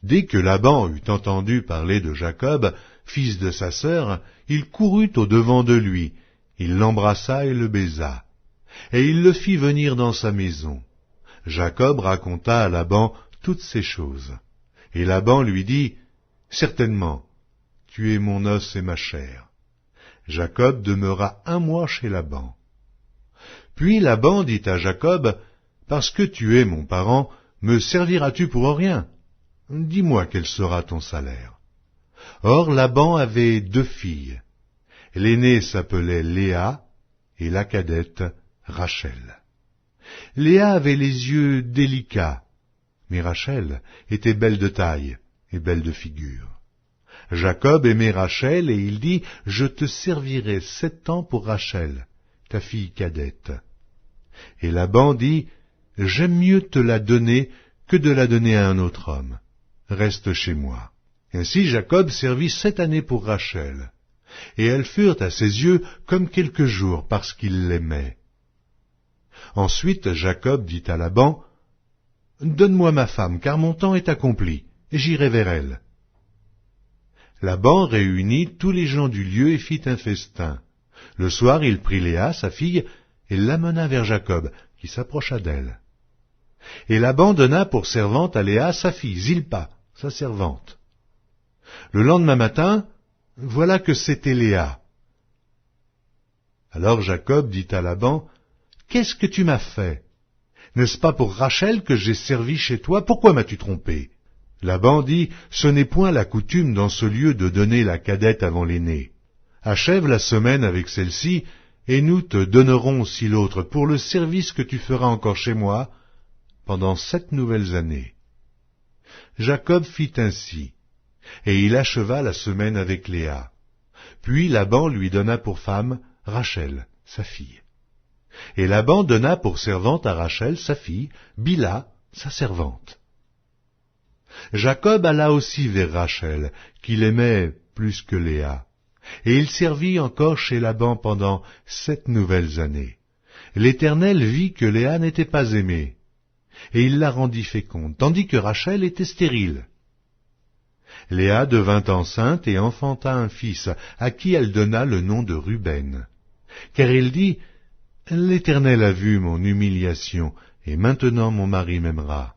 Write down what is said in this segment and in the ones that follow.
Dès que Laban eut entendu parler de Jacob, fils de sa sœur, il courut au-devant de lui, il l'embrassa et le baisa, et il le fit venir dans sa maison. Jacob raconta à Laban toutes ces choses. Et Laban lui dit, « Certainement, tu es mon os et ma chair. » Jacob demeura 1 mois chez Laban. Puis Laban dit à Jacob, « Parce que tu es mon parent, me serviras-tu pour rien? Dis-moi quel sera ton salaire. » Or Laban avait 2 filles. L'aînée s'appelait Léa, et la cadette Rachel. Léa avait les yeux délicats, mais Rachel était belle de taille et belle de figure. Jacob aimait Rachel, et il dit, « Je te servirai 7 ans pour Rachel, ta fille cadette. » Et Laban dit, « J'aime mieux te la donner que de la donner à un autre homme. Reste chez moi. » Ainsi Jacob servit 7 années pour Rachel, et elles furent à ses yeux comme quelques jours parce qu'il l'aimait. Ensuite Jacob dit à Laban, « Donne-moi ma femme, car mon temps est accompli, et j'irai vers elle. » Laban réunit tous les gens du lieu et fit un festin. Le soir il prit Léa, sa fille, et l'amena vers Jacob, qui s'approcha d'elle. Et Laban donna pour servante à Léa sa fille, Zilpa, sa servante. Le lendemain matin, voilà que c'était Léa. Alors Jacob dit à Laban, « Qu'est-ce que tu m'as fait? N'est-ce pas pour Rachel que j'ai servi chez toi? Pourquoi m'as-tu trompé ?» Laban dit, « Ce n'est point la coutume dans ce lieu de donner la cadette avant l'aînée. Achève la semaine avec celle-ci, et nous te donnerons aussi l'autre pour le service que tu feras encore chez moi pendant 7 nouvelles années. » Jacob fit ainsi, et il acheva la semaine avec Léa. Puis Laban lui donna pour femme Rachel, sa fille. Et Laban donna pour servante à Rachel, sa fille, Bila, sa servante. Jacob alla aussi vers Rachel, qu'il aimait plus que Léa, et il servit encore chez Laban pendant 7 nouvelles années. L'Éternel vit que Léa n'était pas aimée, et il la rendit féconde, tandis que Rachel était stérile. Léa devint enceinte et enfanta un fils, à qui elle donna le nom de Ruben, car elle dit, « L'Éternel a vu mon humiliation, et maintenant mon mari m'aimera. »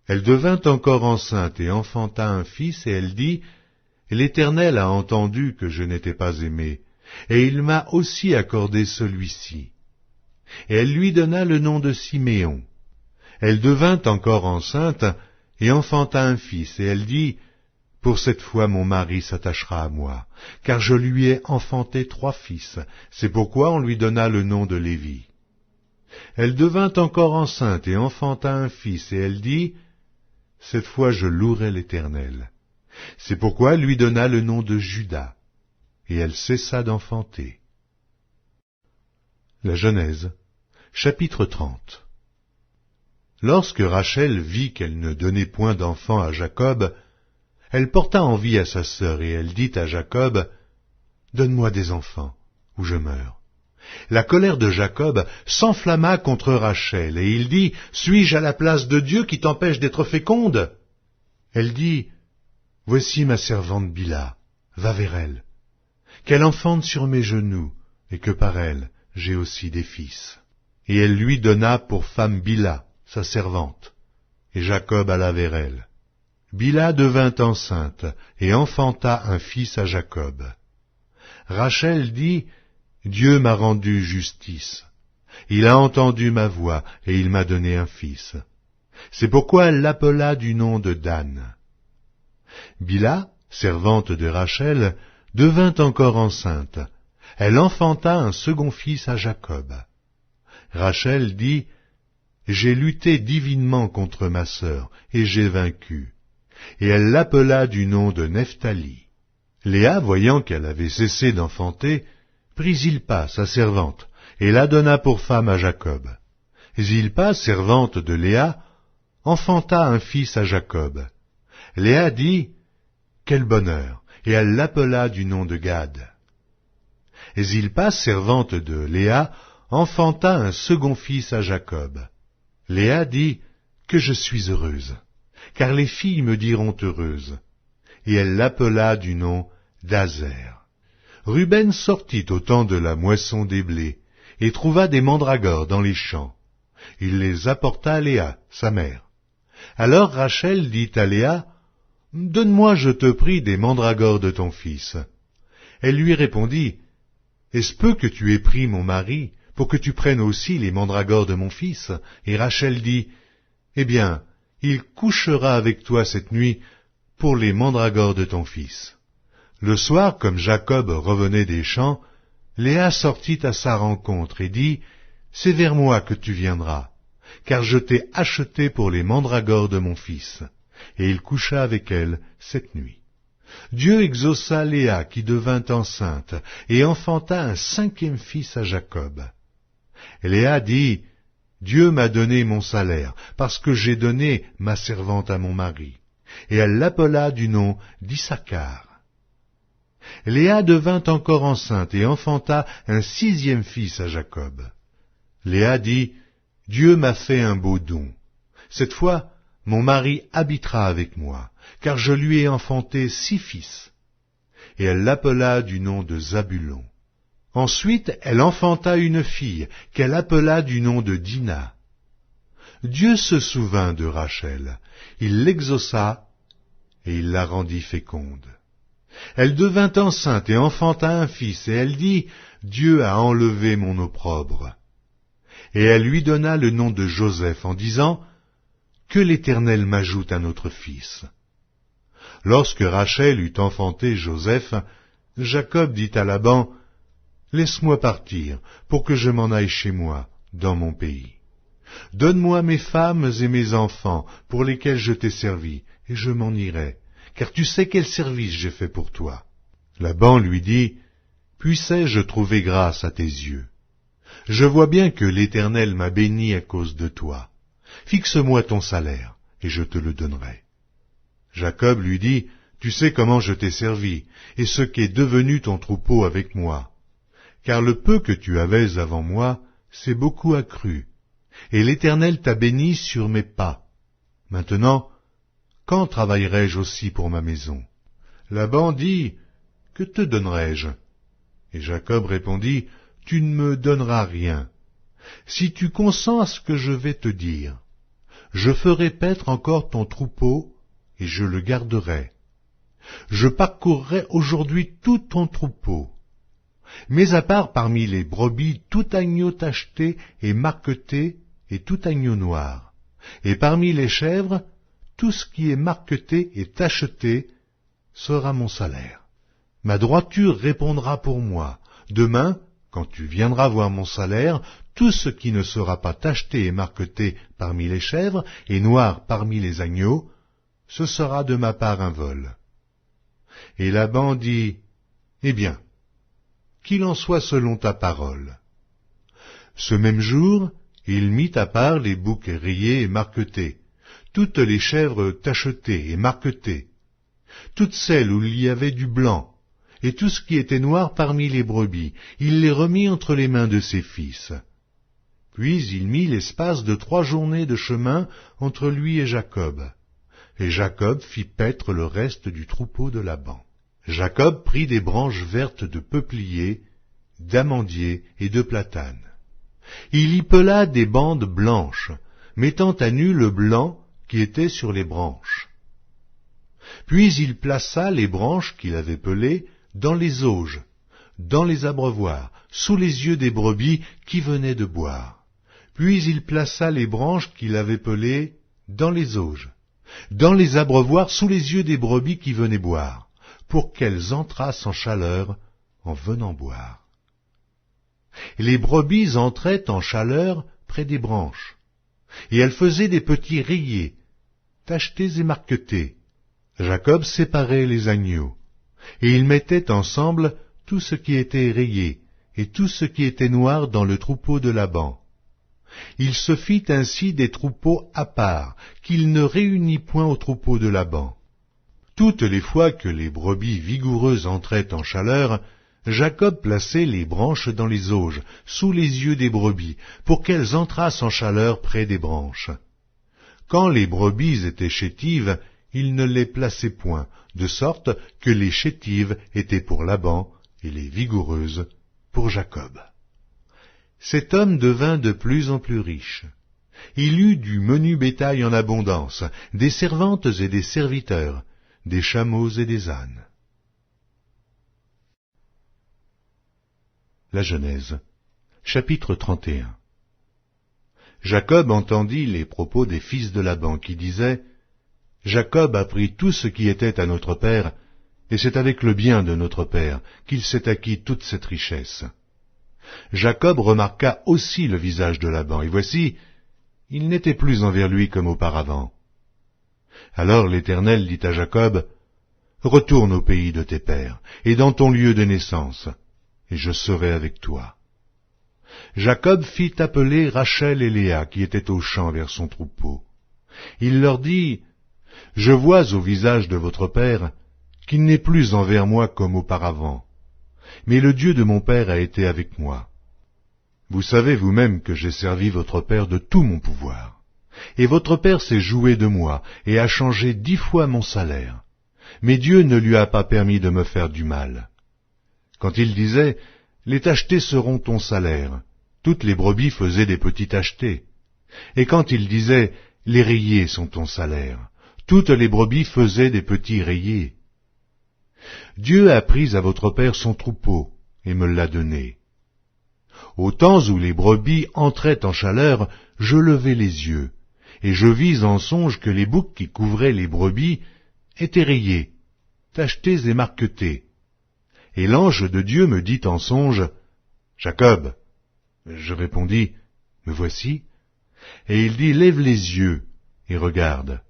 Elle devint encore enceinte et enfanta un fils, et elle dit, « L'Éternel a entendu que je n'étais pas aimée, et il m'a aussi accordé celui-ci. » Et elle lui donna le nom de Siméon. Elle devint encore enceinte et enfanta un fils, et elle dit, « Pour cette fois mon mari s'attachera à moi, car je lui ai enfanté 3 fils, c'est pourquoi on lui donna le nom de Lévi. » Elle devint encore enceinte et enfanta un fils, et elle dit, « Cette fois je louerai l'Éternel. » C'est pourquoi elle lui donna le nom de Juda, et elle cessa d'enfanter. La Genèse, chapitre 30. Lorsque Rachel vit qu'elle ne donnait point d'enfant à Jacob, elle porta envie à sa sœur, et elle dit à Jacob, « Donne-moi des enfants, ou je meurs. » La colère de Jacob s'enflamma contre Rachel, et il dit, « Suis-je à la place de Dieu qui t'empêche d'être féconde ?» Elle dit, « Voici ma servante Bila, va vers elle, qu'elle enfante sur mes genoux, et que par elle j'ai aussi des fils. » Et elle lui donna pour femme Bila, sa servante, et Jacob alla vers elle. Bila devint enceinte, et enfanta un fils à Jacob. Rachel dit, « Dieu m'a rendu justice. Il a entendu ma voix, et il m'a donné un fils. » C'est pourquoi elle l'appela du nom de Dan. Bila, servante de Rachel, devint encore enceinte. Elle enfanta un second fils à Jacob. Rachel dit, « J'ai lutté divinement contre ma sœur, et j'ai vaincu. » Et elle l'appela du nom de Nephtali. Léa, voyant qu'elle avait cessé d'enfanter, prit Zilpa, sa servante, et la donna pour femme à Jacob. Zilpa, servante de Léa, enfanta un fils à Jacob. Léa dit, « Quel bonheur !» et elle l'appela du nom de Gad. Zilpa, servante de Léa, enfanta un second fils à Jacob. Léa dit, « Que je suis heureuse ! car les filles me diront heureuse. Et elle l'appela du nom d'Azer. Ruben sortit au temps de la moisson des blés, et trouva des mandragores dans les champs. Il les apporta à Léa, sa mère. Alors Rachel dit à Léa, « Donne-moi, je te prie, des mandragores de ton fils. » Elle lui répondit, « Est-ce peu que tu aies pris mon mari, pour que tu prennes aussi les mandragores de mon fils ?» Et Rachel dit, « Eh bien, il couchera avec toi cette nuit pour les mandragores de ton fils. » Le soir, comme Jacob revenait des champs, Léa sortit à sa rencontre et dit, « C'est vers moi que tu viendras, car je t'ai acheté pour les mandragores de mon fils. » Et il coucha avec elle cette nuit. Dieu exauça Léa qui devint enceinte et enfanta un 5e fils à Jacob. Et Léa dit, « Dieu m'a donné mon salaire, parce que j'ai donné ma servante à mon mari. » Et elle l'appela du nom d'Issachar. Léa devint encore enceinte et enfanta un 6e fils à Jacob. Léa dit, « Dieu m'a fait un beau don. Cette fois, mon mari habitera avec moi, car je lui ai enfanté 6 fils. » Et elle l'appela du nom de Zabulon. Ensuite, elle enfanta une fille, qu'elle appela du nom de Dina. Dieu se souvint de Rachel, il l'exauça, et il la rendit féconde. Elle devint enceinte et enfanta un fils, et elle dit, « Dieu a enlevé mon opprobre. » Et elle lui donna le nom de Joseph, en disant, « Que l'Éternel m'ajoute un autre fils. » Lorsque Rachel eut enfanté Joseph, Jacob dit à Laban, « Laisse-moi partir, pour que je m'en aille chez moi, dans mon pays. Donne-moi mes femmes et mes enfants, pour lesquels je t'ai servi, et je m'en irai, car tu sais quel service j'ai fait pour toi. » Laban lui dit, « Puissais-je trouver grâce à tes yeux? Je vois bien que l'Éternel m'a béni à cause de toi. Fixe-moi ton salaire, et je te le donnerai. » Jacob lui dit, « Tu sais comment je t'ai servi, et ce qu'est devenu ton troupeau avec moi. Car le peu que tu avais avant moi, c'est beaucoup accru, et l'Éternel t'a béni sur mes pas. Maintenant, quand travaillerai-je aussi pour ma maison? » Laban dit, « Que te donnerai-je? » Et Jacob répondit, « Tu ne me donneras rien. Si tu consens à ce que je vais te dire, je ferai paître encore ton troupeau, et je le garderai. Je parcourrai aujourd'hui tout ton troupeau. Mais à part parmi les brebis tout agneau tacheté et marqueté et tout agneau noir, et parmi les chèvres, tout ce qui est marqueté et tacheté sera mon salaire. Ma droiture répondra pour moi. Demain, quand tu viendras voir mon salaire, tout ce qui ne sera pas tacheté et marqueté parmi les chèvres et noir parmi les agneaux, ce sera de ma part un vol. » Et Laban dit, « Eh bien, qu'il en soit selon ta parole. » Ce même jour, il mit à part les boucs rayés et marquetés, toutes les chèvres tachetées et marquetées, toutes celles où il y avait du blanc, et tout ce qui était noir parmi les brebis, il les remit entre les mains de ses fils. Puis il mit l'espace de 3 journées de chemin entre lui et Jacob. Et Jacob fit paître le reste du troupeau de Laban. Jacob prit des branches vertes de peuplier, d'amandier et de platane. Il y pela des bandes blanches, mettant à nu le blanc qui était sur les branches. Puis il plaça les branches qu'il avait pelées dans les auges, dans les abreuvoirs, sous les yeux des brebis qui venaient de boire. Puis il plaça les branches qu'il avait pelées dans les auges, dans les abreuvoirs, sous les yeux des brebis qui venaient boire, pour qu'elles entrassent en chaleur en venant boire. Et les brebis entraient en chaleur près des branches, et elles faisaient des petits rayés, tachetés et marquetés. Jacob séparait les agneaux, et il mettait ensemble tout ce qui était rayé, et tout ce qui était noir dans le troupeau de Laban. Il se fit ainsi des troupeaux à part, qu'il ne réunit point au troupeau de Laban. Toutes les fois que les brebis vigoureuses entraient en chaleur, Jacob plaçait les branches dans les auges, sous les yeux des brebis, pour qu'elles entrassent en chaleur près des branches. Quand les brebis étaient chétives, il ne les plaçait point, de sorte que les chétives étaient pour Laban et les vigoureuses pour Jacob. Cet homme devint de plus en plus riche. Il eut du menu bétail en abondance, des servantes et des serviteurs, des chameaux et des ânes. La Genèse, chapitre 31. Jacob entendit les propos des fils de Laban qui disaient « Jacob a pris tout ce qui était à notre père, et c'est avec le bien de notre père qu'il s'est acquis toute cette richesse. » Jacob remarqua aussi le visage de Laban, et voici, il n'était plus envers lui comme auparavant. Alors l'Éternel dit à Jacob, « Retourne au pays de tes pères, et dans ton lieu de naissance, et je serai avec toi. » Jacob fit appeler Rachel et Léa, qui étaient au champ vers son troupeau. Il leur dit, « Je vois au visage de votre père qu'il n'est plus envers moi comme auparavant, mais le Dieu de mon père a été avec moi. Vous savez vous-même que j'ai servi votre père de tout mon pouvoir, et votre père s'est joué de moi et a changé 10 fois mon salaire, mais Dieu ne lui a pas permis de me faire du mal. Quand il disait, « Les tachetés seront ton salaire », toutes les brebis faisaient des petits tachetés. Et quand il disait, « Les rayés sont ton salaire », toutes les brebis faisaient des petits rayés. Dieu a pris à votre père son troupeau et me l'a donné. Au temps où les brebis entraient en chaleur, je levai les yeux, et je vis en songe que les boucs qui couvraient les brebis étaient rayés, tachetés et marquetés. Et l'ange de Dieu me dit en songe, « Jacob !» Je répondis, « Me voici. » Et il dit, « Lève les yeux et regarde.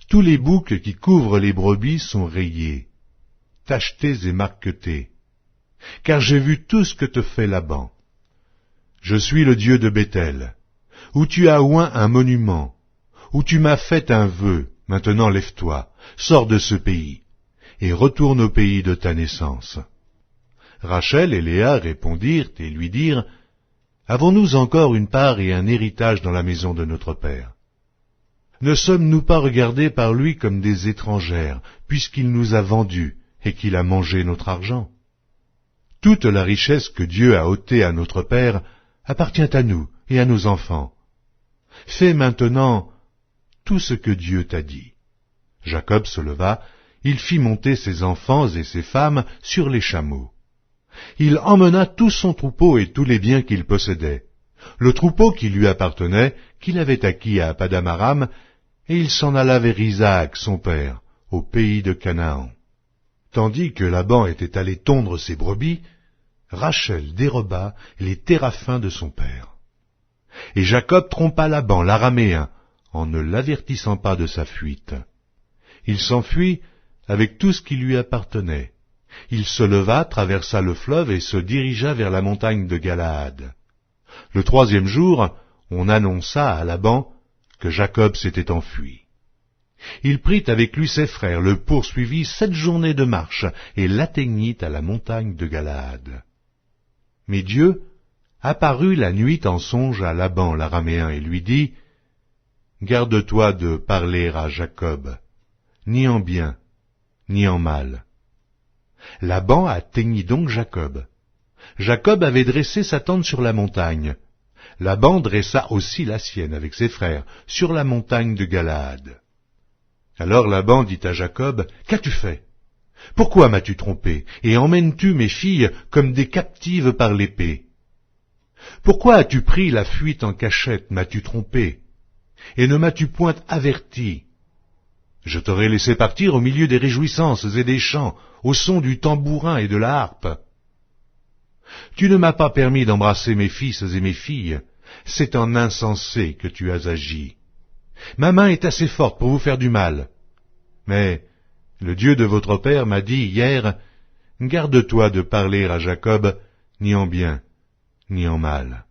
Tous les boucs qui couvrent les brebis sont rayés, tachetés et marquetés, car j'ai vu tout ce que te fait Laban. Je suis le Dieu de Béthel, où tu as oint un monument, où tu m'as fait un vœu. Maintenant lève-toi, sors de ce pays, et retourne au pays de ta naissance. » Rachel et Léa répondirent et lui dirent, « Avons-nous encore une part et un héritage dans la maison de notre père? Ne sommes-nous pas regardés par lui comme des étrangères, puisqu'il nous a vendus et qu'il a mangé notre argent? Toute la richesse que Dieu a ôtée à notre père appartient à nous et à nos enfants. Fais maintenant tout ce que Dieu t'a dit. » Jacob se leva, il fit monter ses enfants et ses femmes sur les chameaux. Il emmena tout son troupeau et tous les biens qu'il possédait, le troupeau qui lui appartenait, qu'il avait acquis à Paddan-aram, et il s'en alla vers Isaac, son père, au pays de Canaan. Tandis que Laban était allé tondre ses brebis, Rachel déroba les téraphins de son père. Et Jacob trompa Laban, l'araméen, en ne l'avertissant pas de sa fuite. Il s'enfuit avec tout ce qui lui appartenait. Il se leva, traversa le fleuve et se dirigea vers la montagne de Galaad. Le 3e jour, on annonça à Laban que Jacob s'était enfui. Il prit avec lui ses frères, le poursuivit 7 journées de marche et l'atteignit à la montagne de Galaad. Mais Dieu apparut la nuit en songe à Laban l'araméen et lui dit, « Garde-toi de parler à Jacob, ni en bien, ni en mal. » Laban atteignit donc Jacob. Jacob avait dressé sa tente sur la montagne. Laban dressa aussi la sienne avec ses frères sur la montagne de Galaad. Alors Laban dit à Jacob, « Qu'as-tu fait? Pourquoi m'as-tu trompé, et emmènes-tu mes filles comme des captives par l'épée? Pourquoi as-tu pris la fuite en cachette, m'as-tu trompé, et ne m'as-tu point averti? Je t'aurais laissé partir au milieu des réjouissances et des chants, au son du tambourin et de la harpe. Tu ne m'as pas permis d'embrasser mes fils et mes filles, c'est en insensé que tu as agi. Ma main est assez forte pour vous faire du mal. Mais le Dieu de votre père m'a dit hier, « Garde-toi de parler à Jacob, ni en bien, ni en mal. »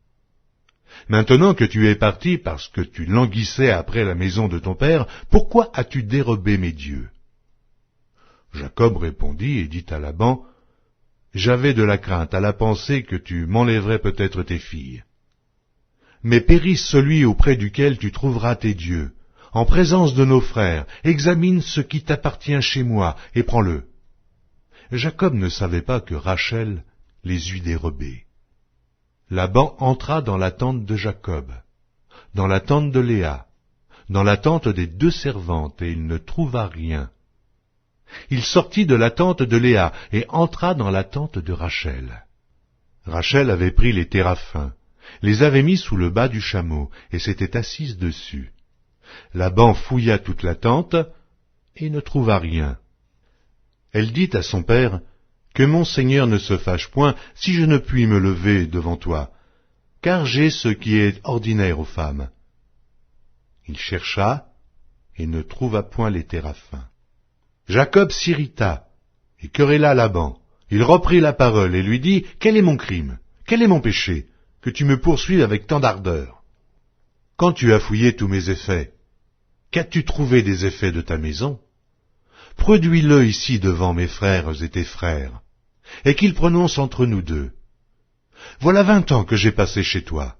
Maintenant que tu es parti parce que tu languissais après la maison de ton père, pourquoi as-tu dérobé mes dieux? Jacob répondit et dit à Laban, « J'avais de la crainte à la pensée que tu m'enlèverais peut-être tes filles. Mais périsse celui auprès duquel tu trouveras tes dieux, en présence de nos frères, examine ce qui t'appartient chez moi, et prends-le. » Jacob ne savait pas que Rachel les eût dérobés. Laban entra dans la tente de Jacob, dans la tente de Léa, dans la tente des 2 servantes, et il ne trouva rien. Il sortit de la tente de Léa et entra dans la tente de Rachel. Rachel avait pris les téraphins, les avait mis sous le bas du chameau, et s'était assise dessus. Laban fouilla toute la tente, et ne trouva rien. Elle dit à son père, « Que mon Seigneur ne se fâche point si je ne puis me lever devant toi, car j'ai ce qui est ordinaire aux femmes. » Il chercha, et ne trouva point les téraphins. Jacob s'irrita, et querella Laban. Il reprit la parole et lui dit, « Quel est mon crime? Quel est mon péché, que tu me poursuives avec tant d'ardeur? Quand tu as fouillé tous mes effets, qu'as-tu trouvé des effets de ta maison? Produis-le ici devant mes frères et tes frères, et qu'ils prononcent entre nous deux. Voilà 20 ans que j'ai passé chez toi.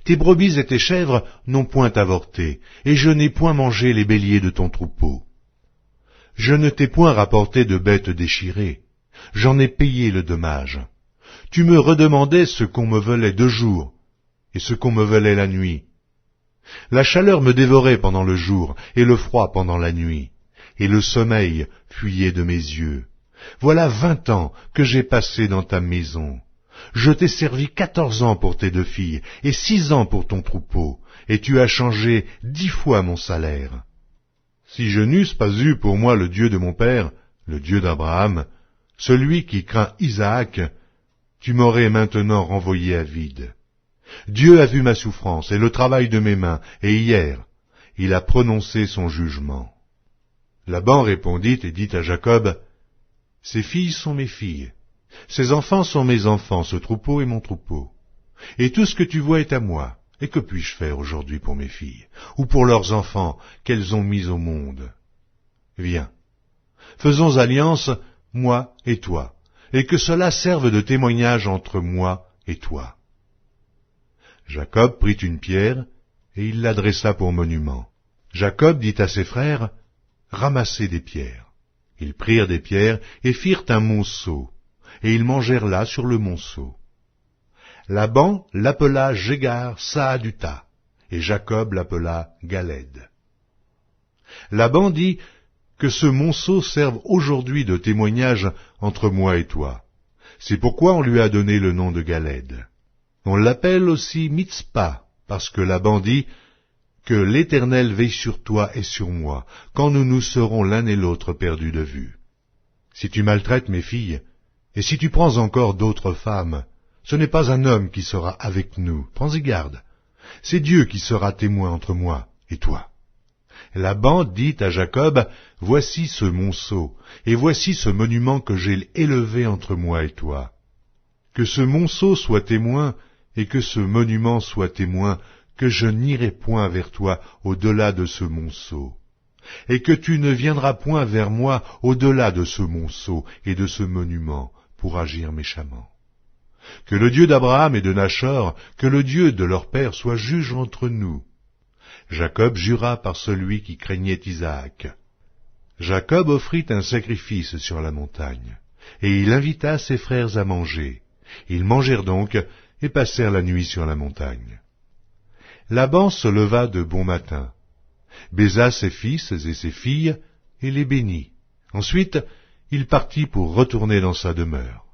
Tes brebis et tes chèvres n'ont point avorté, et je n'ai point mangé les béliers de ton troupeau. Je ne t'ai point rapporté de bêtes déchirées, j'en ai payé le dommage. Tu me redemandais ce qu'on me volait de jour, et ce qu'on me volait la nuit. La chaleur me dévorait pendant le jour, et le froid pendant la nuit, et le sommeil fuyait de mes yeux. Voilà 20 ans que j'ai passé dans ta maison. Je t'ai servi 14 ans pour tes 2 filles, et 6 ans pour ton troupeau, et tu as changé 10 fois mon salaire. Si je n'eusse pas eu pour moi le Dieu de mon père, le Dieu d'Abraham, celui qui craint Isaac, tu m'aurais maintenant renvoyé à vide. Dieu a vu ma souffrance et le travail de mes mains, et hier, il a prononcé son jugement. » Laban répondit et dit à Jacob, « Ces filles sont mes filles, ces enfants sont mes enfants, ce troupeau est mon troupeau. Et tout ce que tu vois est à moi. Et que puis-je faire aujourd'hui pour mes filles, ou pour leurs enfants qu'elles ont mis au monde? Viens, faisons alliance, moi et toi, et que cela serve de témoignage entre moi et toi. » Jacob prit une pierre, et il l'adressa pour monument. Jacob dit à ses frères, « Ramassez des pierres. » Ils prirent des pierres et firent un monceau, et ils mangèrent là sur le monceau. Laban l'appela Jégar Saaduta, et Jacob l'appela Galed. Laban dit, « Que ce monceau serve aujourd'hui de témoignage entre moi et toi. » C'est pourquoi on lui a donné le nom de Galed. On l'appelle aussi Mitzpah, parce que Laban dit, « Que l'Éternel veille sur toi et sur moi, quand nous nous serons l'un et l'autre perdus de vue. Si tu maltraites mes filles, et si tu prends encore d'autres femmes, ce n'est pas un homme qui sera avec nous, prends-y garde. C'est Dieu qui sera témoin entre moi et toi. » Laban dit à Jacob, « Voici ce monceau, et voici ce monument que j'ai élevé entre moi et toi. Que ce monceau soit témoin, et que ce monument soit témoin, que je n'irai point vers toi au-delà de ce monceau, et que tu ne viendras point vers moi au-delà de ce monceau et de ce monument, pour agir méchamment. Que le Dieu d'Abraham et de Nachor, que le Dieu de leur père soit juge entre nous. » Jacob jura par celui qui craignait Isaac. Jacob offrit un sacrifice sur la montagne, et il invita ses frères à manger. Ils mangèrent donc, et passèrent la nuit sur la montagne. Laban se leva de bon matin, baisa ses fils et ses filles, et les bénit. Ensuite, il partit pour retourner dans sa demeure.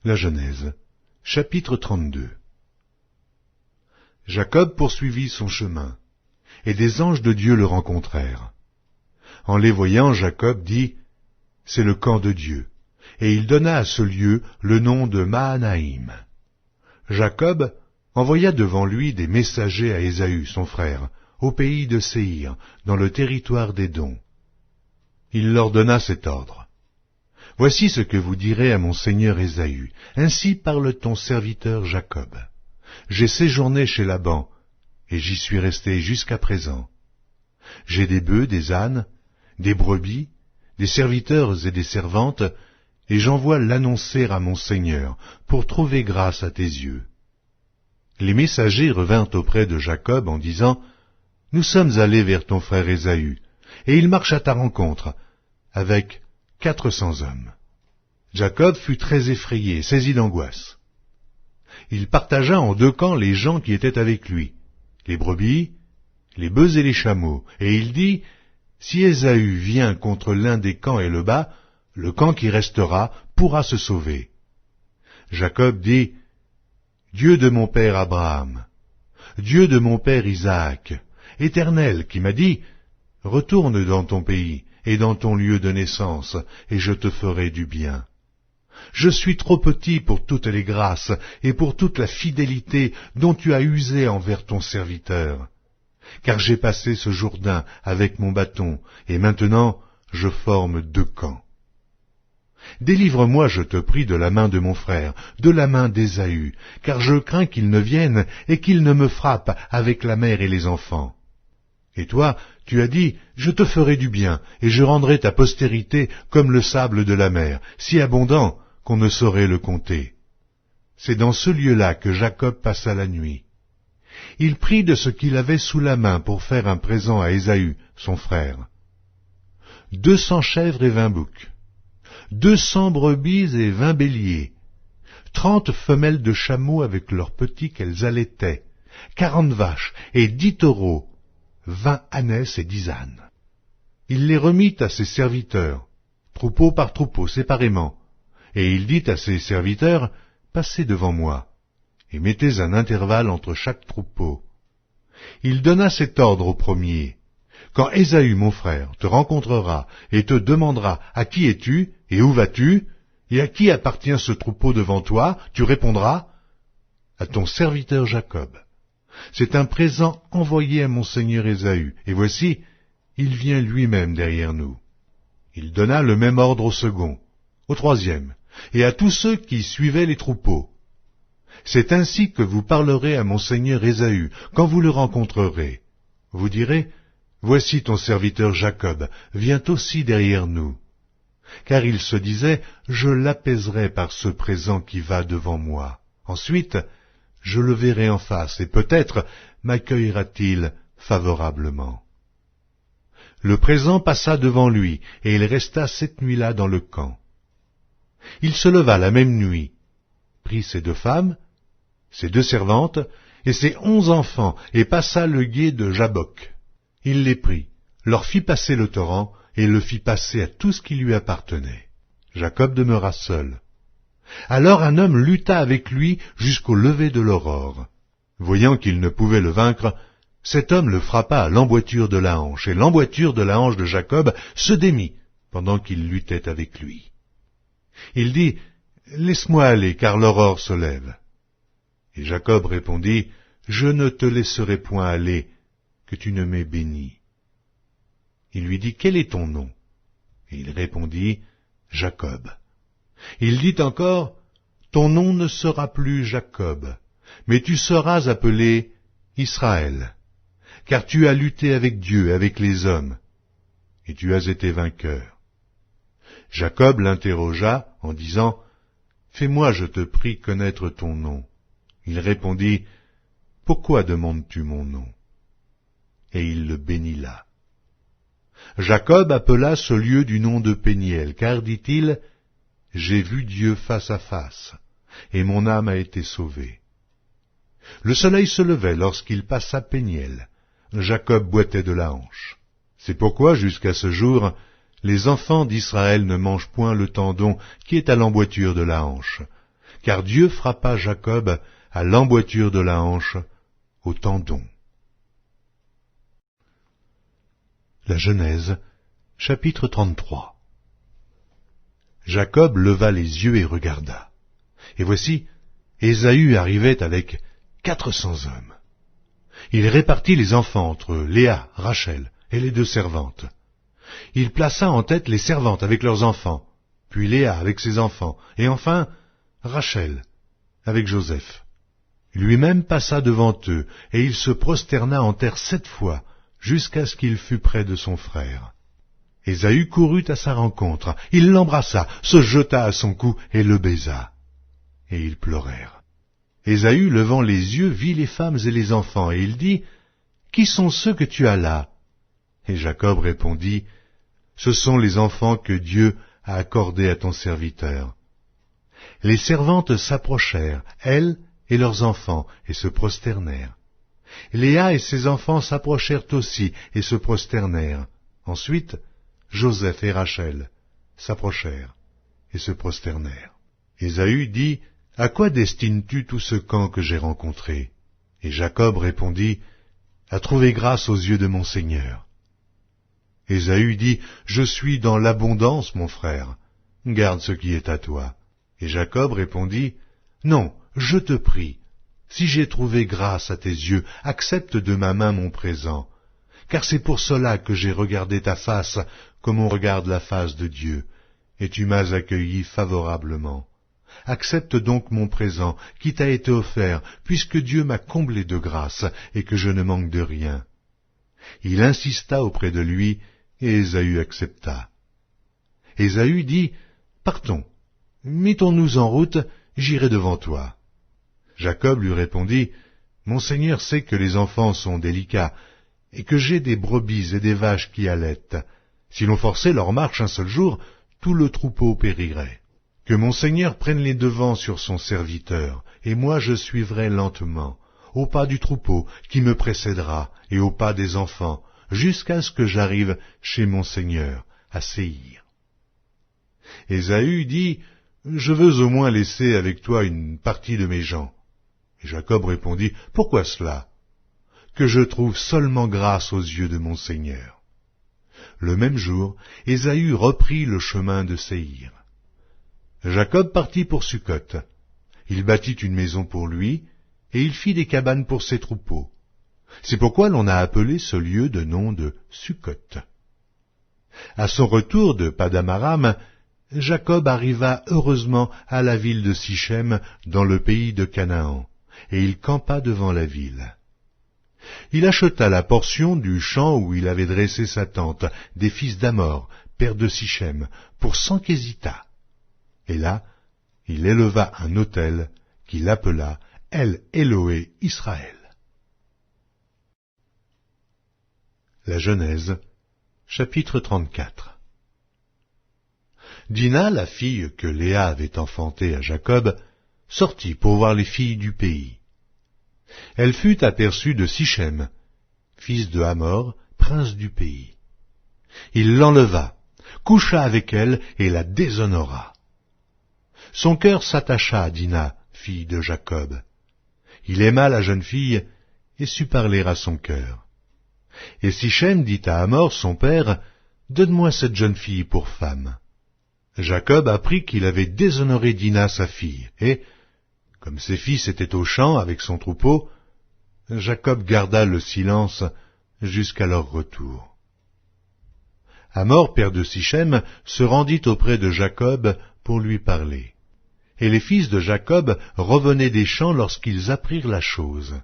La Genèse, chapitre 32. Jacob poursuivit son chemin, et des anges de Dieu le rencontrèrent. En les voyant, Jacob dit, « C'est le camp de Dieu. » Et il donna à ce lieu le nom de Mahanaïm. Jacob envoya devant lui des messagers à Ésaü, son frère, au pays de Séhir, dans le territoire d'Édom. Il leur donna cet ordre. « Voici ce que vous direz à mon seigneur Ésaü. Ainsi parle ton serviteur Jacob. J'ai séjourné chez Laban, et j'y suis resté jusqu'à présent. J'ai des bœufs, des ânes, des brebis, des serviteurs et des servantes, et j'envoie l'annoncer à mon Seigneur, pour trouver grâce à tes yeux. Les messagers revinrent auprès de Jacob en disant, « Nous sommes allés vers ton frère Ésaü, et il marche à ta rencontre, avec 400 hommes. » Jacob fut très effrayé, saisi d'angoisse. Il partagea en 2 camps les gens qui étaient avec lui, les brebis, les bœufs et les chameaux, et il dit, « Si Ésaü vient contre l'un des camps et le bat, le camp qui restera pourra se sauver. » Jacob dit, « Dieu de mon père Abraham, Dieu de mon père Isaac, Éternel, qui m'a dit, « Retourne dans ton pays et dans ton lieu de naissance, et je te ferai du bien. » Je suis trop petit pour toutes les grâces et pour toute la fidélité dont tu as usé envers ton serviteur. Car j'ai passé ce Jourdain avec mon bâton, et maintenant je forme 2 camps. Délivre-moi, je te prie, de la main de mon frère, de la main d'Ésaü, car je crains qu'il ne vienne et qu'il ne me frappe avec la mère et les enfants. Et toi, tu as dit, je te ferai du bien, et je rendrai ta postérité comme le sable de la mer, si abondant qu'on ne saurait le compter. C'est dans ce lieu-là que Jacob passa la nuit. Il prit de ce qu'il avait sous la main pour faire un présent à Ésaü, son frère. 200 chèvres et 20 boucs, 200 brebis et 20 béliers, 30 femelles de chameaux avec leurs petits qu'elles allaitaient, 40 vaches et 10 taureaux, 20 ânesses et 10 ânes. Il les remit à ses serviteurs, troupeau par troupeau, séparément, et il dit à ses serviteurs, « Passez devant moi, et mettez un intervalle entre chaque troupeau. » Il donna cet ordre au premier, « Quand Ésaü, mon frère, te rencontrera et te demandera, « À qui es-tu et où vas-tu et à qui appartient ce troupeau devant toi ?» tu répondras, « À ton serviteur Jacob. C'est un présent envoyé à mon seigneur Ésaü, et voici, il vient lui-même derrière nous. » Il donna le même ordre au second, au troisième, et à tous ceux qui suivaient les troupeaux. « C'est ainsi que vous parlerez à mon seigneur Ésaü, quand vous le rencontrerez. Vous direz, « Voici ton serviteur Jacob, vient aussi derrière nous. » Car il se disait, « Je l'apaiserai par ce présent qui va devant moi. Ensuite, je le verrai en face, et peut-être m'accueillera-t-il favorablement. » Le présent passa devant lui, et il resta cette nuit-là dans le camp. Il se leva la même nuit, prit ses 2 femmes, ses 2 servantes, et ses 11 enfants, et passa le gué de Jabbok. Il les prit, leur fit passer le torrent, et le fit passer à tout ce qui lui appartenait. Jacob demeura seul. Alors un homme lutta avec lui jusqu'au lever de l'aurore. Voyant qu'il ne pouvait le vaincre, cet homme le frappa à l'emboîture de la hanche, et l'emboîture de la hanche de Jacob se démit pendant qu'il luttait avec lui. Il dit, « Laisse-moi aller, car l'aurore se lève. » Et Jacob répondit, « Je ne te laisserai point aller, que tu ne m'aies béni. » Il lui dit, « Quel est ton nom ?» Et il répondit, « Jacob. » Il dit encore, « Ton nom ne sera plus Jacob, mais tu seras appelé Israël, car tu as lutté avec Dieu, avec les hommes, et tu as été vainqueur. » Jacob l'interrogea en disant, « Fais-moi, je te prie, connaître ton nom. » Il répondit, « Pourquoi demandes-tu mon nom ?» Et il le bénit là. Jacob appela ce lieu du nom de Péniel, car, dit-il, « J'ai vu Dieu face à face, et mon âme a été sauvée. » Le soleil se levait lorsqu'il passa Péniel. Jacob boitait de la hanche. C'est pourquoi, jusqu'à ce jour, les enfants d'Israël ne mangent point le tendon qui est à l'emboîture de la hanche, car Dieu frappa Jacob à l'emboîture de la hanche, au tendon. La Genèse, chapitre 33. Jacob leva les yeux et regarda. Et voici, Ésaü arrivait avec 400 hommes. Il répartit les enfants entre Léa, Rachel et les 2 servantes. Il plaça en tête les servantes avec leurs enfants, puis Léa avec ses enfants, et enfin Rachel avec Joseph. Lui-même passa devant eux, et il se prosterna en terre 7 fois, jusqu'à ce qu'il fût près de son frère. Ésaü courut à sa rencontre, il l'embrassa, se jeta à son cou et le baisa. Et ils pleurèrent. Ésaü, levant les yeux, vit les femmes et les enfants, et il dit, « Qui sont ceux que tu as là ?» Et Jacob répondit, « Ce sont les enfants que Dieu a accordés à ton serviteur. » Les servantes s'approchèrent, elles et leurs enfants, et se prosternèrent. Léa et ses enfants s'approchèrent aussi et se prosternèrent. Ensuite, Joseph et Rachel s'approchèrent et se prosternèrent. Ésaü dit, « À quoi destines-tu tout ce camp que j'ai rencontré ?» Et Jacob répondit, « À trouver grâce aux yeux de mon Seigneur. » Ésaü dit, « Je suis dans l'abondance, mon frère. Garde ce qui est à toi. » Et Jacob répondit, « Non, je te prie, si j'ai trouvé grâce à tes yeux, accepte de ma main mon présent, car c'est pour cela que j'ai regardé ta face comme on regarde la face de Dieu, et tu m'as accueilli favorablement. Accepte donc mon présent qui t'a été offert, puisque Dieu m'a comblé de grâce et que je ne manque de rien. » Il insista auprès de lui, et Ésaü accepta. Ésaü dit, « Partons, mettons-nous en route, j'irai devant toi. » Jacob lui répondit, « Mon Seigneur sait que les enfants sont délicats, et que j'ai des brebis et des vaches qui allaitent. Si l'on forçait leur marche un seul jour, tout le troupeau périrait. Que mon Seigneur prenne les devants sur son serviteur, et moi je suivrai lentement, au pas du troupeau qui me précédera, et au pas des enfants, jusqu'à ce que j'arrive chez mon Seigneur, à Séhir. » Ésaü dit, « Je veux au moins laisser avec toi une partie de mes gens. » Et Jacob répondit, « Pourquoi cela ? Que je trouve seulement grâce aux yeux de mon Seigneur. » Le même jour, Ésaü reprit le chemin de Séhir. Jacob partit pour Succoth. Il bâtit une maison pour lui, et il fit des cabanes pour ses troupeaux. C'est pourquoi l'on a appelé ce lieu de nom de Succoth. À son retour de Paddan-aram, Jacob arriva heureusement à la ville de Sichem, dans le pays de Canaan, et il campa devant la ville. Il acheta la portion du champ où il avait dressé sa tente des fils d'Amor, père de Sichem, pour 100 késitas. Et là, il éleva un autel qu'il appela El Éloé Israël. La Genèse, chapitre 34. Dina, la fille que Léa avait enfantée à Jacob, sortit pour voir les filles du pays. Elle fut aperçue de Sichem, fils de Hamor, prince du pays. Il l'enleva, coucha avec elle et la déshonora. Son cœur s'attacha à Dina, fille de Jacob. Il aima la jeune fille et sut parler à son cœur. Et Sichem dit à Hamor, son père, « Donne-moi cette jeune fille pour femme. » Jacob apprit qu'il avait déshonoré Dina, sa fille, et, comme ses fils étaient au champ avec son troupeau, Jacob garda le silence jusqu'à leur retour. Hamor, père de Sichem, se rendit auprès de Jacob pour lui parler. Et les fils de Jacob revenaient des champs lorsqu'ils apprirent la chose.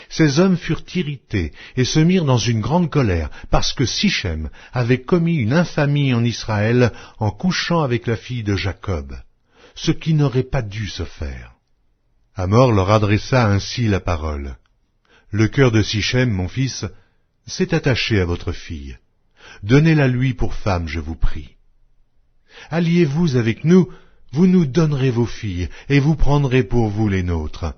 Ces hommes furent irrités et se mirent dans une grande colère, parce que Sichem avait commis une infamie en Israël en couchant avec la fille de Jacob, ce qui n'aurait pas dû se faire. Hamor leur adressa ainsi la parole. « Le cœur de Sichem, mon fils, s'est attaché à votre fille. Donnez-la lui pour femme, je vous prie. Alliez-vous avec nous, vous nous donnerez vos filles, et vous prendrez pour vous les nôtres.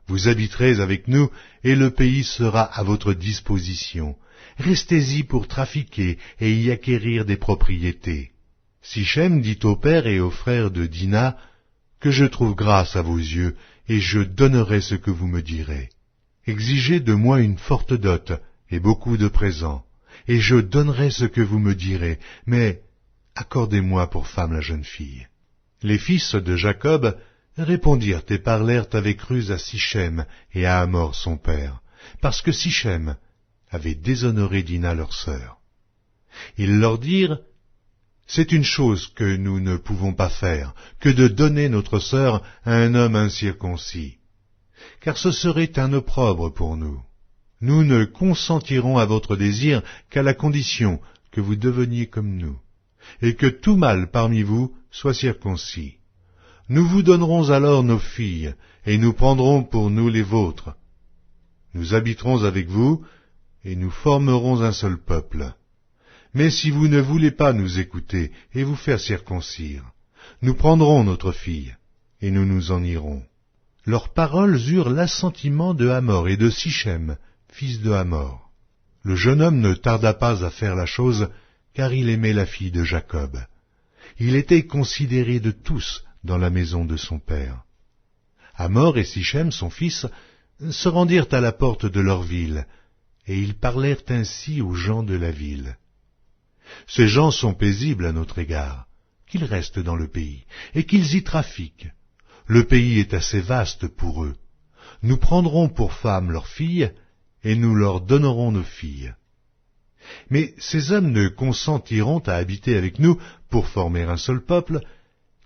Vous habiterez avec nous, et le pays sera à votre disposition. Restez-y pour trafiquer et y acquérir des propriétés. » Sichem dit au père et aux frères de Dina, « Que je trouve grâce à vos yeux, et je donnerai ce que vous me direz. Exigez de moi une forte dot et beaucoup de présents, et je donnerai ce que vous me direz, mais accordez-moi pour femme la jeune fille. » Les fils de Jacob répondirent et parlèrent avec ruse à Sichem et à Hamor son père, parce que Sichem avait déshonoré Dina leur sœur. Ils leur dirent, « C'est une chose que nous ne pouvons pas faire, que de donner notre sœur à un homme incirconcis, car ce serait un opprobre pour nous. Nous ne consentirons à votre désir qu'à la condition que vous deveniez comme nous, et que tout mâle parmi vous soit circoncis. nous vous donnerons alors nos filles, et nous prendrons pour nous les vôtres. Nous habiterons avec vous, et nous formerons un seul peuple. Mais si vous ne voulez pas nous écouter et vous faire circoncire, nous prendrons notre fille, et nous nous en irons. » Leurs paroles eurent l'assentiment de Hamor et de Sichem, fils de Hamor. Le jeune homme ne tarda pas à faire la chose, car il aimait la fille de Jacob. Il était considéré de tous dans la maison de son père. Hamor et Sichem, son fils, se rendirent à la porte de leur ville, et ils parlèrent ainsi aux gens de la ville. « Ces gens sont paisibles à notre égard, qu'ils restent dans le pays, et qu'ils y trafiquent. Le pays est assez vaste pour eux. Nous prendrons pour femmes leurs filles, et nous leur donnerons nos filles. Mais ces hommes ne consentiront à habiter avec nous pour former un seul peuple,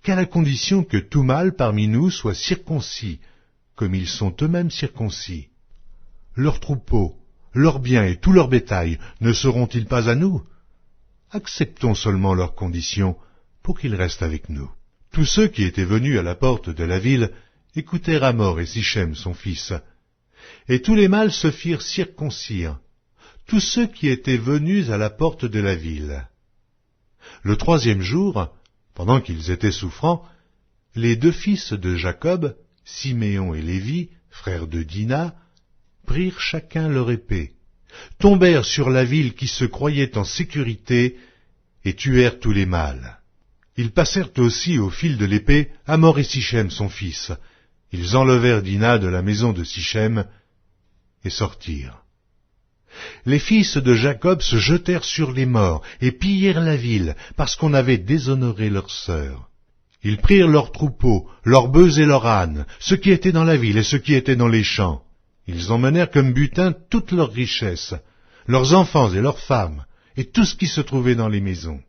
qu'à la condition que tout mâle parmi nous soit circoncis, comme ils sont eux-mêmes circoncis. Leurs troupeaux, leurs biens et tout leur bétail ne seront-ils pas à nous? Acceptons seulement leurs conditions pour qu'ils restent avec nous. » Tous ceux qui étaient venus à la porte de la ville écoutèrent Hamor et Sichem son fils, et tous les mâles se firent circoncire, tous ceux qui étaient venus à la porte de la ville. Le troisième jour, pendant qu'ils étaient souffrants, les deux fils de Jacob, Siméon et Lévi, frères de Dina, prirent chacun leur épée, tombèrent sur la ville qui se croyait en sécurité, et tuèrent tous les mâles. Ils passèrent aussi au fil de l'épée Hamor et Sichem son fils. Ils enlevèrent Dina de la maison de Sichem et sortirent. Les fils de Jacob se jetèrent sur les morts et pillèrent la ville, parce qu'on avait déshonoré leur sœur. Ils prirent leurs troupeaux, leurs bœufs et leurs ânes, ceux qui étaient dans la ville et ceux qui étaient dans les champs. Ils emmenèrent comme butin toutes leurs richesses, leurs enfants et leurs femmes, et tout ce qui se trouvait dans les maisons.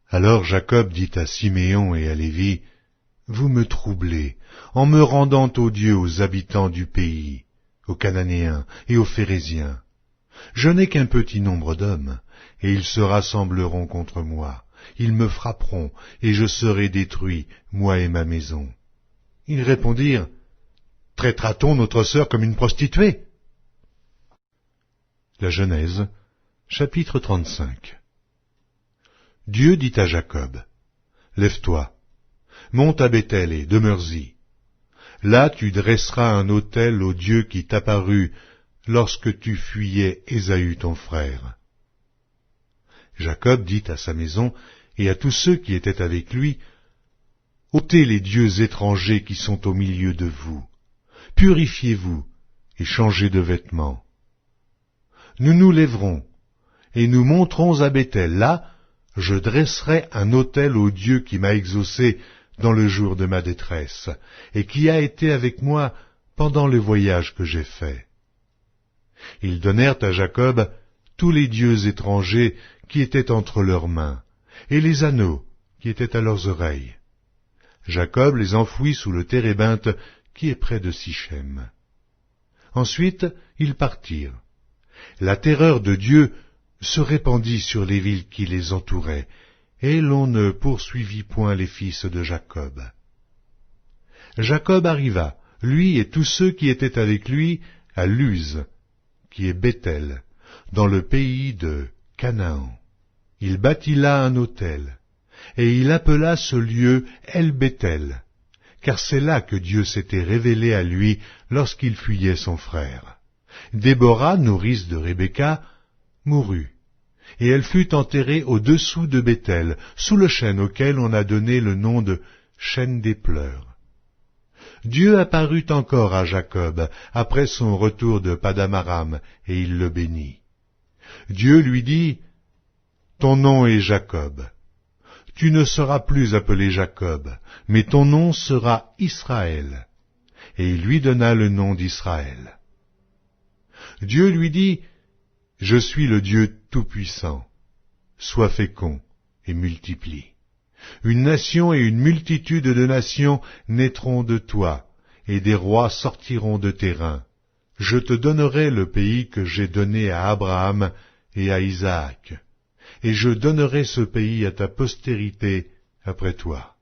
Alors Jacob dit à Siméon et à Lévi, « Vous me troublez, en me rendant odieux aux habitants du pays, aux Cananéens et aux Phéréziens. Je n'ai qu'un petit nombre d'hommes, et ils se rassembleront contre moi. Ils me frapperont, et je serai détruit, moi et ma maison. » Ils répondirent, « Traitera-t-on notre sœur comme une prostituée ?» La Genèse, chapitre 35. Dieu dit à Jacob, « Lève-toi, monte à Béthel et demeure-y. Là tu dresseras un autel au Dieu qui t'apparut lorsque tu fuyais Ésaü ton frère. » Jacob dit à sa maison et à tous ceux qui étaient avec lui, « ôtez les dieux étrangers qui sont au milieu de vous, purifiez-vous et changez de vêtements. Nous nous lèverons et nous monterons à Béthel. Là, je dresserai un autel au Dieu qui m'a exaucé dans le jour de ma détresse, et qui a été avec moi pendant le voyage que j'ai fait. » Ils donnèrent à Jacob tous les dieux étrangers qui étaient entre leurs mains, et les anneaux qui étaient à leurs oreilles. Jacob les enfouit sous le térébinthe qui est près de Sichem. Ensuite, ils partirent. La terreur de Dieu se répandit sur les villes qui les entouraient, et l'on ne poursuivit point les fils de Jacob. Jacob arriva, lui et tous ceux qui étaient avec lui, à Luz, qui est Béthel, dans le pays de Canaan. Il bâtit là un autel, et il appela ce lieu El-Béthel, car c'est là que Dieu s'était révélé à lui lorsqu'il fuyait son frère. Déborah, nourrice de Rebecca, mourut, et elle fut enterrée au-dessous de Béthel, sous le chêne auquel on a donné le nom de chêne des pleurs. Dieu apparut encore à Jacob après son retour de Padam-aram, et il le bénit. Dieu lui dit, « Ton nom est Jacob. Tu ne seras plus appelé Jacob, mais ton nom sera Israël. » Et il lui donna le nom d'Israël. Dieu lui dit, « Je suis le Dieu Tout-Puissant. Sois fécond et multiplie. Une nation et une multitude de nations naîtront de toi, et des rois sortiront de tes reins. Je te donnerai le pays que j'ai donné à Abraham et à Isaac, et je donnerai ce pays à ta postérité après toi. »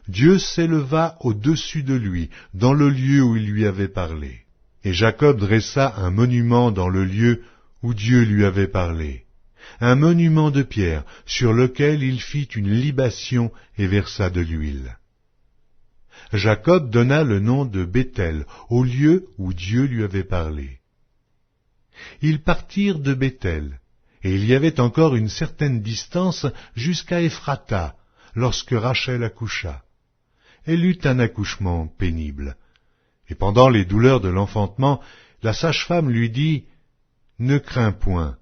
Dieu s'éleva au-dessus de lui, dans le lieu où il lui avait parlé. Et Jacob dressa un monument dans le lieu où Dieu lui avait parlé, un monument de pierre sur lequel il fit une libation et versa de l'huile. Jacob donna le nom de Béthel au lieu où Dieu lui avait parlé. Ils partirent de Béthel, et il y avait encore une certaine distance jusqu'à Ephrata, lorsque Rachel accoucha. Elle eut un accouchement pénible. Et pendant les douleurs de l'enfantement, la sage-femme lui dit, « Ne crains point,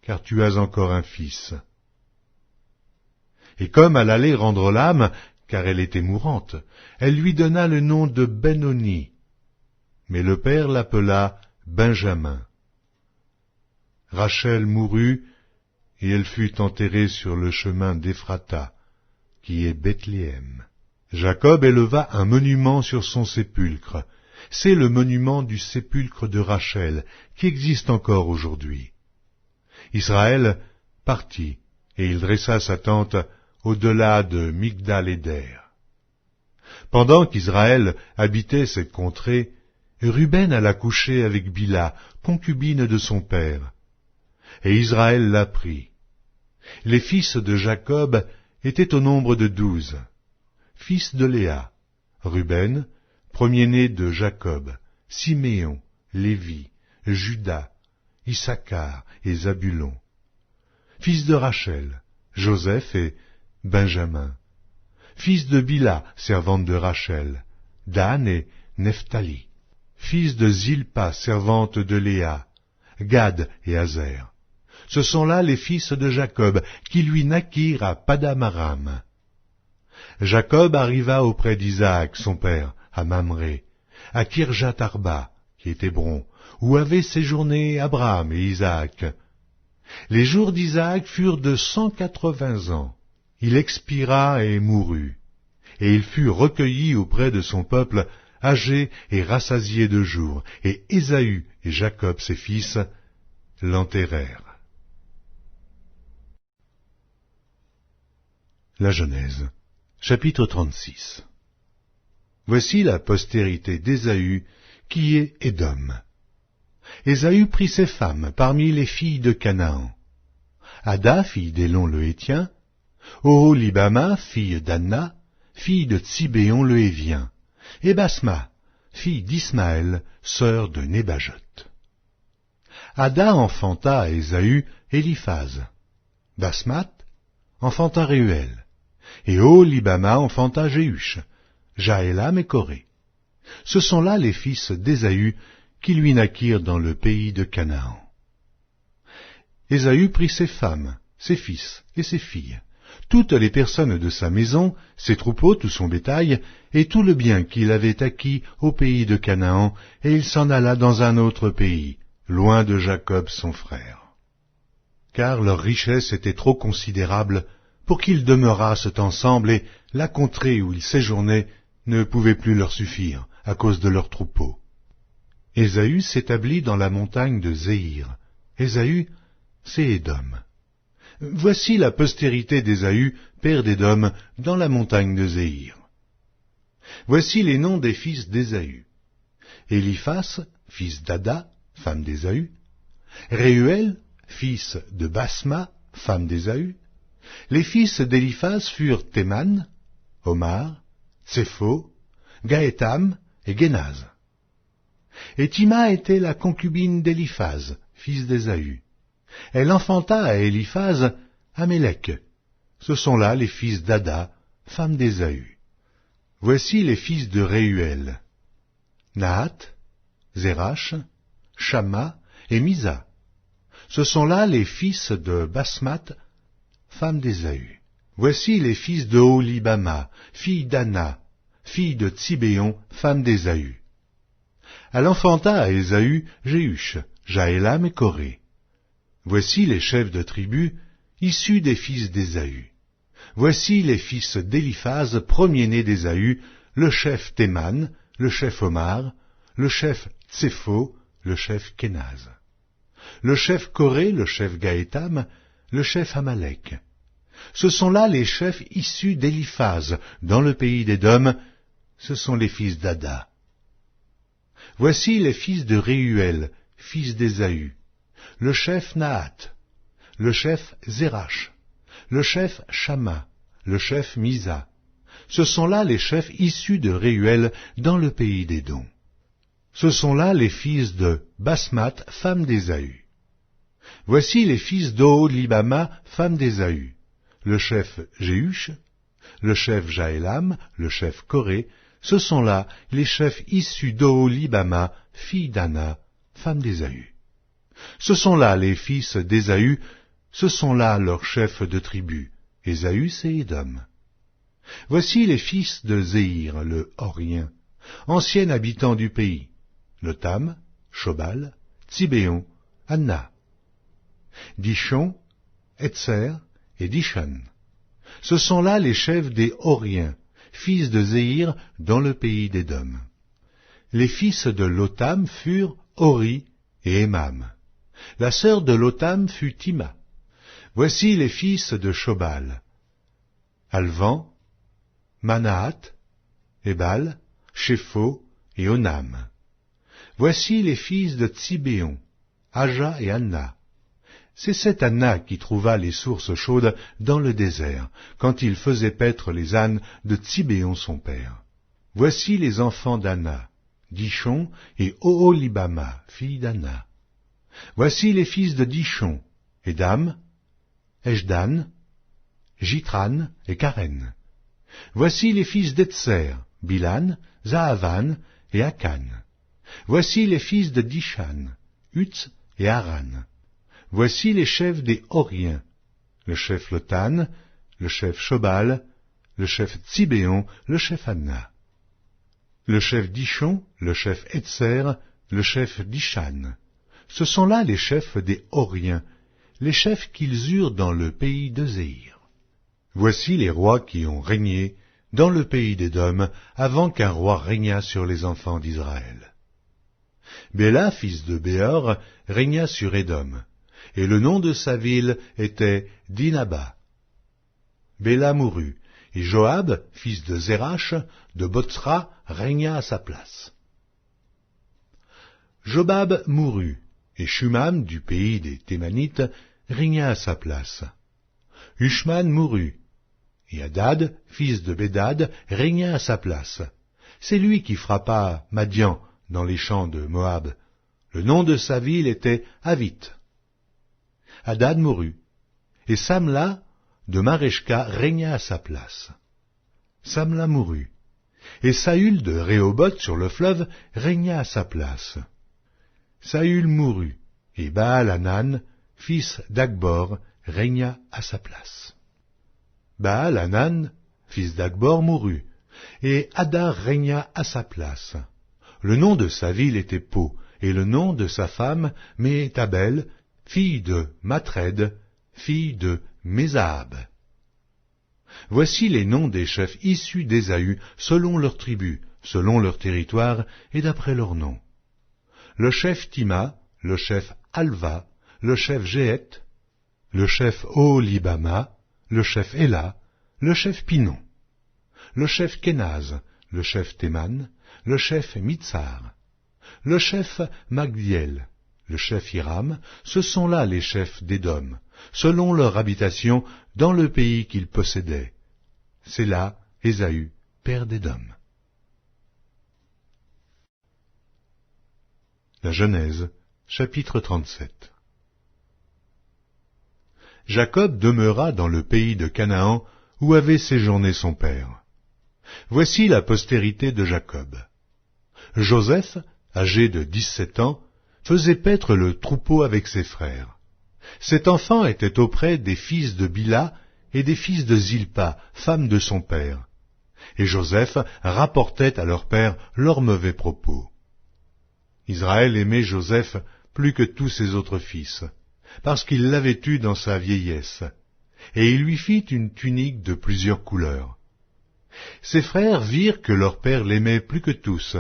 car tu as encore un fils. » Et comme elle allait rendre l'âme, car elle était mourante, elle lui donna le nom de Benoni, mais le père l'appela Benjamin. Rachel mourut, et elle fut enterrée sur le chemin d'Ephrata, qui est Bethléem. Jacob éleva un monument sur son sépulcre. C'est le monument du sépulcre de Rachel, qui existe encore aujourd'hui. Israël partit, et il dressa sa tente au-delà de Migdal-Éder. Pendant qu'Israël habitait cette contrée, Ruben alla coucher avec Bila, concubine de son père. Et Israël l'apprit. Les fils de Jacob étaient au nombre de 12. Fils de Léa, Ruben, premier-né de Jacob, Siméon, Lévi, Juda, Issachar et Zabulon. Fils de Rachel, Joseph et Benjamin. Fils de Bila, servante de Rachel, Dan et Nephtali. Fils de Zilpa, servante de Léa, Gad et Azer. Ce sont là les fils de Jacob, qui lui naquirent à Padam-aram. Jacob arriva auprès d'Isaac, son père, à Mamré, à Kirjath-Arba, qui est Hébron, où avaient séjourné Abraham et Isaac. Les jours d'Isaac furent de 180 ans. Il expira et mourut, et il fut recueilli auprès de son peuple, âgé et rassasié de jours, et Ésaü et Jacob ses fils l'enterrèrent. La Genèse, chapitre 36. Voici la postérité d'Ésaü, qui est Édom. Ésaü prit ses femmes parmi les filles de Canaan. Ada, fille d'Élon le Héthien, Oholibama, fille d'Anna, fille de Tsibéon le Hévien, et Basma, fille d'Ismaël, sœur de Nébajot. Ada enfanta à Ésaü Éliphaz. Basmat enfanta Réuel, et Oholibama enfanta Jéhush, Jaélam et Coré. Ce sont là les fils d'Ésaü qui lui naquirent dans le pays de Canaan. Ésaü prit ses femmes, ses fils et ses filles, toutes les personnes de sa maison, ses troupeaux, tout son bétail, et tout le bien qu'il avait acquis au pays de Canaan, et il s'en alla dans un autre pays, loin de Jacob son frère. Car leur richesse était trop considérable pour qu'ils demeurassent ensemble, et la contrée où ils séjournaient ne pouvait plus leur suffire, à cause de leurs troupeaux. Ésaü s'établit dans la montagne de Séhir. Ésaü, c'est Édom. Voici la postérité d'Ésaü, père d'Édom, dans la montagne de Séhir. Voici les noms des fils d'Ésaü. Éliphas, fils d'Ada, femme d'Ésaü. Réuel, fils de Basma, femme d'Ésaü. Les fils d'Éliphaz furent Théman, Omar, Tsépho, Gaétam et Génaz. Et Tima était la concubine d'Éliphaz, fils d'Ésaü. Elle enfanta à Éliphaz Amélec. Ce sont là les fils d'Ada, femme d'Ésaü. Voici les fils de Réuel. Nahat, Zérach, Shamma et Misa. Ce sont là les fils de Basmat, femme d'Ésaü. Voici les fils de Oholibama, fille d'Anna, fille de Tsibéon, femme d'Ésaü. Elle enfanta à Ésaü Jéhush, Jaélam et Coré. Voici les chefs de tribus, issus des fils d'Ésaü. Voici les fils d'Éliphaz, premier-né d'Ésaü, le chef Théman, le chef Omar, le chef Tsépho, le chef Kénaz. Le chef Coré, le chef Gaétam, le chef Amalek. Ce sont là les chefs issus d'Éliphaz, dans le pays d'Édom, ce sont les fils d'Ada. Voici les fils de Réuel, fils d'Ésaü, le chef Nahath, le chef Zérach, le chef Shamma, le chef Misa. Ce sont là les chefs issus de Réuel dans le pays d'Édom. Ce sont là les fils de Basmath, femme d'Ésaü. Voici les fils d'Oholibama, femme d'Ésaü, le chef Jéhush, le chef Jaélam, le chef Coré. Ce sont là les chefs issus d'Oholibama, fille d'Anna, femme d'Ésaü. Ce sont là les fils d'Ésaü, ce sont là leurs chefs de tribus, Ésaüs et Édom. Voici les fils de Zéhir, le Horien, ancien habitant du pays, Lotam, Shobal, Tsibéon, Anna, Dishon, Etzer et Dishan. Ce sont là les chefs des Horiens, fils de Zéhir, dans le pays d'Édom. Les fils de Lotam furent Hori et Émam. La sœur de Lotam fut Tima. Voici les fils de Shobal, Alvan, Manahath, Ebal, Shépho et Onam. Voici les fils de Tsibéon, Aja et Anna. C'est cette Anna qui trouva les sources chaudes dans le désert, quand il faisait paître les ânes de Tsibéon son père. Voici les enfants d'Anna, Dishon et Oholibama, fille d'Anna. Voici les fils de Dishon, Édam, Eshdan, Jitran et Karen. Voici les fils d'Etzer, Bilan, Zahavan et Akan. Voici les fils de Dishan, Utz et Aran. Voici les chefs des Horiens, le chef Lotan, le chef Shobal, le chef Tsibéon, le chef Anna, le chef Dishon, le chef Etzer, le chef Dishan. Ce sont là les chefs des Horiens, les chefs qu'ils eurent dans le pays de Zéhir. Voici les rois qui ont régné dans le pays d'Édom avant qu'un roi régnât sur les enfants d'Israël. Béla, fils de Béor, régna sur Édom, et le nom de sa ville était Dinaba. Béla mourut, et Joab, fils de Zérach, de Botsra, régna à sa place. Jobab mourut, et Shumam, du pays des Thémanites, régna à sa place. Ushman mourut, et Hadad, fils de Bédad, régna à sa place. C'est lui qui frappa Madian dans les champs de Moab. Le nom de sa ville était Avit. Hadad mourut, et Samla de Mareshka régna à sa place. Samla mourut, et Saül de Rehoboth sur le fleuve régna à sa place. Saül mourut, et Baal-Hanan, fils d'Akbor, régna à sa place. Baal-Hanan, fils d'Akbor, mourut, et Hadar régna à sa place. Le nom de sa ville était Po, et le nom de sa femme, Méhétabel, fille de Matred, fille de Mézahab. Voici les noms des chefs issus d'Ésaü, selon leurs tribus, selon leur territoire, et d'après leurs noms. Le chef Tima, le chef Alva, le chef Jéhet, le chef Oholibama, le chef Éla, le chef Pinon, le chef Kenaz, le chef Théman, le chef Mitsar, le chef Magdiel, le chef Hiram. Ce sont là les chefs d'Édom, selon leur habitation dans le pays qu'ils possédaient. C'est là Ésaü, père d'Édom. La Genèse, chapitre 37. Jacob demeura dans le pays de Canaan où avait séjourné son père. Voici la postérité de Jacob. Joseph, âgé de 17 ans, faisait paître le troupeau avec ses frères. Cet enfant était auprès des fils de Bila et des fils de Zilpa, femme de son père. Et Joseph rapportait à leur père leurs mauvais propos. Israël aimait Joseph plus que tous ses autres fils, parce qu'il l'avait eu dans sa vieillesse, et il lui fit une tunique de plusieurs couleurs. Ses frères virent que leur père l'aimait plus que tous,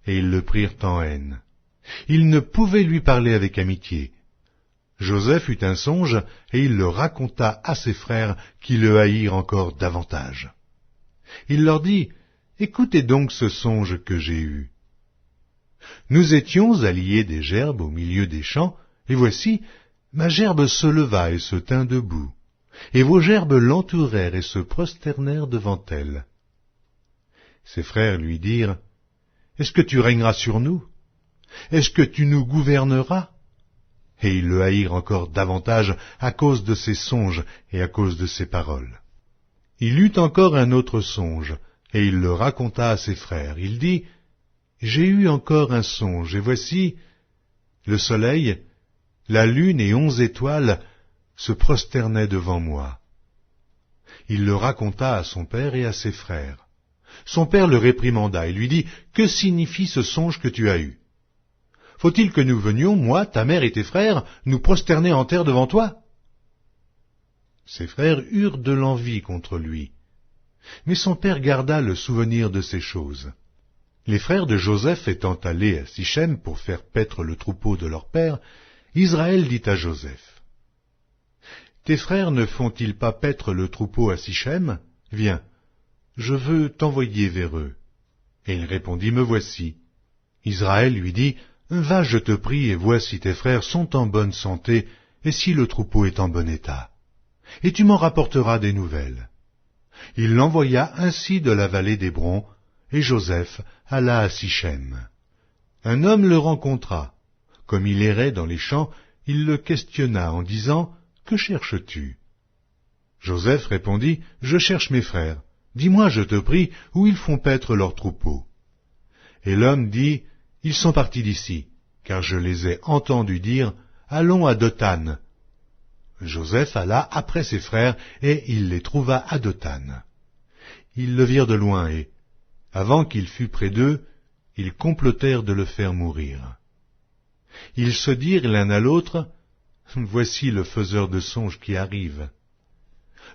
et ils le prirent en haine. Ils ne pouvaient lui parler avec amitié. Joseph eut un songe, et il le raconta à ses frères, qui le haïrent encore davantage. Il leur dit, « Écoutez donc ce songe que j'ai eu. Nous étions à lier des gerbes au milieu des champs, et voici, ma gerbe se leva et se tint debout, et vos gerbes l'entourèrent et se prosternèrent devant elle. » Ses frères lui dirent, « Est-ce que tu régneras sur nous? Est-ce que tu nous gouverneras? » Et ils le haïrent encore davantage à cause de ses songes et à cause de ses paroles. Il eut encore un autre songe, et il le raconta à ses frères. Il dit, « J'ai eu encore un songe, et voici, le soleil, la lune et 11 étoiles se prosternaient devant moi. » Il le raconta à son père et à ses frères. Son père le réprimanda et lui dit, « Que signifie ce songe que tu as eu? Faut-il que nous venions, moi, ta mère et tes frères, nous prosterner en terre devant toi? » Ses frères eurent de l'envie contre lui. Mais son père garda le souvenir de ces choses. Les frères de Joseph étant allés à Sichem pour faire paître le troupeau de leur père, Israël dit à Joseph, « Tes frères ne font-ils pas paître le troupeau à Sichem? Viens, je veux t'envoyer vers eux. » Et il répondit, « Me voici. » Israël lui dit, « Va, je te prie, et vois si tes frères sont en bonne santé, et si le troupeau est en bon état. Et tu m'en rapporteras des nouvelles. » Il l'envoya ainsi de la vallée d'Hébron, et Joseph alla à Sichem. Un homme le rencontra. Comme il errait dans les champs, il le questionna en disant, « Que cherches-tu » Joseph répondit, « Je cherche mes frères. Dis-moi, je te prie, où ils font paître leurs troupeaux. » Et l'homme dit, « Ils sont partis d'ici, car je les ai entendus dire, « Allons à Dothan. » Joseph alla après ses frères, et il les trouva à Dothan. Ils le virent de loin, et, avant qu'il fût près d'eux, ils complotèrent de le faire mourir. Ils se dirent l'un à l'autre, « Voici le faiseur de songes qui arrive.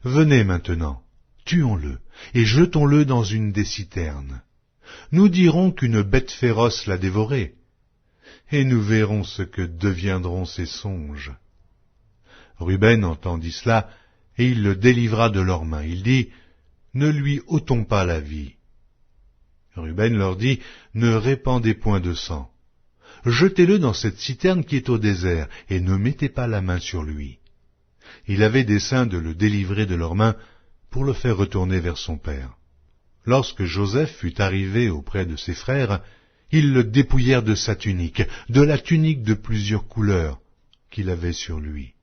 Venez maintenant, tuons-le, et jetons-le dans une des citernes. Nous dirons qu'une bête féroce l'a dévoré, et nous verrons ce que deviendront ces songes. » Ruben entendit cela, et il le délivra de leurs mains. Il dit, « Ne lui ôtons pas la vie. » Ruben leur dit, « Ne répandez point de sang. Jetez-le dans cette citerne qui est au désert, et ne mettez pas la main sur lui. » Il avait dessein de le délivrer de leurs mains pour le faire retourner vers son père. Lorsque Joseph fut arrivé auprès de ses frères, ils le dépouillèrent de sa tunique, de la tunique de plusieurs couleurs qu'il avait sur lui.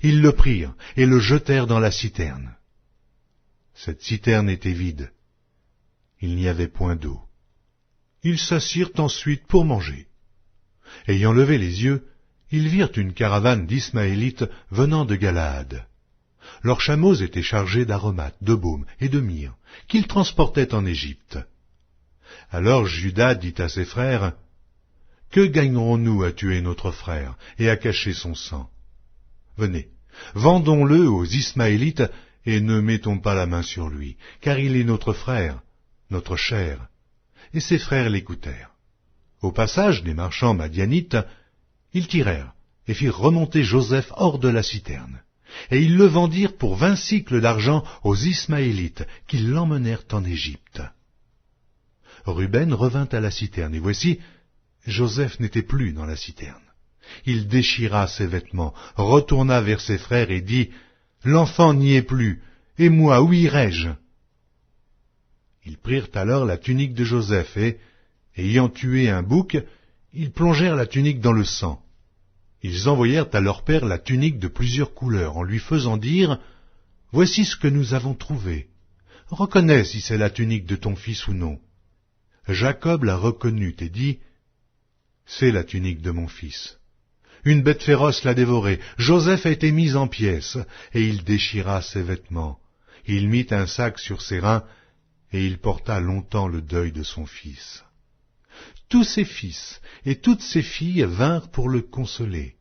Ils le prirent et le jetèrent dans la citerne. Cette citerne était vide. Il n'y avait point d'eau. Ils s'assirent ensuite pour manger. Ayant levé les yeux, ils virent une caravane d'Ismaélites venant de Galaad. Leurs chameaux étaient chargés d'aromates, de baume et de myrrhe, qu'ils transportaient en Égypte. Alors Juda dit à ses frères, « Que gagnerons-nous à tuer notre frère et à cacher son sang? Venez, vendons-le aux Ismaélites et ne mettons pas la main sur lui, car il est notre frère, notre chair. » Et ses frères l'écoutèrent. Au passage des marchands madianites, ils tirèrent et firent remonter Joseph hors de la citerne. Et ils le vendirent pour 20 sicles d'argent aux Ismaélites, qui l'emmenèrent en Égypte. Ruben revint à la citerne, et voici, Joseph n'était plus dans la citerne. Il déchira ses vêtements, retourna vers ses frères et dit, « L'enfant n'y est plus, et moi, où irai-je » Ils prirent alors la tunique de Joseph, et, ayant tué un bouc, ils plongèrent la tunique dans le sang. Ils envoyèrent à leur père la tunique de plusieurs couleurs, en lui faisant dire, « Voici ce que nous avons trouvé. Reconnais si c'est la tunique de ton fils ou non. » Jacob la reconnut et dit, « C'est la tunique de mon fils. Une bête féroce l'a dévoré. Joseph a été mis en pièces, et il déchira ses vêtements. Il mit un sac sur ses reins, et il porta longtemps le deuil de son fils. » Tous ses fils et toutes ses filles vinrent pour le consoler,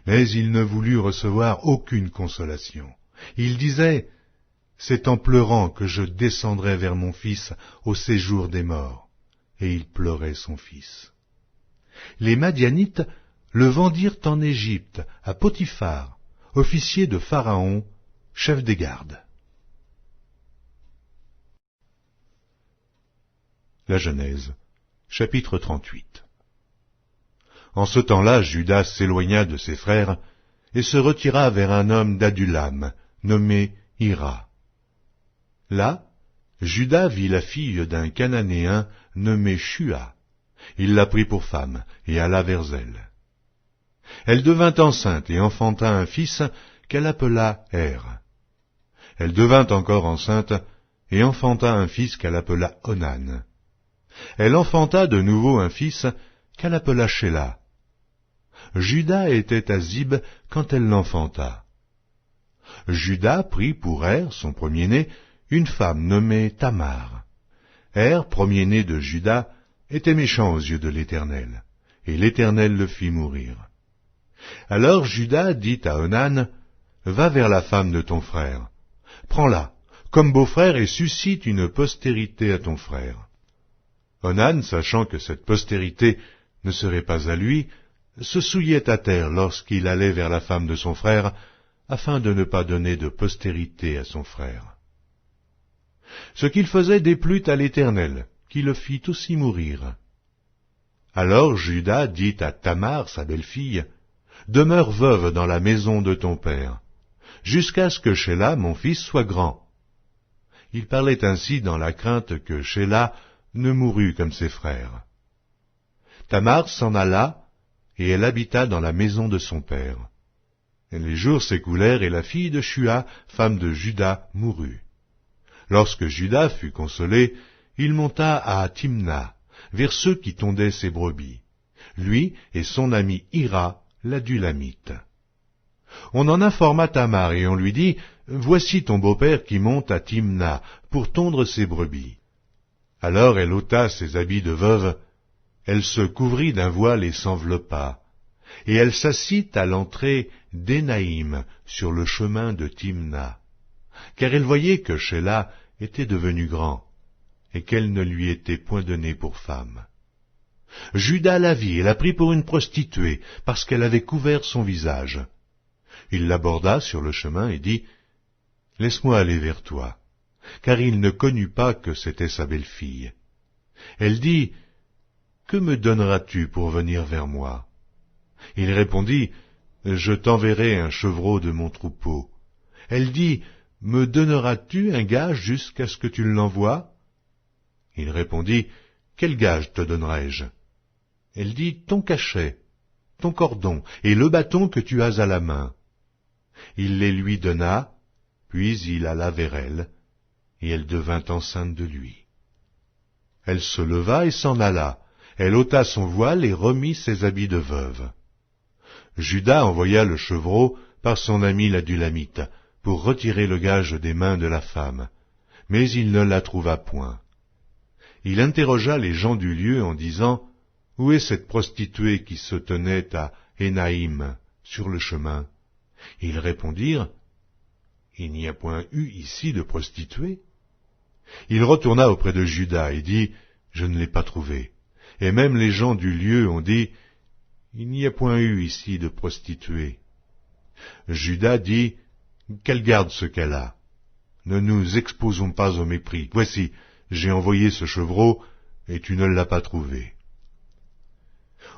mais il ne voulut recevoir aucune consolation. Il disait, « C'est en pleurant que je descendrai vers mon fils au séjour des morts. » Et il pleurait son fils. Les Madianites le vendirent en Égypte à Potiphar, officier de Pharaon, chef des gardes. La Genèse, chapitre 38. En ce temps-là, Juda s'éloigna de ses frères et se retira vers un homme d'Adulam, nommé Hira. Là, Juda vit la fille d'un Cananéen nommé Shua. Il la prit pour femme et alla vers elle. Elle devint enceinte et enfanta un fils qu'elle appela Er. Elle devint encore enceinte et enfanta un fils qu'elle appela Onan. Elle enfanta de nouveau un fils qu'elle appela Shéla. Juda était à Zib quand elle l'enfanta. Juda prit pour Er, son premier-né, une femme nommée Tamar. Er, premier-né de Juda, était méchant aux yeux de l'Éternel, et l'Éternel le fit mourir. Alors Juda dit à Onan, « Va vers la femme de ton frère, prends-la comme beau-frère et suscite une postérité à ton frère. » Onan, sachant que cette postérité ne serait pas à lui, se souillait à terre lorsqu'il allait vers la femme de son frère, afin de ne pas donner de postérité à son frère. Ce qu'il faisait déplut à l'Éternel, qui le fit aussi mourir. Alors Juda dit à Tamar, sa belle-fille, « Demeure veuve dans la maison de ton père, jusqu'à ce que Shéla, mon fils, soit grand. » Il parlait ainsi dans la crainte que Shéla ne mourût comme ses frères. Tamar s'en alla, et elle habita dans la maison de son père. Et les jours s'écoulèrent, et la fille de Shua, femme de Juda, mourut. Lorsque Juda fut consolé, il monta à Timna, vers ceux qui tondaient ses brebis, lui et son ami Hira, l'Adulamite. On en informa Tamar, et on lui dit, « Voici ton beau-père qui monte à Timna pour tondre ses brebis. » Alors elle ôta ses habits de veuve, elle se couvrit d'un voile et s'enveloppa, et elle s'assit à l'entrée d'Énaïm sur le chemin de Timna, car elle voyait que Shéla était devenu grand, et qu'elle ne lui était point donnée pour femme. Juda la vit et la prit pour une prostituée, parce qu'elle avait couvert son visage. Il l'aborda sur le chemin et dit, « Laisse-moi aller vers toi. » Car il ne connut pas que c'était sa belle-fille. Elle dit, « Que me donneras-tu pour venir vers moi ?» Il répondit, « Je t'enverrai un chevreau de mon troupeau. » Elle dit, « Me donneras-tu un gage jusqu'à ce que tu l'envoies ?» Il répondit, « Quel gage te donnerai-je » Elle dit, « Ton cachet, ton cordon et le bâton que tu as à la main. » Il les lui donna, puis il alla vers elle, et elle devint enceinte de lui. Elle se leva et s'en alla. Elle ôta son voile et remit ses habits de veuve. Juda envoya le chevreau par son ami l'Adulamite pour retirer le gage des mains de la femme, mais il ne la trouva point. Il interrogea les gens du lieu en disant, « Où est cette prostituée qui se tenait à Énaïm, sur le chemin ?» Ils répondirent, « Il n'y a point eu ici de prostituée. » Il retourna auprès de Juda et dit, « Je ne l'ai pas trouvée. » Et même les gens du lieu ont dit, « Il n'y a point eu ici de prostituée. » Juda dit, « Qu'elle garde ce qu'elle a. Ne nous exposons pas au mépris. Voici, j'ai envoyé ce chevreau, et tu ne l'as pas trouvé. »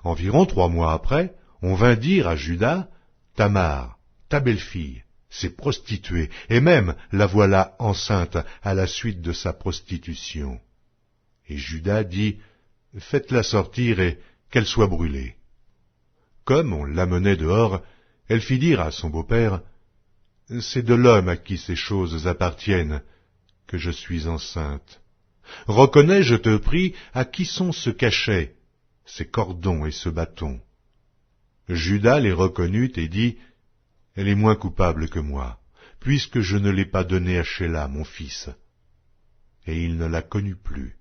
Environ 3 mois après, on vint dire à Juda, « Tamar, ta belle-fille, s'est prostituée, et même la voilà enceinte à la suite de sa prostitution. » Et Juda dit, « Faites-la sortir et qu'elle soit brûlée. » Comme on l'amenait dehors, elle fit dire à son beau-père, « C'est de l'homme à qui ces choses appartiennent que je suis enceinte. Reconnais, je te prie, à qui sont ce cachet, ces cordons et ce bâton. » Juda les reconnut et dit, « Elle est moins coupable que moi, puisque je ne l'ai pas donnée à Shéla, mon fils. » Et il ne la connut plus.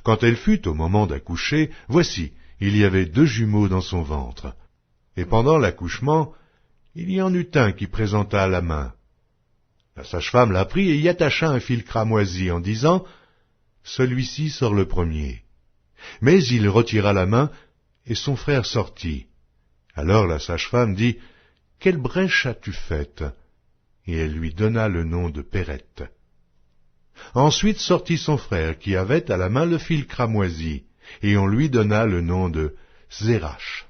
Quand elle fut au moment d'accoucher, voici, il y avait 2 jumeaux dans son ventre. Et pendant l'accouchement, il y en eut un qui présenta la main. La sage-femme la prit et y attacha un fil cramoisi en disant, « Celui-ci sort le premier. » Mais il retira la main, et son frère sortit, Alors la sage-femme dit, « Quelle brèche as-tu faite ?» Et elle lui donna le nom de Pérette. Ensuite sortit son frère, qui avait à la main le fil cramoisi, et on lui donna le nom de Zérach.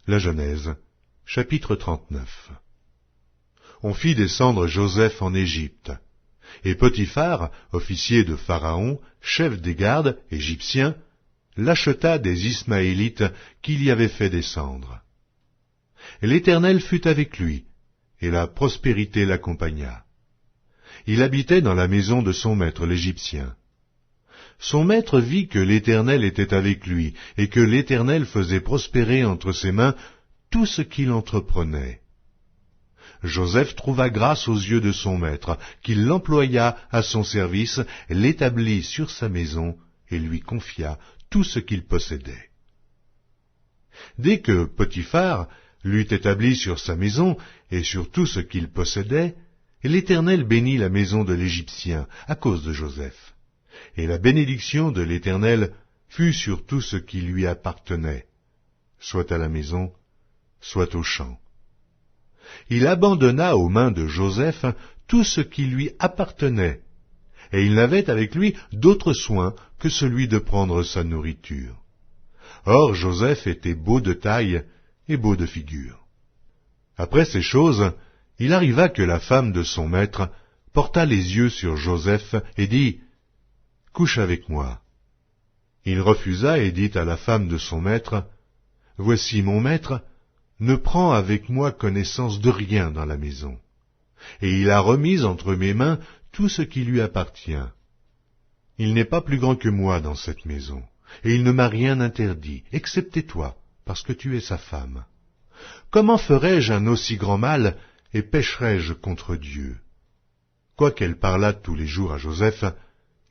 La Genèse, chapitre 39. On fit descendre Joseph en Égypte. Et Potiphar, officier de Pharaon, chef des gardes, égyptien, l'acheta des Ismaélites qu'il y avait fait descendre. L'Éternel fut avec lui, et la prospérité l'accompagna. Il habitait dans la maison de son maître l'Égyptien. Son maître vit que l'Éternel était avec lui, et que l'Éternel faisait prospérer entre ses mains tout ce qu'il entreprenait. Joseph trouva grâce aux yeux de son maître, qui l'employa à son service, l'établit sur sa maison, et lui confia tout ce qu'il possédait. Dès que Potiphar l'eut établi sur sa maison, et sur tout ce qu'il possédait, l'Éternel bénit la maison de l'Égyptien à cause de Joseph. Et la bénédiction de l'Éternel fut sur tout ce qui lui appartenait, soit à la maison, soit au champ. Il abandonna aux mains de Joseph tout ce qui lui appartenait, et il n'avait avec lui d'autre soin que celui de prendre sa nourriture. Or Joseph était beau de taille et beau de figure. Après ces choses, il arriva que la femme de son maître porta les yeux sur Joseph et dit, « Couche avec moi. » Il refusa et dit à la femme de son maître, « Voici mon maître, ne prends avec moi connaissance de rien dans la maison. » Et il a remis entre mes mains tout ce qui lui appartient. Il n'est pas plus grand que moi dans cette maison, et il ne m'a rien interdit, excepté toi, parce que tu es sa femme. Comment ferais-je un aussi grand mal, et pécherais-je contre Dieu? Quoiqu'elle parlât tous les jours à Joseph,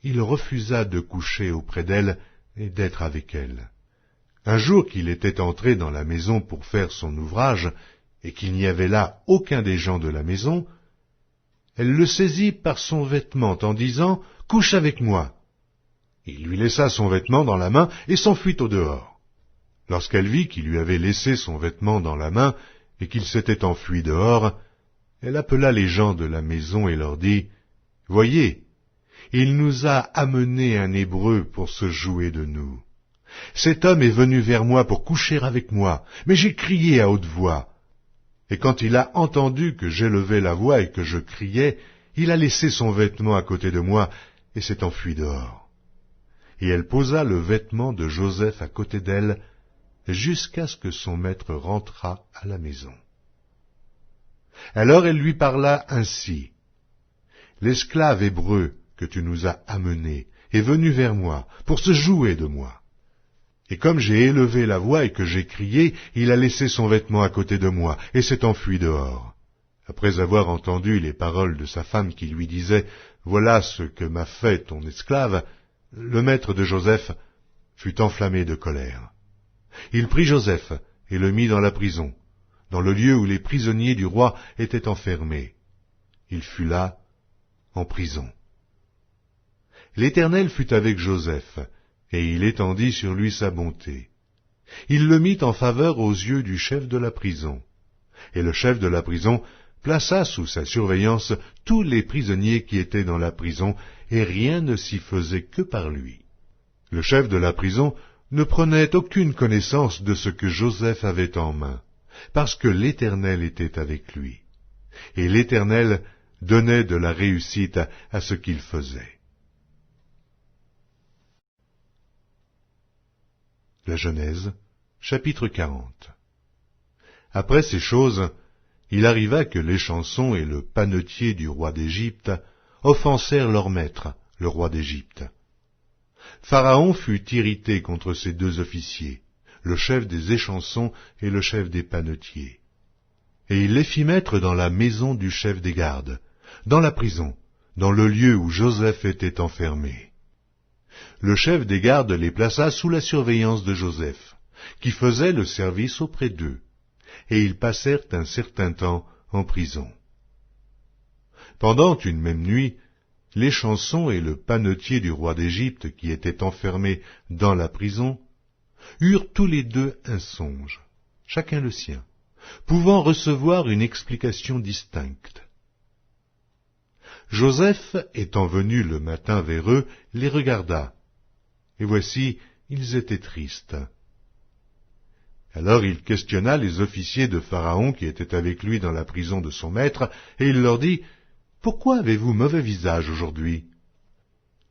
il refusa de coucher auprès d'elle et d'être avec elle. Un jour qu'il était entré dans la maison pour faire son ouvrage, et qu'il n'y avait là aucun des gens de la maison, elle le saisit par son vêtement en disant « Couche avec moi ». Il lui laissa son vêtement dans la main et s'enfuit au dehors. Lorsqu'elle vit qu'il lui avait laissé son vêtement dans la main et qu'il s'était enfui dehors, elle appela les gens de la maison et leur dit « Voyez, il nous a amené un Hébreu pour se jouer de nous. Cet homme est venu vers moi pour coucher avec moi, mais j'ai crié à haute voix. Et quand il a entendu que j'élevais la voix et que je criais, il a laissé son vêtement à côté de moi et s'est enfui dehors. » Et elle posa le vêtement de Joseph à côté d'elle, jusqu'à ce que son maître rentrât à la maison. Alors elle lui parla ainsi. « L'esclave hébreu que tu nous as amené est venu vers moi pour se jouer de moi. Et comme j'ai élevé la voix et que j'ai crié, il a laissé son vêtement à côté de moi et s'est enfui dehors. » Après avoir entendu les paroles de sa femme qui lui disait « Voilà ce que m'a fait ton esclave », le maître de Joseph fut enflammé de colère. Il prit Joseph et le mit dans la prison, dans le lieu où les prisonniers du roi étaient enfermés. Il fut là, en prison. L'Éternel fut avec Joseph, et il étendit sur lui sa bonté. Il le mit en faveur aux yeux du chef de la prison. Et le chef de la prison plaça sous sa surveillance tous les prisonniers qui étaient dans la prison, et rien ne s'y faisait que par lui. Le chef de la prison ne prenait aucune connaissance de ce que Joseph avait en main, parce que l'Éternel était avec lui. Et l'Éternel donnait de la réussite à ce qu'il faisait. La Genèse, chapitre 40. Après ces choses, il arriva que l'échanson et le panetier du roi d'Égypte offensèrent leur maître, le roi d'Égypte. Pharaon fut irrité contre ces deux officiers, le chef des échansons et le chef des panetiers. Et il les fit mettre dans la maison du chef des gardes, dans la prison, dans le lieu où Joseph était enfermé. Le chef des gardes les plaça sous la surveillance de Joseph, qui faisait le service auprès d'eux, et ils passèrent un certain temps en prison. Pendant une même nuit, l'échanson et le panetier du roi d'Égypte, qui étaient enfermés dans la prison, eurent tous les deux un songe, chacun le sien, pouvant recevoir une explication distincte. Joseph, étant venu le matin vers eux, les regarda, et voici, ils étaient tristes. Alors il questionna les officiers de Pharaon qui étaient avec lui dans la prison de son maître, et il leur dit, « Pourquoi avez-vous mauvais visage aujourd'hui »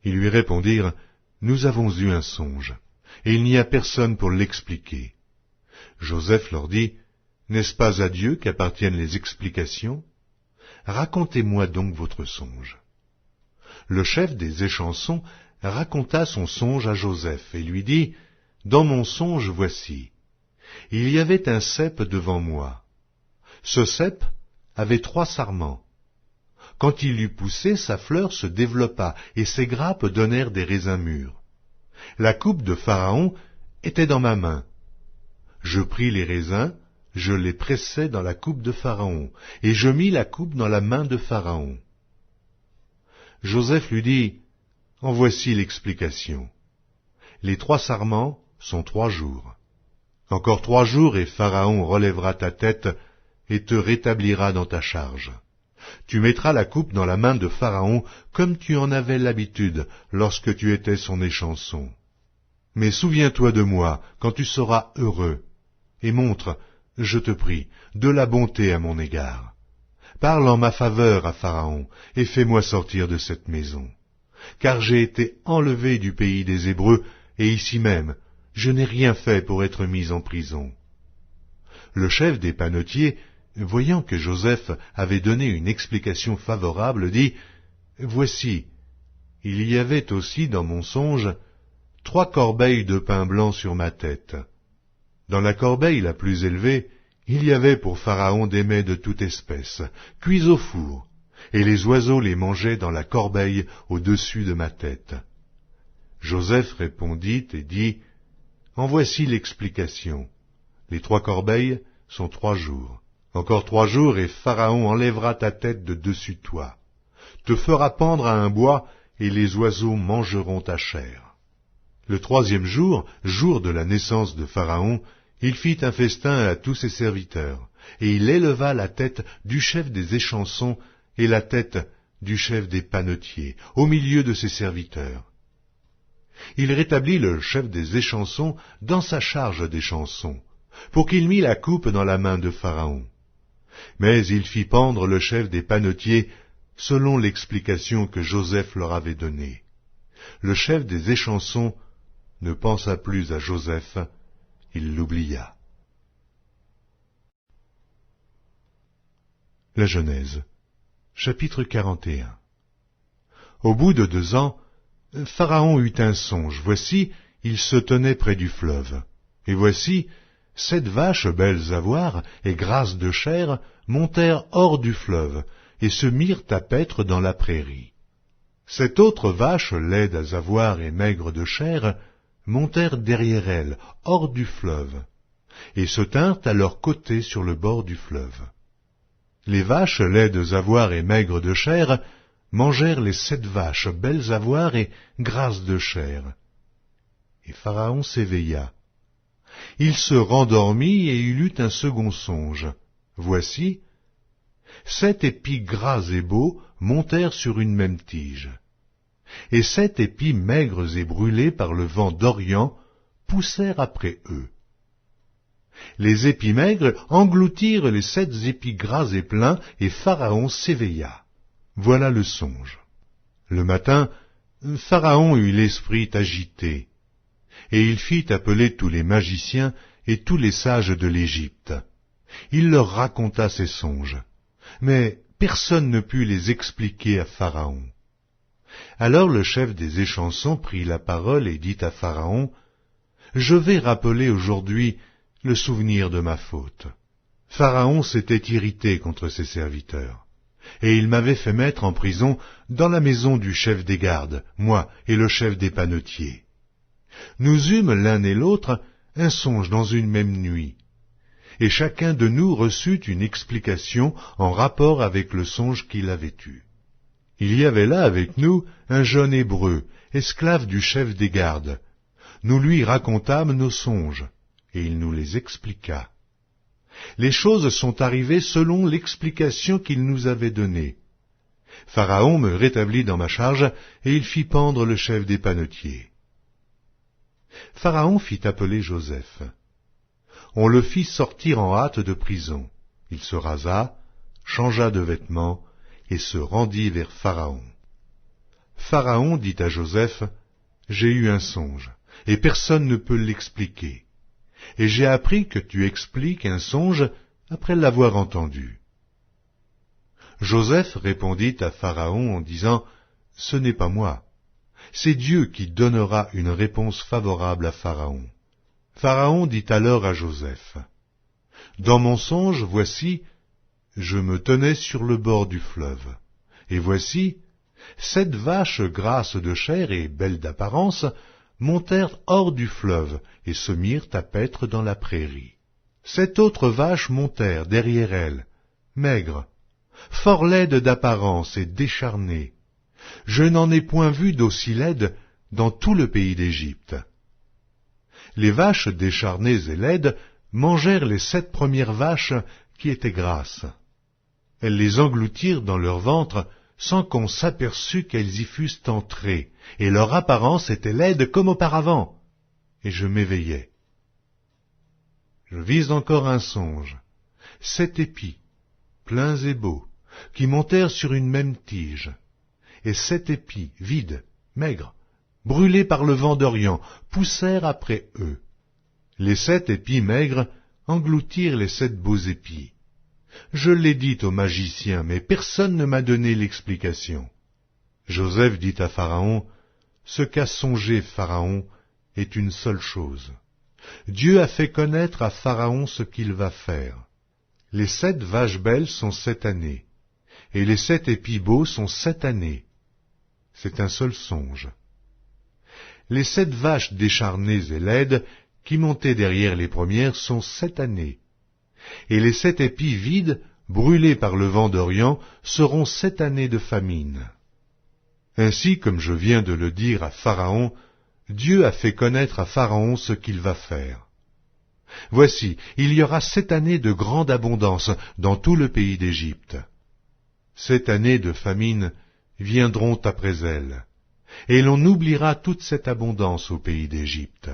Ils lui répondirent, « Nous avons eu un songe, et il n'y a personne pour l'expliquer. » Joseph leur dit, « N'est-ce pas à Dieu qu'appartiennent les explications ? Racontez-moi donc votre songe. » Le chef des échansons raconta son songe à Joseph et lui dit, « Dans mon songe, voici, il y avait un cep devant moi. Ce cep avait 3 sarments. Quand il eut poussé, sa fleur se développa et ses grappes donnèrent des raisins mûrs. La coupe de Pharaon était dans ma main. Je pris les raisins, je les pressai dans la coupe de Pharaon, et je mis la coupe dans la main de Pharaon. » Joseph lui dit, « En voici l'explication. Les 3 sarments sont 3 jours. Encore 3 jours et Pharaon relèvera ta tête et te rétablira dans ta charge. Tu mettras la coupe dans la main de Pharaon comme tu en avais l'habitude lorsque tu étais son échanson. Mais souviens-toi de moi quand tu seras heureux, et montre, je te prie, de la bonté à mon égard. Parle en ma faveur à Pharaon, et fais-moi sortir de cette maison. Car j'ai été enlevé du pays des Hébreux, et ici même, je n'ai rien fait pour être mis en prison. » Le chef des panetiers, voyant que Joseph avait donné une explication favorable, dit, « Voici, il y avait aussi dans mon songe 3 corbeilles de pain blanc sur ma tête. Dans la corbeille la plus élevée, il y avait pour Pharaon des mets de toute espèce, cuits au four, et les oiseaux les mangeaient dans la corbeille au-dessus de ma tête. » Joseph répondit et dit, « En voici l'explication. Les 3 corbeilles sont 3 jours. Encore 3 jours et Pharaon enlèvera ta tête de dessus toi, te fera pendre à un bois et les oiseaux mangeront ta chair. » Le 3e jour, jour de la naissance de Pharaon, il fit un festin à tous ses serviteurs, et il éleva la tête du chef des échansons et la tête du chef des panetiers, au milieu de ses serviteurs. Il rétablit le chef des échansons dans sa charge d'échanson, pour qu'il mît la coupe dans la main de Pharaon. Mais il fit pendre le chef des panetiers selon l'explication que Joseph leur avait donnée. Le chef des échansons ne pensa plus à Joseph, il l'oublia. La Genèse, chapitre 41. Au bout de 2 ans, Pharaon eut un songe. Voici, il se tenait près du fleuve. Et voici, 7 vaches belles à voir et grasses de chair montèrent hors du fleuve et se mirent à paître dans la prairie. 7 autres vaches laides à voir et maigres de chair montèrent derrière elles, hors du fleuve, et se tinrent à leur côté sur le bord du fleuve. Les vaches laides à voir et maigres de chair mangèrent les 7 vaches belles à voir et grasses de chair. Et Pharaon s'éveilla. Il se rendormit et il eut un second songe. Voici, 7 épis gras et beaux montèrent sur une même tige, et 7 épis maigres et brûlés par le vent d'Orient poussèrent après eux. Les épis maigres engloutirent les 7 épis gras et pleins, et Pharaon s'éveilla. Voilà le songe. Le matin, Pharaon eut l'esprit agité, et il fit appeler tous les magiciens et tous les sages de l'Égypte. Il leur raconta ses songes, mais personne ne put les expliquer à Pharaon. Alors le chef des échansons prit la parole et dit à Pharaon, « Je vais rappeler aujourd'hui le souvenir de ma faute. » Pharaon s'était irrité contre ses serviteurs, et il m'avait fait mettre en prison dans la maison du chef des gardes, moi et le chef des panetiers. Nous eûmes l'un et l'autre un songe dans une même nuit, et chacun de nous reçut une explication en rapport avec le songe qu'il avait eu. Il y avait là avec nous un jeune Hébreu, esclave du chef des gardes. Nous lui racontâmes nos songes, et il nous les expliqua. Les choses sont arrivées selon l'explication qu'il nous avait donnée. Pharaon me rétablit dans ma charge, et il fit pendre le chef des panetiers. Pharaon fit appeler Joseph. On le fit sortir en hâte de prison. Il se rasa, changea de vêtements, et se rendit vers Pharaon. Pharaon dit à Joseph, « J'ai eu un songe, et personne ne peut l'expliquer. Et j'ai appris que tu expliques un songe après l'avoir entendu. » Joseph répondit à Pharaon en disant, « Ce n'est pas moi. C'est Dieu qui donnera une réponse favorable à Pharaon. » Pharaon dit alors à Joseph, « Dans mon songe, voici, je me tenais sur le bord du fleuve, et voici, 7 vaches grasses de chair et belles d'apparence montèrent hors du fleuve et se mirent à paître dans la prairie. 7 autres vaches montèrent derrière elles, maigres, fort laides d'apparence et décharnées. Je n'en ai point vu d'aussi laides dans tout le pays d'Égypte. Les vaches décharnées et laides mangèrent les 7 premières vaches qui étaient grasses. Elles les engloutirent dans leur ventre sans qu'on s'aperçût qu'elles y fussent entrées, et leur apparence était laide comme auparavant, et je m'éveillai. Je vis encore un songe, 7 épis, pleins et beaux, qui montèrent sur une même tige, et 7 épis, vides, maigres, brûlés par le vent d'Orient, poussèrent après eux. Les 7 épis maigres engloutirent les 7 beaux épis. Je l'ai dit aux magiciens, mais personne ne m'a donné l'explication. Joseph dit à Pharaon, « Ce qu'a songé Pharaon est une seule chose. Dieu a fait connaître à Pharaon ce qu'il va faire. Les 7 vaches belles sont 7 années, et les 7 épis beaux sont 7 années. C'est un seul songe. Les 7 vaches décharnées et laides, qui montaient derrière les premières, sont 7 années. Et les 7 épis vides, brûlés par le vent d'Orient, seront 7 années de famine. Ainsi, comme je viens de le dire à Pharaon, Dieu a fait connaître à Pharaon ce qu'il va faire. Voici, il y aura 7 années de grande abondance dans tout le pays d'Égypte. 7 années de famine viendront après elles, et l'on oubliera toute cette abondance au pays d'Égypte,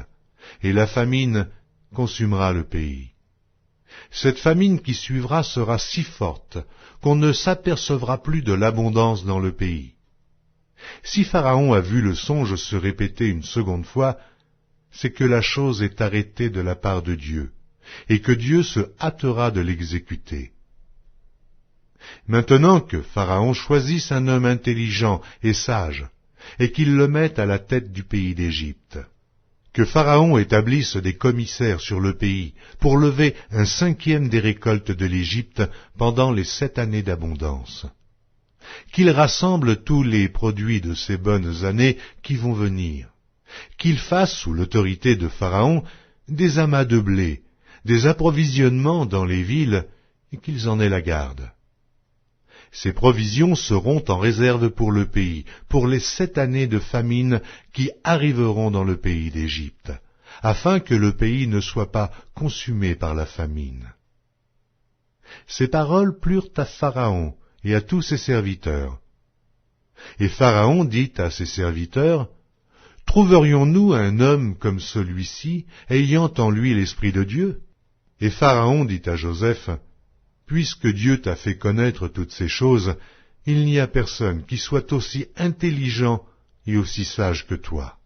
et la famine consumera le pays. Cette famine qui suivra sera si forte qu'on ne s'apercevra plus de l'abondance dans le pays. Si Pharaon a vu le songe se répéter une seconde fois, c'est que la chose est arrêtée de la part de Dieu, et que Dieu se hâtera de l'exécuter. Maintenant que Pharaon choisisse un homme intelligent et sage, et qu'il le mette à la tête du pays d'Égypte. Que Pharaon établisse des commissaires sur le pays pour lever un 5e des récoltes de l'Égypte pendant les 7 années d'abondance. Qu'il rassemble tous les produits de ces bonnes années qui vont venir. Qu'il fasse, sous l'autorité de Pharaon, des amas de blé, des approvisionnements dans les villes, et qu'ils en aient la garde. Ces provisions seront en réserve pour le pays, pour les 7 années de famine qui arriveront dans le pays d'Égypte, afin que le pays ne soit pas consumé par la famine. Ces paroles plurent à Pharaon et à tous ses serviteurs. Et Pharaon dit à ses serviteurs, « Trouverions-nous un homme comme celui-ci, ayant en lui l'Esprit de Dieu ?» Et Pharaon dit à Joseph, « Puisque Dieu t'a fait connaître toutes ces choses, il n'y a personne qui soit aussi intelligent et aussi sage que toi.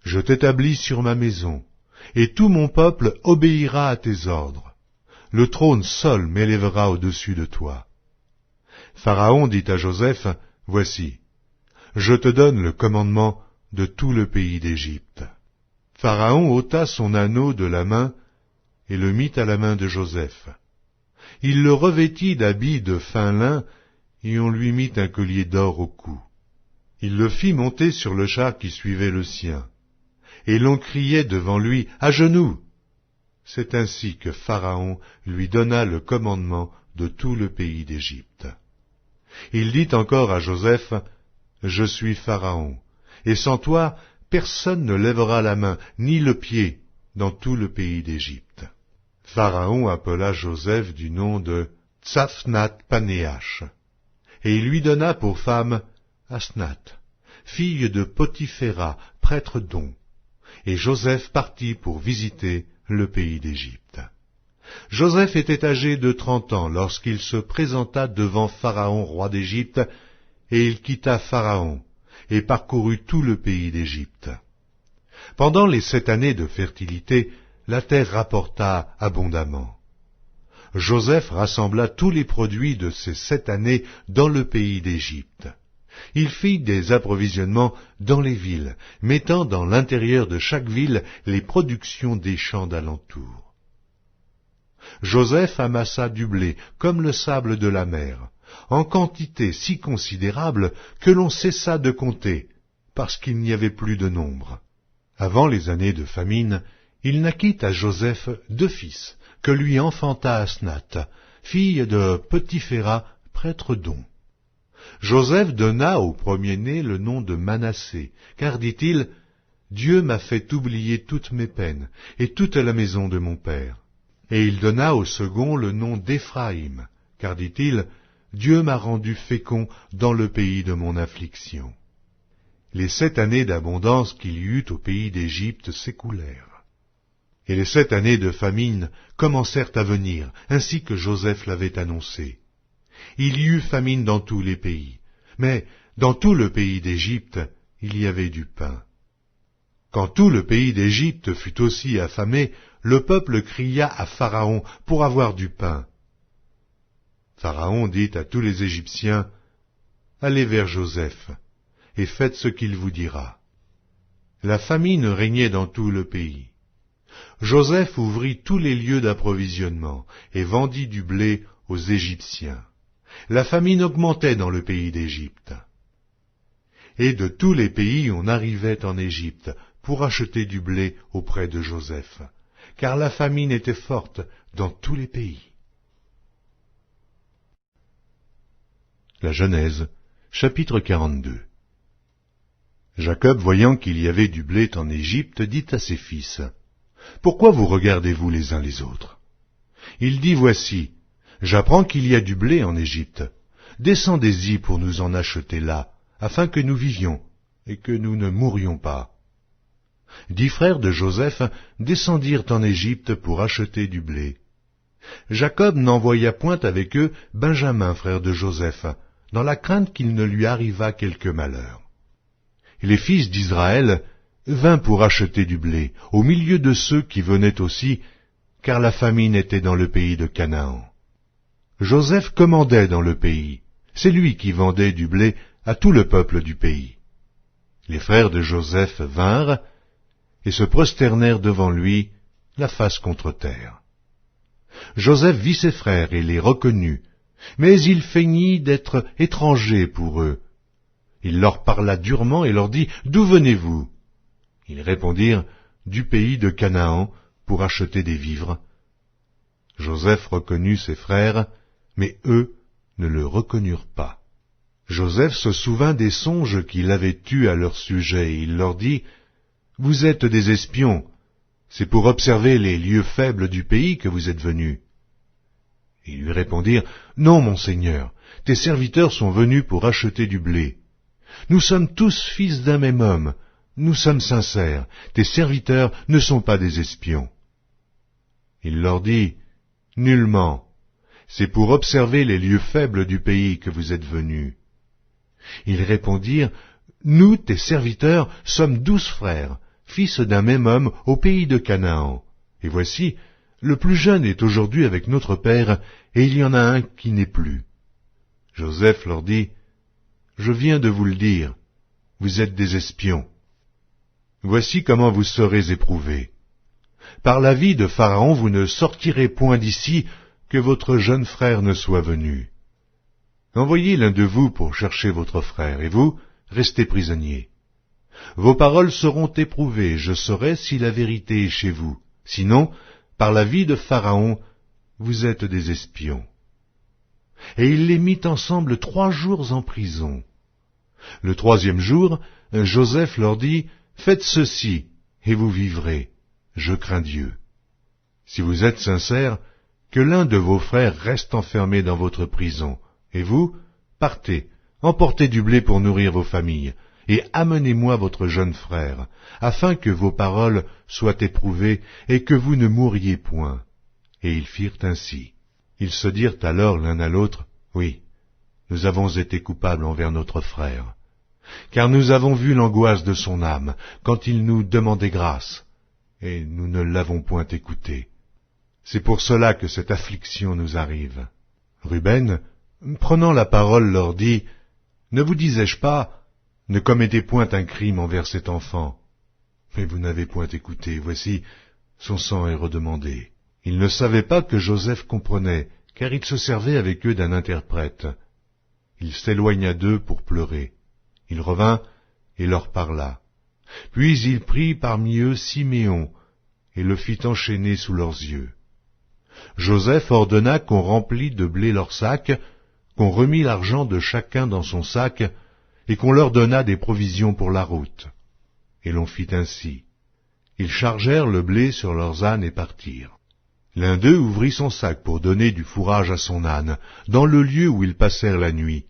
Je t'établis sur ma maison, et tout mon peuple obéira à tes ordres. Le trône seul m'élèvera au-dessus de toi. » Pharaon dit à Joseph, « Voici, je te donne le commandement de tout le pays d'Égypte. » Pharaon ôta son anneau de la main et le mit à la main de Joseph. Il le revêtit d'habits de fin lin, et on lui mit un collier d'or au cou. Il le fit monter sur le char qui suivait le sien, et l'on criait devant lui, « À genoux !» C'est ainsi que Pharaon lui donna le commandement de tout le pays d'Égypte. Il dit encore à Joseph, « Je suis Pharaon, et sans toi, personne ne lèvera la main, ni le pied, dans tout le pays d'Égypte. » Pharaon appela Joseph du nom de Tsaphnath-Panéach, et il lui donna pour femme Asnath, fille de Potiphéra, prêtre d'On. Et Joseph partit pour visiter le pays d'Égypte. Joseph était âgé de 30 ans lorsqu'il se présenta devant Pharaon, roi d'Égypte, et il quitta Pharaon, et parcourut tout le pays d'Égypte. Pendant les 7 années de fertilité, la terre rapporta abondamment. Joseph rassembla tous les produits de ces 7 années dans le pays d'Égypte. Il fit des approvisionnements dans les villes, mettant dans l'intérieur de chaque ville les productions des champs d'alentour. Joseph amassa du blé comme le sable de la mer, en quantité si considérable que l'on cessa de compter, parce qu'il n'y avait plus de nombre. Avant les années de famine, il naquit à Joseph 2 fils, que lui enfanta Asnath, fille de Potiphéra, prêtre d'On. Joseph donna au premier-né le nom de Manassé, car, dit-il, « Dieu m'a fait oublier toutes mes peines et toute la maison de mon père. » Et il donna au second le nom d'Éphraïm, car, dit-il, « Dieu m'a rendu fécond dans le pays de mon affliction. » Les 7 années d'abondance qu'il y eut au pays d'Égypte s'écoulèrent. Et les 7 années de famine commencèrent à venir, ainsi que Joseph l'avait annoncé. Il y eut famine dans tous les pays, mais dans tout le pays d'Égypte, il y avait du pain. Quand tout le pays d'Égypte fut aussi affamé, le peuple cria à Pharaon pour avoir du pain. Pharaon dit à tous les Égyptiens, « Allez vers Joseph, et faites ce qu'il vous dira. » La famine régnait dans tout le pays. Joseph ouvrit tous les lieux d'approvisionnement et vendit du blé aux Égyptiens. La famine augmentait dans le pays d'Égypte. Et de tous les pays on arrivait en Égypte pour acheter du blé auprès de Joseph, car la famine était forte dans tous les pays. La Genèse, chapitre 42. Jacob, voyant qu'il y avait du blé en Égypte, dit à ses fils, « Pourquoi vous regardez-vous les uns les autres ?» Il dit, « Voici, j'apprends qu'il y a du blé en Égypte. Descendez-y pour nous en acheter là, afin que nous vivions, et que nous ne mourions pas. » 10 frères de Joseph descendirent en Égypte pour acheter du blé. Jacob n'envoya point avec eux Benjamin, frère de Joseph, dans la crainte qu'il ne lui arrivât quelque malheur. Et les fils d'Israël vinrent pour acheter du blé, au milieu de ceux qui venaient aussi, car la famine était dans le pays de Canaan. Joseph commandait dans le pays, c'est lui qui vendait du blé à tout le peuple du pays. Les frères de Joseph vinrent, et se prosternèrent devant lui, la face contre terre. Joseph vit ses frères et les reconnut, mais il feignit d'être étranger pour eux. Il leur parla durement et leur dit, « D'où venez-vous » Ils répondirent, « Du pays de Canaan, pour acheter des vivres. » Joseph reconnut ses frères, mais eux ne le reconnurent pas. Joseph se souvint des songes qu'il avait eus à leur sujet, et il leur dit, « Vous êtes des espions, c'est pour observer les lieux faibles du pays que vous êtes venus. » Ils lui répondirent, « Non, mon Seigneur, tes serviteurs sont venus pour acheter du blé. Nous sommes tous fils d'un même homme, nous sommes sincères, tes serviteurs ne sont pas des espions. » Il leur dit, « Nullement, c'est pour observer les lieux faibles du pays que vous êtes venus. » Ils répondirent, « Nous, tes serviteurs, sommes 12 frères, fils d'un même homme au pays de Canaan. Et voici, le plus jeune est aujourd'hui avec notre père, et il y en a un qui n'est plus. » Joseph leur dit, « Je viens de vous le dire, vous êtes des espions. Voici comment vous serez éprouvés. Par la vie de Pharaon, vous ne sortirez point d'ici, que votre jeune frère ne soit venu. Envoyez l'un de vous pour chercher votre frère, et vous, restez prisonniers. Vos paroles seront éprouvées, je saurai si la vérité est chez vous. Sinon, par la vie de Pharaon, vous êtes des espions. » et il les mit ensemble 3 jours en prison. Le 3e jour, Joseph leur dit, « Faites ceci, et vous vivrez. Je crains Dieu. Si vous êtes sincères, que l'un de vos frères reste enfermé dans votre prison, et vous, partez, emportez du blé pour nourrir vos familles, et amenez-moi votre jeune frère, afin que vos paroles soient éprouvées et que vous ne mouriez point. » Et ils firent ainsi. Ils se dirent alors l'un à l'autre, « Oui, nous avons été coupables envers notre frère, car nous avons vu l'angoisse de son âme quand il nous demandait grâce, et nous ne l'avons point écouté. C'est pour cela que cette affliction nous arrive. » Ruben, prenant la parole, leur dit, « Ne vous disais-je pas, ne commettez point un crime envers cet enfant. Mais vous n'avez point écouté, voici, son sang est redemandé. » Ils ne savaient pas que Joseph comprenait, car il se servait avec eux d'un interprète. Il s'éloigna d'eux pour pleurer. Il revint et leur parla. Puis il prit parmi eux Siméon et le fit enchaîner sous leurs yeux. Joseph ordonna qu'on remplît de blé leurs sacs, qu'on remît l'argent de chacun dans son sac, et qu'on leur donna des provisions pour la route. Et l'on fit ainsi. Ils chargèrent le blé sur leurs ânes et partirent. L'un d'eux ouvrit son sac pour donner du fourrage à son âne, dans le lieu où ils passèrent la nuit,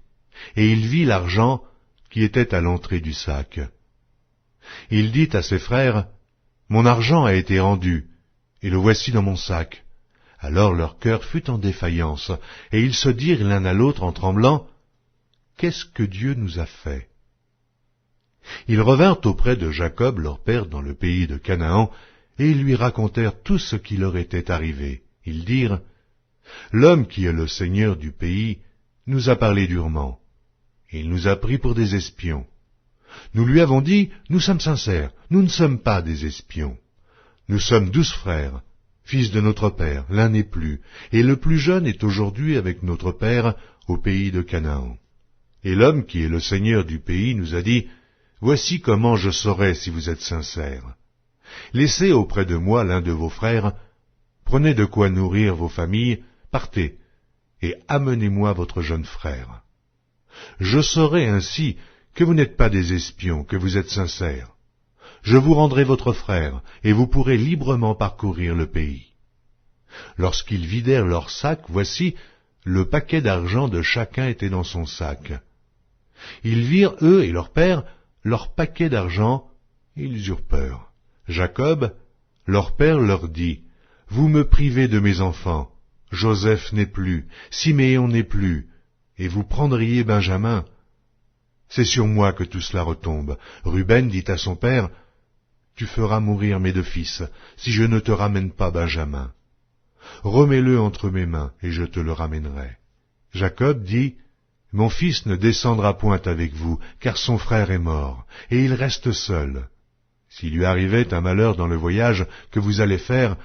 et il vit l'argent qui était à l'entrée du sac. Il dit à ses frères, « Mon argent a été rendu, et le voici dans mon sac. » Alors leur cœur fut en défaillance, et ils se dirent l'un à l'autre en tremblant, « Qu'est-ce que Dieu nous a fait ?» Ils revinrent auprès de Jacob, leur père, dans le pays de Canaan, et ils lui racontèrent tout ce qui leur était arrivé. Ils dirent, « L'homme qui est le seigneur du pays nous a parlé durement. Il nous a pris pour des espions. Nous lui avons dit, nous sommes sincères, nous ne sommes pas des espions. Nous sommes 12 frères, fils de notre père, l'un n'est plus, et le plus jeune est aujourd'hui avec notre père au pays de Canaan. Et l'homme qui est le seigneur du pays nous a dit, voici comment je saurai si vous êtes sincères. Laissez auprès de moi l'un de vos frères, prenez de quoi nourrir vos familles, partez, et amenez-moi votre jeune frère. Je saurai ainsi que vous n'êtes pas des espions, que vous êtes sincères. Je vous rendrai votre frère, et vous pourrez librement parcourir le pays. » Lorsqu'ils vidèrent leur sac, voici, le paquet d'argent de chacun était dans son sac. Ils virent, eux et leur père, leur paquet d'argent, et ils eurent peur. Jacob, leur père, leur dit, « Vous me privez de mes enfants. Joseph n'est plus, Siméon n'est plus, et vous prendriez Benjamin. C'est sur moi que tout cela retombe. » Ruben dit à son père, « Tu feras mourir mes 2 fils, si je ne te ramène pas Benjamin. Remets-le entre mes mains, et je te le ramènerai. » Jacob dit, « Mon fils ne descendra point avec vous, car son frère est mort, et il reste seul. S'il lui arrivait un malheur dans le voyage que vous allez faire,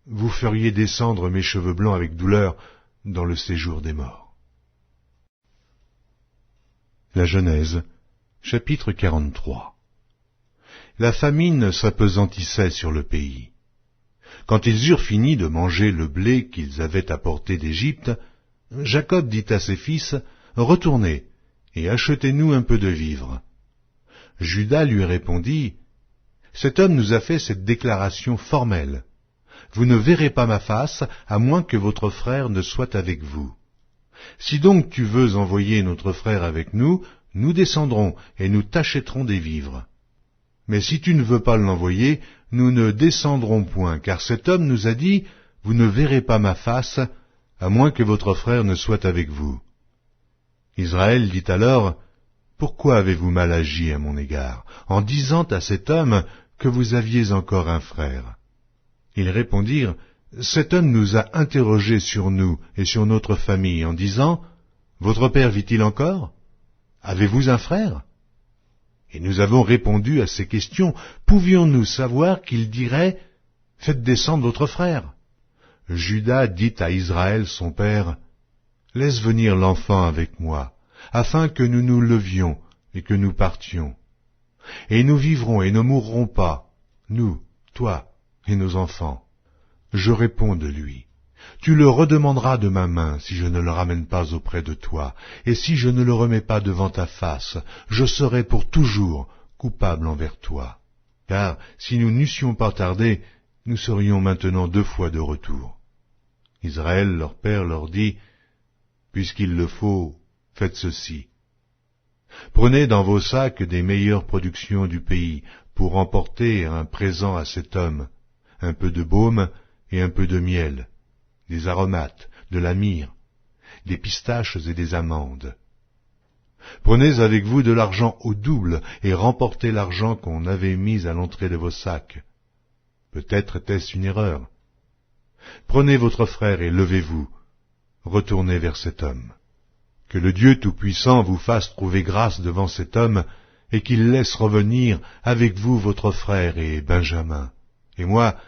vous feriez descendre mes cheveux blancs avec douleur dans le séjour des morts. » La Genèse, chapitre 43. La famine s'appesantissait sur le pays. Quand ils eurent fini de manger le blé qu'ils avaient apporté d'Égypte, Jacob dit à ses fils, « Retournez, et achetez-nous un peu de vivres. » Juda lui répondit, « Cet homme nous a fait cette déclaration formelle. Vous ne verrez pas ma face, à moins que votre frère ne soit avec vous. Si donc tu veux envoyer notre frère avec nous, nous descendrons et nous t'achèterons des vivres. Mais si tu ne veux pas l'envoyer, nous ne descendrons point, car cet homme nous a dit, vous ne verrez pas ma face, à moins que votre frère ne soit avec vous. » Israël dit alors, « Pourquoi avez-vous mal agi à mon égard, en disant à cet homme que vous aviez encore un frère ?» Ils répondirent, « Cet homme nous a interrogés sur nous et sur notre famille, en disant, « Votre père vit-il encore? Avez-vous un frère ?» Et nous avons répondu à ces questions. Pouvions-nous savoir qu'il dirait, « Faites descendre votre frère » Juda dit à Israël son père, « Laisse venir l'enfant avec moi, afin que nous nous levions et que nous partions. Et nous vivrons et ne mourrons pas, nous, toi et nos enfants. » Je réponds de lui, Tu le redemanderas de ma main si je ne le ramène pas auprès de toi, et si je ne le remets pas devant ta face, je serai pour toujours coupable envers toi. Car si nous n'eussions pas tardé, nous serions maintenant 2 fois de retour. Israël, leur père, leur dit, puisqu'il le faut, faites ceci. Prenez dans vos sacs des meilleures productions du pays, pour emporter un présent à cet homme, un peu de baume et un peu de miel, des aromates, de la myrrhe, des pistaches et des amandes. Prenez avec vous de l'argent au double et remportez l'argent qu'on avait mis à l'entrée de vos sacs. Peut-être était-ce une erreur. Prenez votre frère et levez-vous, retournez vers cet homme. Que le Dieu Tout-Puissant vous fasse trouver grâce devant cet homme, et qu'il laisse revenir avec vous votre frère et Benjamin. Et moi,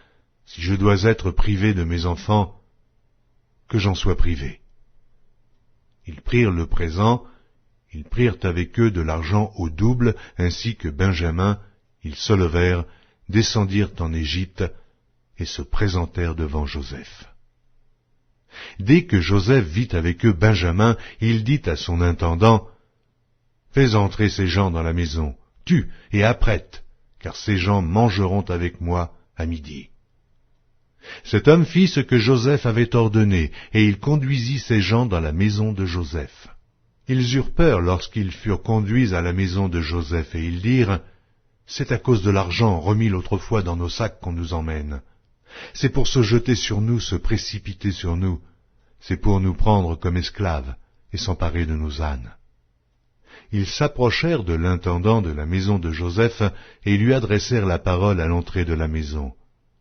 si je dois être privé de mes enfants, que j'en sois privé. Ils prirent le présent, ils prirent avec eux de l'argent au double, ainsi que Benjamin, ils se levèrent, descendirent en Égypte, et se présentèrent devant Joseph. Dès que Joseph vit avec eux Benjamin, il dit à son intendant, « Fais entrer ces gens dans la maison, tue et apprête, car ces gens mangeront avec moi à midi. » Cet homme fit ce que Joseph avait ordonné, et il conduisit ces gens dans la maison de Joseph. Ils eurent peur lorsqu'ils furent conduits à la maison de Joseph, et ils dirent, « C'est à cause de l'argent remis l'autre fois dans nos sacs qu'on nous emmène. C'est pour se jeter sur nous, se précipiter sur nous. C'est pour nous prendre comme esclaves et s'emparer de nos ânes. » Ils s'approchèrent de l'intendant de la maison de Joseph et lui adressèrent la parole à l'entrée de la maison.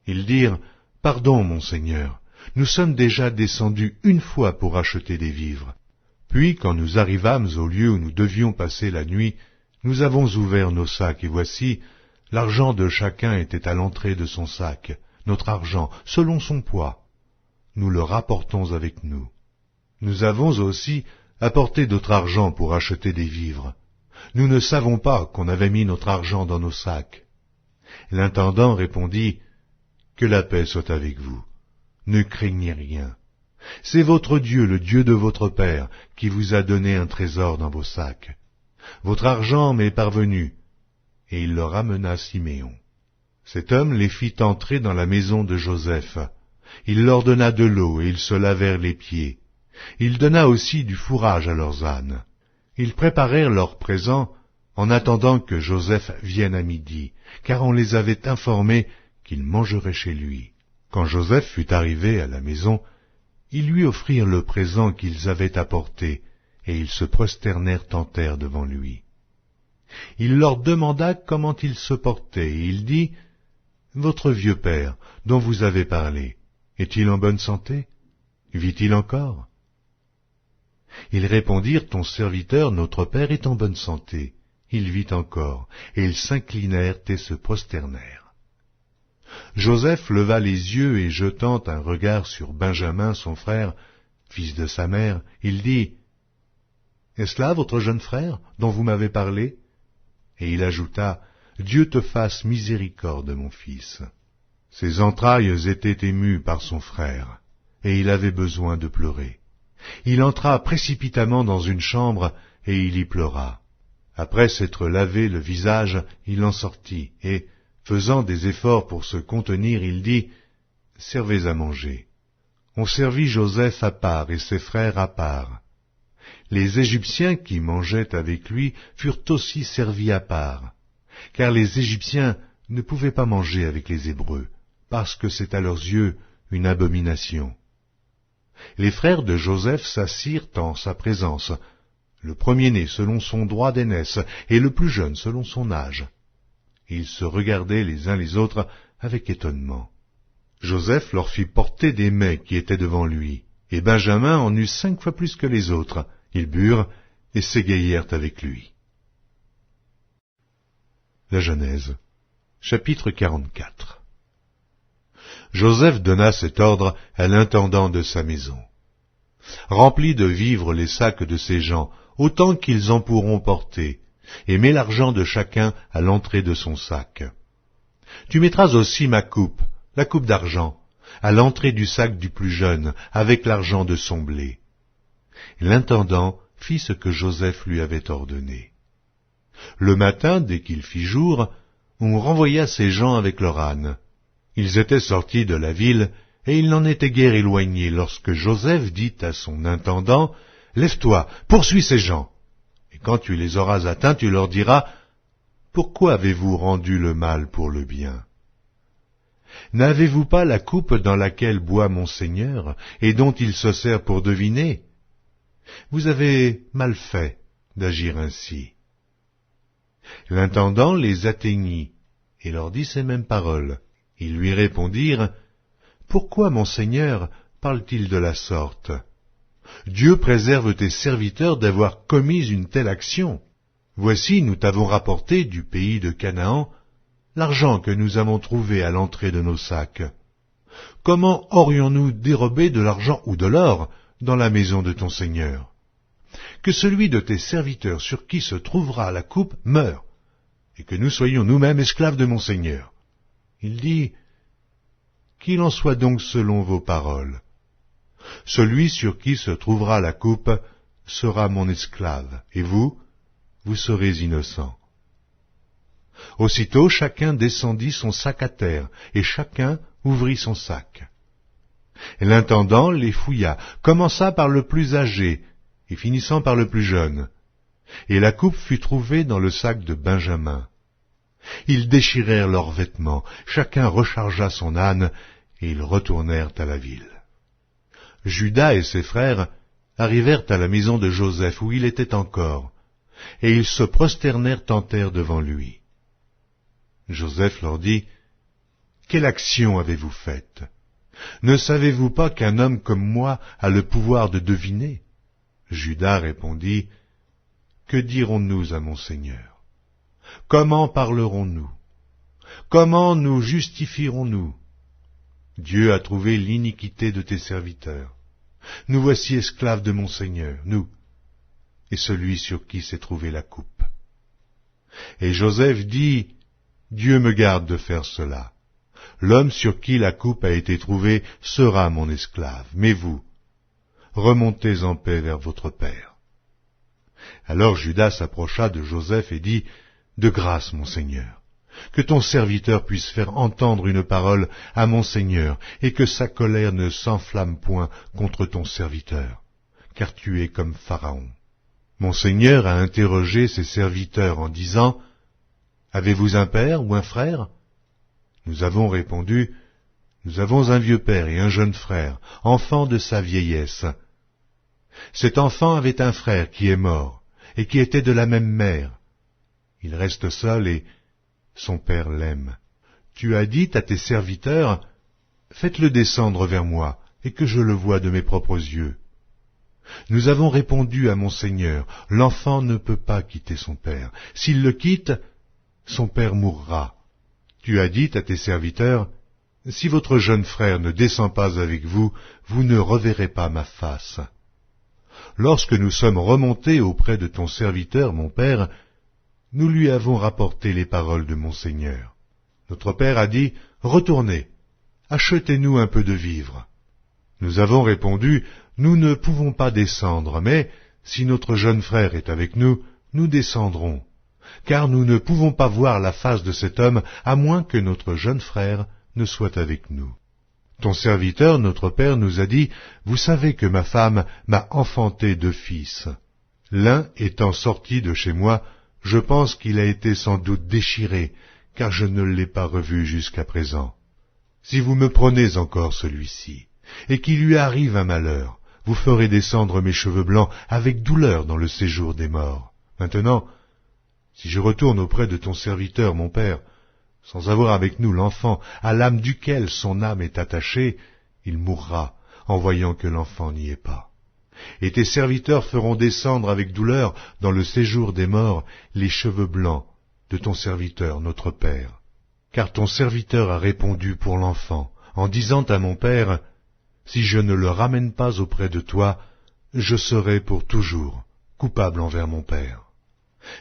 Ils dirent, « Pardon, mon Seigneur, nous sommes déjà descendus 1 fois pour acheter des vivres. Puis, quand nous arrivâmes au lieu où nous devions passer la nuit, nous avons ouvert nos sacs, et voici, l'argent de chacun était à l'entrée de son sac, notre argent, selon son poids. Nous le rapportons avec nous. Nous avons aussi apporté d'autre argent pour acheter des vivres. Nous ne savons pas qu'on avait mis notre argent dans nos sacs. » L'intendant répondit, « Que la paix soit avec vous. Ne craignez rien. C'est votre Dieu, le Dieu de votre Père, qui vous a donné un trésor dans vos sacs. Votre argent m'est parvenu. » Et il leur amena Siméon. Cet homme les fit entrer dans la maison de Joseph. Il leur donna de l'eau et ils se lavèrent les pieds. Il donna aussi du fourrage à leurs ânes. Ils préparèrent leurs présents en attendant que Joseph vienne à midi, car on les avait informés qu'il mangerait chez lui. Quand Joseph fut arrivé à la maison, ils lui offrirent le présent qu'ils avaient apporté, et ils se prosternèrent en terre devant lui. Il leur demanda comment ils se portaient, et il dit, « Votre vieux père, dont vous avez parlé, est-il en bonne santé? Vit-il encore ?» Ils répondirent, « Ton serviteur, notre père, est en bonne santé. Il vit encore. » Et ils s'inclinèrent et se prosternèrent. Joseph leva les yeux et jetant un regard sur Benjamin, son frère, fils de sa mère, il dit, « Est-ce là votre jeune frère, dont vous m'avez parlé ?» Et il ajouta, « Dieu te fasse miséricorde, mon fils. » Ses entrailles étaient émues par son frère, et il avait besoin de pleurer. Il entra précipitamment dans une chambre, et il y pleura. Après s'être lavé le visage, il en sortit, et, faisant des efforts pour se contenir, il dit, « Servez à manger. » On servit Joseph à part et ses frères à part. Les Égyptiens qui mangeaient avec lui furent aussi servis à part, car les Égyptiens ne pouvaient pas manger avec les Hébreux, parce que c'est à leurs yeux une abomination. Les frères de Joseph s'assirent en sa présence, le premier-né selon son droit d'aînesse, et le plus jeune selon son âge. Ils se regardaient les uns les autres avec étonnement. Joseph leur fit porter des mets qui étaient devant lui, et Benjamin en eut 5 fois plus que les autres. Ils burent et s'égayèrent avec lui. La Genèse, chapitre 44. Joseph donna cet ordre à l'intendant de sa maison. « Remplis de vivres les sacs de ces gens, autant qu'ils en pourront porter, et mets l'argent de chacun à l'entrée de son sac. Tu mettras aussi ma coupe, la coupe d'argent, à l'entrée du sac du plus jeune, avec l'argent de son blé. L'intendant fit ce que Joseph lui avait ordonné. Le matin, dès qu'il fit jour, on renvoya ces gens avec leur âne. Ils étaient sortis de la ville, et ils n'en étaient guère éloignés lorsque Joseph dit à son intendant, « Lève-toi, poursuis ces gens. Et quand tu les auras atteints, tu leur diras, « Pourquoi avez-vous rendu le mal pour le bien? N'avez-vous pas la coupe dans laquelle boit mon Seigneur, et dont il se sert pour deviner? Vous avez mal fait d'agir ainsi. » L'intendant les atteignit, et leur dit ces mêmes paroles. Ils lui répondirent, « Pourquoi mon Seigneur parle-t-il de la sorte? Dieu préserve tes serviteurs d'avoir commis une telle action. Voici, nous t'avons rapporté du pays de Canaan l'argent que nous avons trouvé à l'entrée de nos sacs. Comment aurions-nous dérobé de l'argent ou de l'or dans la maison de ton Seigneur? Que celui de tes serviteurs sur qui se trouvera la coupe meure, et que nous soyons nous-mêmes esclaves de mon Seigneur. » Il dit, « Qu'il en soit donc selon vos paroles. Celui sur qui se trouvera la coupe sera mon esclave, et vous serez innocents. » Aussitôt chacun descendit son sac à terre, et chacun ouvrit son sac. L'intendant les fouilla, commença par le plus âgé, et finissant par le plus jeune. Et la coupe fut trouvée dans le sac de Benjamin. Ils déchirèrent leurs vêtements, chacun rechargea son âne, et ils retournèrent à la ville. Judas et ses frères arrivèrent à la maison de Joseph, où il était encore, et ils se prosternèrent en terre devant lui. Joseph leur dit, « Quelle action avez-vous faite? Ne savez-vous pas qu'un homme comme moi a le pouvoir de deviner? » Judas répondit, « Que dirons-nous à mon Seigneur? Comment parlerons-nous? Comment nous justifierons-nous? Dieu a trouvé l'iniquité de tes serviteurs. Nous voici esclaves de mon Seigneur, nous, et celui sur qui s'est trouvée la coupe. » Et Joseph dit, « Dieu me garde de faire cela. L'homme sur qui la coupe a été trouvée sera mon esclave, mais vous, remontez en paix vers votre père. » Alors Judas s'approcha de Joseph et dit, « De grâce, mon Seigneur, que ton serviteur puisse faire entendre une parole à mon Seigneur, et que sa colère ne s'enflamme point contre ton serviteur, car tu es comme Pharaon. Mon Seigneur a interrogé ses serviteurs en disant, « Avez-vous un père ou un frère? » Nous avons répondu, « Nous avons un vieux père et un jeune frère, enfant de sa vieillesse. Cet enfant avait un frère qui est mort, et qui était de la même mère. Il reste seul et son père l'aime. Tu as dit à tes serviteurs, « Faites-le descendre vers moi, et que je le voie de mes propres yeux. » Nous avons répondu à mon Seigneur, « L'enfant ne peut pas quitter son père. S'il le quitte, son père mourra. » Tu as dit à tes serviteurs, « Si votre jeune frère ne descend pas avec vous, vous ne reverrez pas ma face. » Lorsque nous sommes remontés auprès de ton serviteur, mon père, nous lui avons rapporté les paroles de mon Seigneur. Notre père a dit, « Retournez, achetez-nous un peu de vivres. » Nous avons répondu, « Nous ne pouvons pas descendre, mais si notre jeune frère est avec nous, nous descendrons, car nous ne pouvons pas voir la face de cet homme, à moins que notre jeune frère ne soit avec nous. Ton serviteur, notre père, nous a dit, « Vous savez que ma femme m'a enfanté 2 fils. L'un étant sorti de chez moi, je pense qu'il a été sans doute déchiré, car je ne l'ai pas revu jusqu'à présent. Si vous me prenez encore celui-ci, et qu'il lui arrive un malheur, vous ferez descendre mes cheveux blancs avec douleur dans le séjour des morts. Maintenant, si je retourne auprès de ton serviteur, mon père, sans avoir avec nous l'enfant à l'âme duquel son âme est attachée, il mourra en voyant que l'enfant n'y est pas. Et tes serviteurs feront descendre avec douleur dans le séjour des morts les cheveux blancs de ton serviteur, notre père. Car ton serviteur a répondu pour l'enfant, en disant à mon père, « Si je ne le ramène pas auprès de toi, je serai pour toujours coupable envers mon père.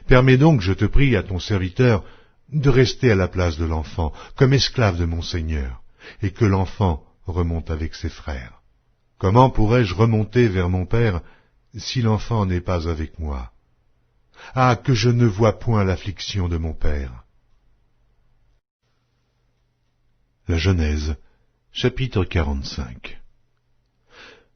Permets donc, je te prie, à ton serviteur, de rester à la place de l'enfant, comme esclave de mon Seigneur, et que l'enfant remonte avec ses frères. Comment pourrais-je remonter vers mon père si l'enfant n'est pas avec moi? Ah, que je ne vois point l'affliction de mon père. La Genèse, chapitre 45.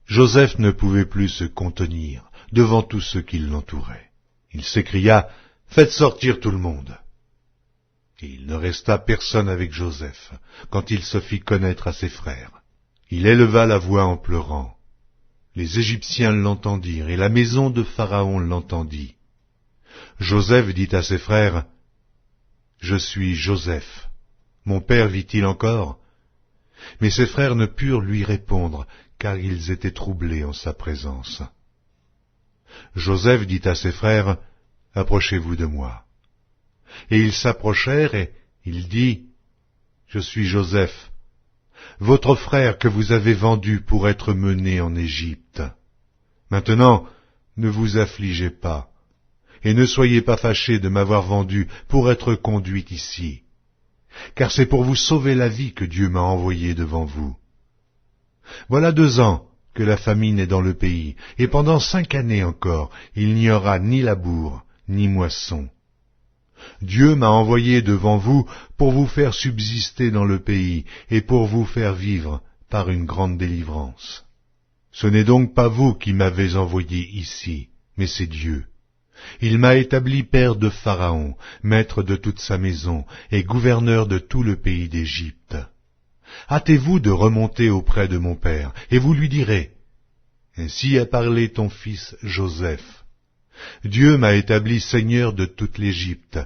Joseph ne pouvait plus se contenir devant tous ceux qui l'entouraient. Il s'écria, « Faites sortir tout le monde !» Et il ne resta personne avec Joseph quand il se fit connaître à ses frères. Il éleva la voix en pleurant. Les Égyptiens l'entendirent, et la maison de Pharaon l'entendit. Joseph dit à ses frères, « Je suis Joseph. Mon père vit-il encore ?» Mais ses frères ne purent lui répondre, car ils étaient troublés en sa présence. Joseph dit à ses frères, « Approchez-vous de moi. » Et ils s'approchèrent, et il dit, « Je suis Joseph, votre frère que vous avez vendu pour être mené en Égypte. Maintenant, ne vous affligez pas, et ne soyez pas fâchés de m'avoir vendu pour être conduit ici, car c'est pour vous sauver la vie que Dieu m'a envoyé devant vous. Voilà 2 ans que la famine est dans le pays, et pendant 5 années encore, il n'y aura ni labour, ni moisson. Dieu m'a envoyé devant vous pour vous faire subsister dans le pays et pour vous faire vivre par une grande délivrance. Ce n'est donc pas vous qui m'avez envoyé ici, mais c'est Dieu. Il m'a établi père de Pharaon, maître de toute sa maison et gouverneur de tout le pays d'Égypte. Hâtez-vous de remonter auprès de mon père, et vous lui direz, « Ainsi a parlé ton fils Joseph. Dieu m'a établi seigneur de toute l'Égypte.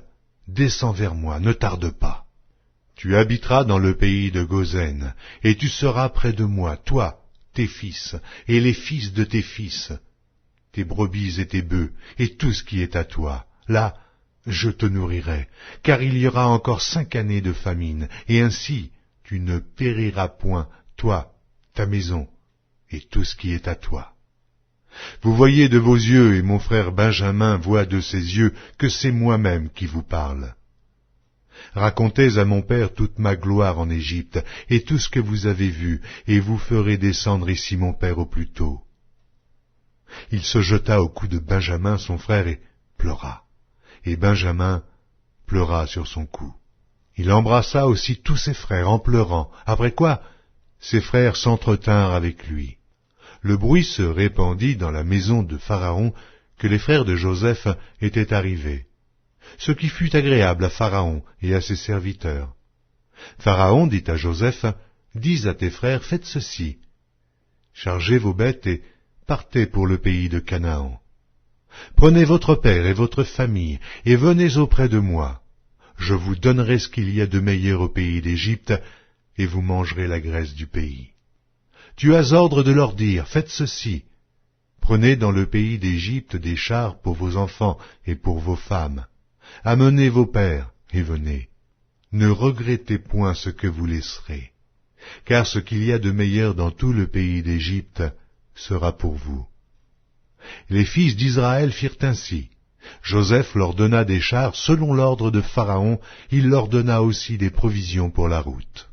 Descends vers moi, ne tarde pas. Tu habiteras dans le pays de Goshen, et tu seras près de moi, toi, tes fils, et les fils de tes fils, tes brebis et tes bœufs, et tout ce qui est à toi. Là, je te nourrirai, car il y aura encore 5 années de famine, et ainsi tu ne périras point, toi, ta maison, et tout ce qui est à toi. Vous voyez de vos yeux, et mon frère Benjamin voit de ses yeux, que c'est moi-même qui vous parle. Racontez à mon père toute ma gloire en Égypte, et tout ce que vous avez vu, et vous ferez descendre ici mon père au plus tôt. » Il se jeta au cou de Benjamin, son frère, et pleura. Et Benjamin pleura sur son cou. Il embrassa aussi tous ses frères en pleurant, après quoi ses frères s'entretinrent avec lui. Le bruit se répandit dans la maison de Pharaon que les frères de Joseph étaient arrivés, ce qui fut agréable à Pharaon et à ses serviteurs. Pharaon dit à Joseph, « Dis à tes frères, faites ceci, chargez vos bêtes et partez pour le pays de Canaan. Prenez votre père et votre famille et venez auprès de moi. Je vous donnerai ce qu'il y a de meilleur au pays d'Égypte, et vous mangerez la graisse du pays. Tu as ordre de leur dire, faites ceci, prenez dans le pays d'Égypte des chars pour vos enfants et pour vos femmes. Amenez vos pères et venez. Ne regrettez point ce que vous laisserez, car ce qu'il y a de meilleur dans tout le pays d'Égypte sera pour vous. » Les fils d'Israël firent ainsi. Joseph leur donna des chars selon l'ordre de Pharaon, il leur donna aussi des provisions pour la route.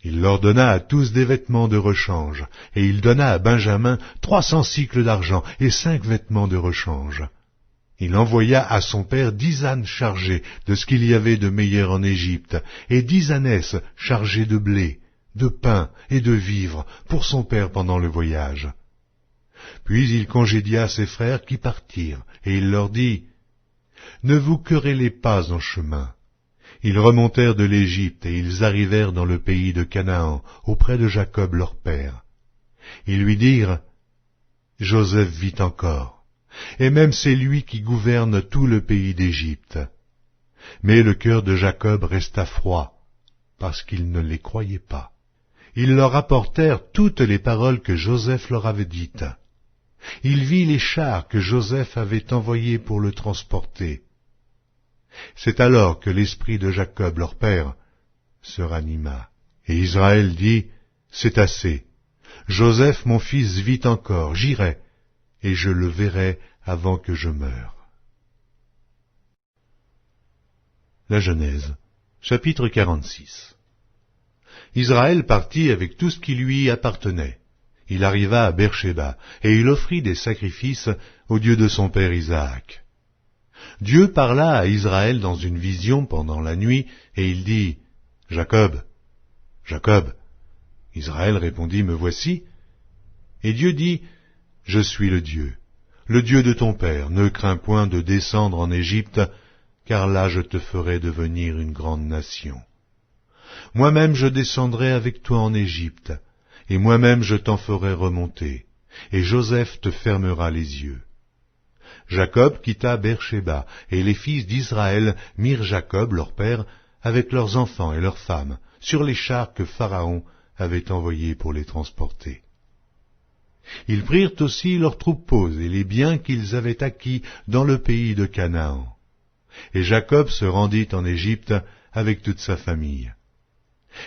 Il leur donna à tous des vêtements de rechange, et il donna à Benjamin 300 sicles d'argent et 5 vêtements de rechange. Il envoya à son père 10 ânes chargés de ce qu'il y avait de meilleur en Égypte, et 10 ânesses chargées de blé, de pain et de vivres pour son père pendant le voyage. Puis il congédia ses frères qui partirent, et il leur dit, « Ne vous querellez pas en chemin. » Ils remontèrent de l'Égypte, et ils arrivèrent dans le pays de Canaan, auprès de Jacob leur père. Ils lui dirent, « Joseph vit encore, et même c'est lui qui gouverne tout le pays d'Égypte. » Mais le cœur de Jacob resta froid, parce qu'il ne les croyait pas. Ils leur apportèrent toutes les paroles que Joseph leur avait dites. Il vit les chars que Joseph avait envoyés pour le transporter. C'est alors que l'esprit de Jacob, leur père, se ranima. Et Israël dit, « C'est assez. Joseph, mon fils, vit encore. J'irai, et je le verrai avant que je meure. » La Genèse, chapitre 46. Israël partit avec tout ce qui lui appartenait. Il arriva à Beer-Shéba, et il offrit des sacrifices au Dieu de son père Isaac. Dieu parla à Israël dans une vision pendant la nuit, et il dit, « Jacob, Jacob. » Israël répondit, « Me voici. » Et Dieu dit, « Je suis le Dieu de ton père, ne crains point de descendre en Égypte, car là je te ferai devenir une grande nation. Moi-même je descendrai avec toi en Égypte, et moi-même je t'en ferai remonter, et Joseph te fermera les yeux. » Jacob quitta Beer-Shéba, et les fils d'Israël mirent Jacob, leur père, avec leurs enfants et leurs femmes, sur les chars que Pharaon avait envoyés pour les transporter. Ils prirent aussi leurs troupeaux et les biens qu'ils avaient acquis dans le pays de Canaan. Et Jacob se rendit en Égypte avec toute sa famille.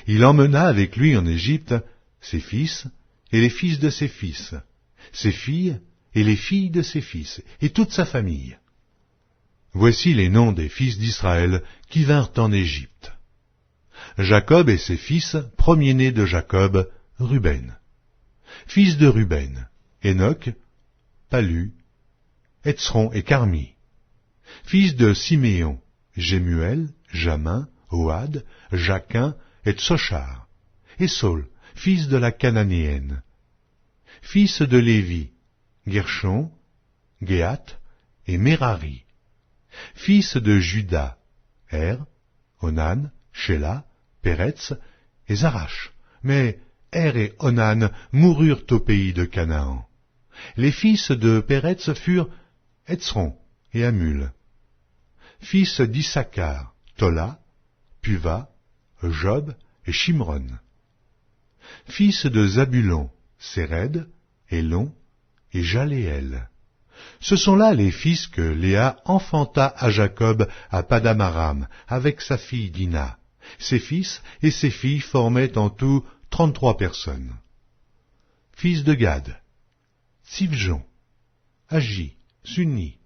Il emmena avec lui en Égypte ses fils et les fils de ses fils, ses filles et les filles de ses fils, et toute sa famille. Voici les noms des fils d'Israël qui vinrent en Égypte. Jacob et ses fils, premiers-nés de Jacob, Ruben. Fils de Ruben, Enoch, Palu, Hetzron et Carmi. Fils de Siméon, Jémuel, Jamin, Ohad, Jaquin et Tsochar. Et Saul, fils de la Cananéenne. Fils de Lévi, Gershon, Géhat et Merari. Fils de Juda, Onan, Shéla, Péretz et Zarash. Mais et Onan moururent au pays de Canaan. Les fils de Péretz furent Hetzron et Hamul. Fils d'Issachar, Tola, Puva, Job et Shimron. Fils de Zabulon, Séred, Élon et Jaléel. Ce sont là les fils que Léa enfanta à Jacob à Padam-Aram, avec sa fille Dina. Ses fils et ses filles formaient en tout 33 personnes. Fils de Gad, Sivjon, Agi, Sunni,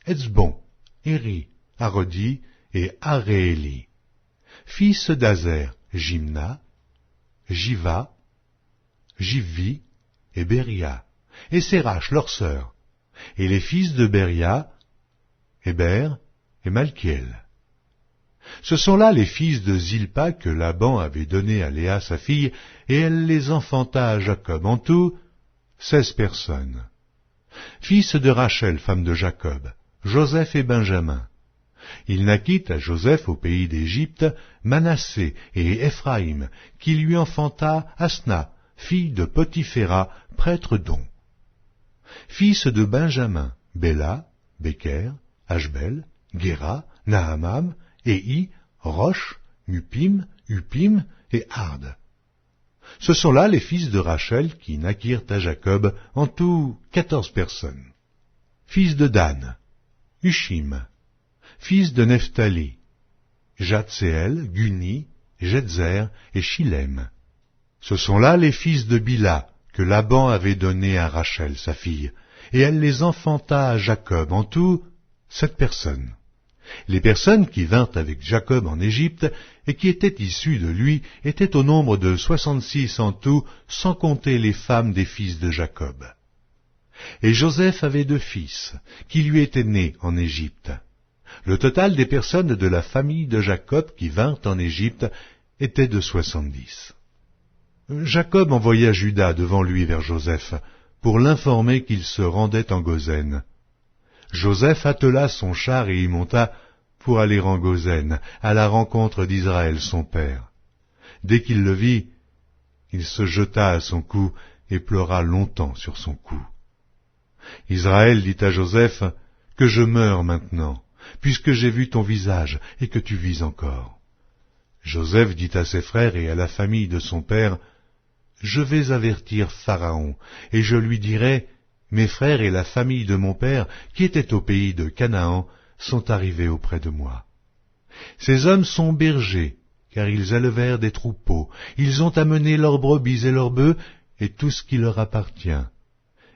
Etzbon, Éri, Arodi et Arééli. Fils d'Azer, Jimna, Jiva, Jivvi et Beria, et Sérach leur sœur, et les fils de Beria, Héber et Malkiel. Ce sont là les fils de Zilpa que Laban avait donnés à Léa sa fille, et elle les enfanta à Jacob, en tout 16 personnes. Fils de Rachel, femme de Jacob, Joseph et Benjamin. Il naquit à Joseph au pays d'Égypte Manassé et Éphraïm, qui lui enfanta Asna, fille de Potiphéra, prêtre d'On. Fils de Benjamin, Béla, Béker, Ashbel, Guéra, Nahamam, Ei, Rosh, Mupim, Upim et Ard. Ce sont là les fils de Rachel qui naquirent à Jacob, en tout 14 personnes. Fils de Dan, Ushim. Fils de Nephtali, Jatseel, Guni, Jetzer et Shilem. Ce sont là les fils de Bila, que Laban avait donnés à Rachel, sa fille, et elle les enfanta à Jacob, en tout 7 personnes. Les personnes qui vinrent avec Jacob en Égypte et qui étaient issues de lui étaient au nombre de 66 en tout, sans compter les femmes des fils de Jacob. Et Joseph avait 2 fils, qui lui étaient nés en Égypte. Le total des personnes de la famille de Jacob qui vinrent en Égypte était de 70. Jacob envoya Juda devant lui vers Joseph, pour l'informer qu'il se rendait en Goshen. Joseph attela son char et y monta pour aller en Goshen, à la rencontre d'Israël son père. Dès qu'il le vit, il se jeta à son cou et pleura longtemps sur son cou. Israël dit à Joseph, « Que je meure maintenant, puisque j'ai vu ton visage et que tu vis encore. » Joseph dit à ses frères et à la famille de son père, « Je vais avertir Pharaon, et je lui dirai, mes frères et la famille de mon père, qui étaient au pays de Canaan, sont arrivés auprès de moi. Ces hommes sont bergers, car ils élevèrent des troupeaux, ils ont amené leurs brebis et leurs bœufs, et tout ce qui leur appartient.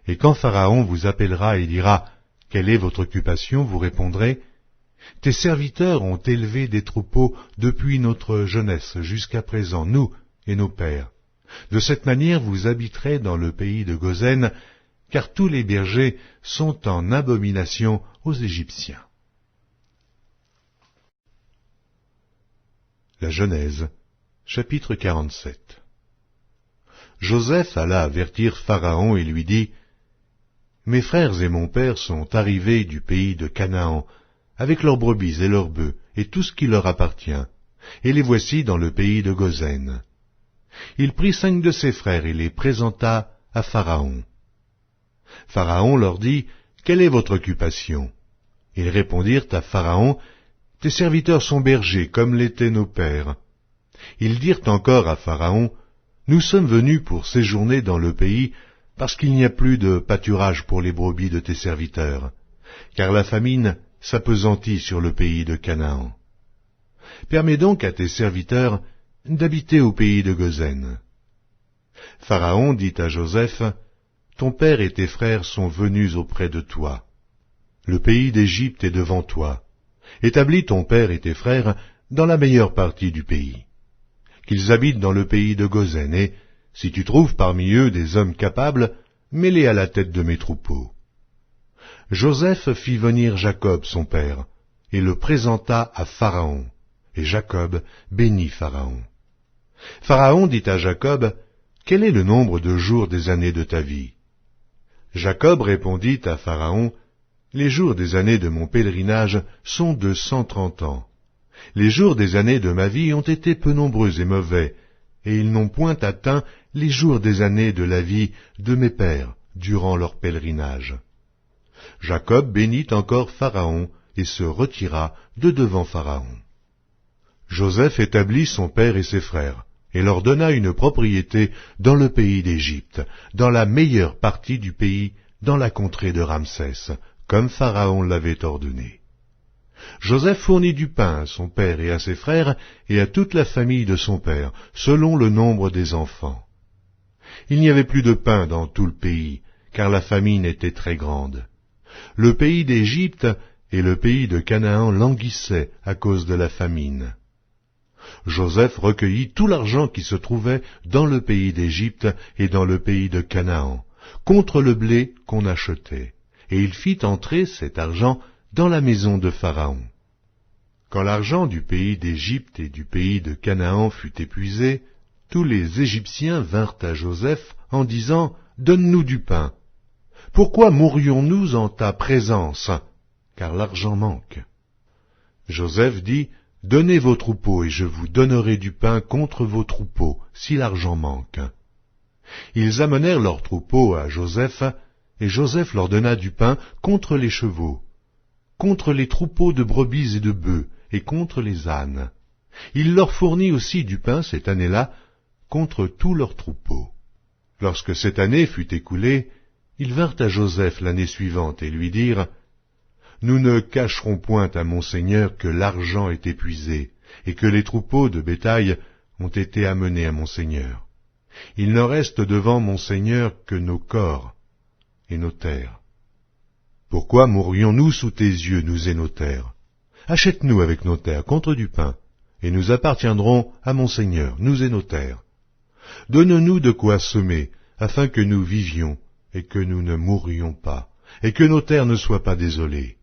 Et quand Pharaon vous appellera et dira, « Quelle est votre occupation ?» vous répondrez, « Tes serviteurs ont élevé des troupeaux depuis notre jeunesse jusqu'à présent. Nous, et nos pères. De cette manière vous habiterez dans le pays de Goshen, car tous les bergers sont en abomination aux Égyptiens. La Genèse, chapitre 47. Joseph alla avertir Pharaon et lui dit, « Mes frères et mon père sont arrivés du pays de Canaan, avec leurs brebis et leurs bœufs, et tout ce qui leur appartient, et les voici dans le pays de Goshen. » Il prit 5 de ses frères et les présenta à Pharaon. Pharaon leur dit, « Quelle est votre occupation ?» Ils répondirent à Pharaon, « Tes serviteurs sont bergers, comme l'étaient nos pères. » Ils dirent encore à Pharaon, « Nous sommes venus pour séjourner dans le pays, parce qu'il n'y a plus de pâturage pour les brebis de tes serviteurs, car la famine s'appesantit sur le pays de Canaan. Permets donc à tes serviteurs d'habiter au pays de Goshen. » Pharaon dit à Joseph, « Ton père et tes frères sont venus auprès de toi. Le pays d'Égypte est devant toi. Établis ton père et tes frères dans la meilleure partie du pays. Qu'ils habitent dans le pays de Goshen, et, si tu trouves parmi eux des hommes capables, mets-les à la tête de mes troupeaux. » Joseph fit venir Jacob son père, et le présenta à Pharaon, et Jacob bénit Pharaon. Pharaon dit à Jacob, « Quel est le nombre de jours des années de ta vie ?» Jacob répondit à Pharaon, « Les jours des années de mon pèlerinage sont de 130 ans. Les jours des années de ma vie ont été peu nombreux et mauvais, et ils n'ont point atteint les jours des années de la vie de mes pères durant leur pèlerinage. » Jacob bénit encore Pharaon et se retira de devant Pharaon. Joseph établit son père et ses frères, et leur donna une propriété dans le pays d'Égypte, dans la meilleure partie du pays, dans la contrée de Ramsès, comme Pharaon l'avait ordonné. Joseph fournit du pain à son père et à ses frères, et à toute la famille de son père, selon le nombre des enfants. Il n'y avait plus de pain dans tout le pays, car la famine était très grande. Le pays d'Égypte et le pays de Canaan languissaient à cause de la famine. Joseph recueillit tout l'argent qui se trouvait dans le pays d'Égypte et dans le pays de Canaan, contre le blé qu'on achetait, et il fit entrer cet argent dans la maison de Pharaon. Quand l'argent du pays d'Égypte et du pays de Canaan fut épuisé, tous les Égyptiens vinrent à Joseph en disant, « Donne-nous du pain. Pourquoi mourrions-nous en ta présence? Car l'argent manque. » Joseph dit, « Donnez vos troupeaux, et je vous donnerai du pain contre vos troupeaux, si l'argent manque. » Ils amenèrent leurs troupeaux à Joseph, et Joseph leur donna du pain contre les chevaux, contre les troupeaux de brebis et de bœufs, et contre les ânes. Il leur fournit aussi du pain cette année-là, contre tous leurs troupeaux. Lorsque cette année fut écoulée, ils vinrent à Joseph l'année suivante et lui dirent, « Nous ne cacherons point à mon seigneur que l'argent est épuisé, et que les troupeaux de bétail ont été amenés à mon seigneur. Il ne reste devant mon seigneur que nos corps et nos terres. Pourquoi mourrions-nous sous tes yeux, nous et nos terres? Achète-nous avec nos terres contre du pain, et nous appartiendrons à mon seigneur, nous et nos terres. Donne-nous de quoi semer, afin que nous vivions, et que nous ne mourrions pas, et que nos terres ne soient pas désolées. »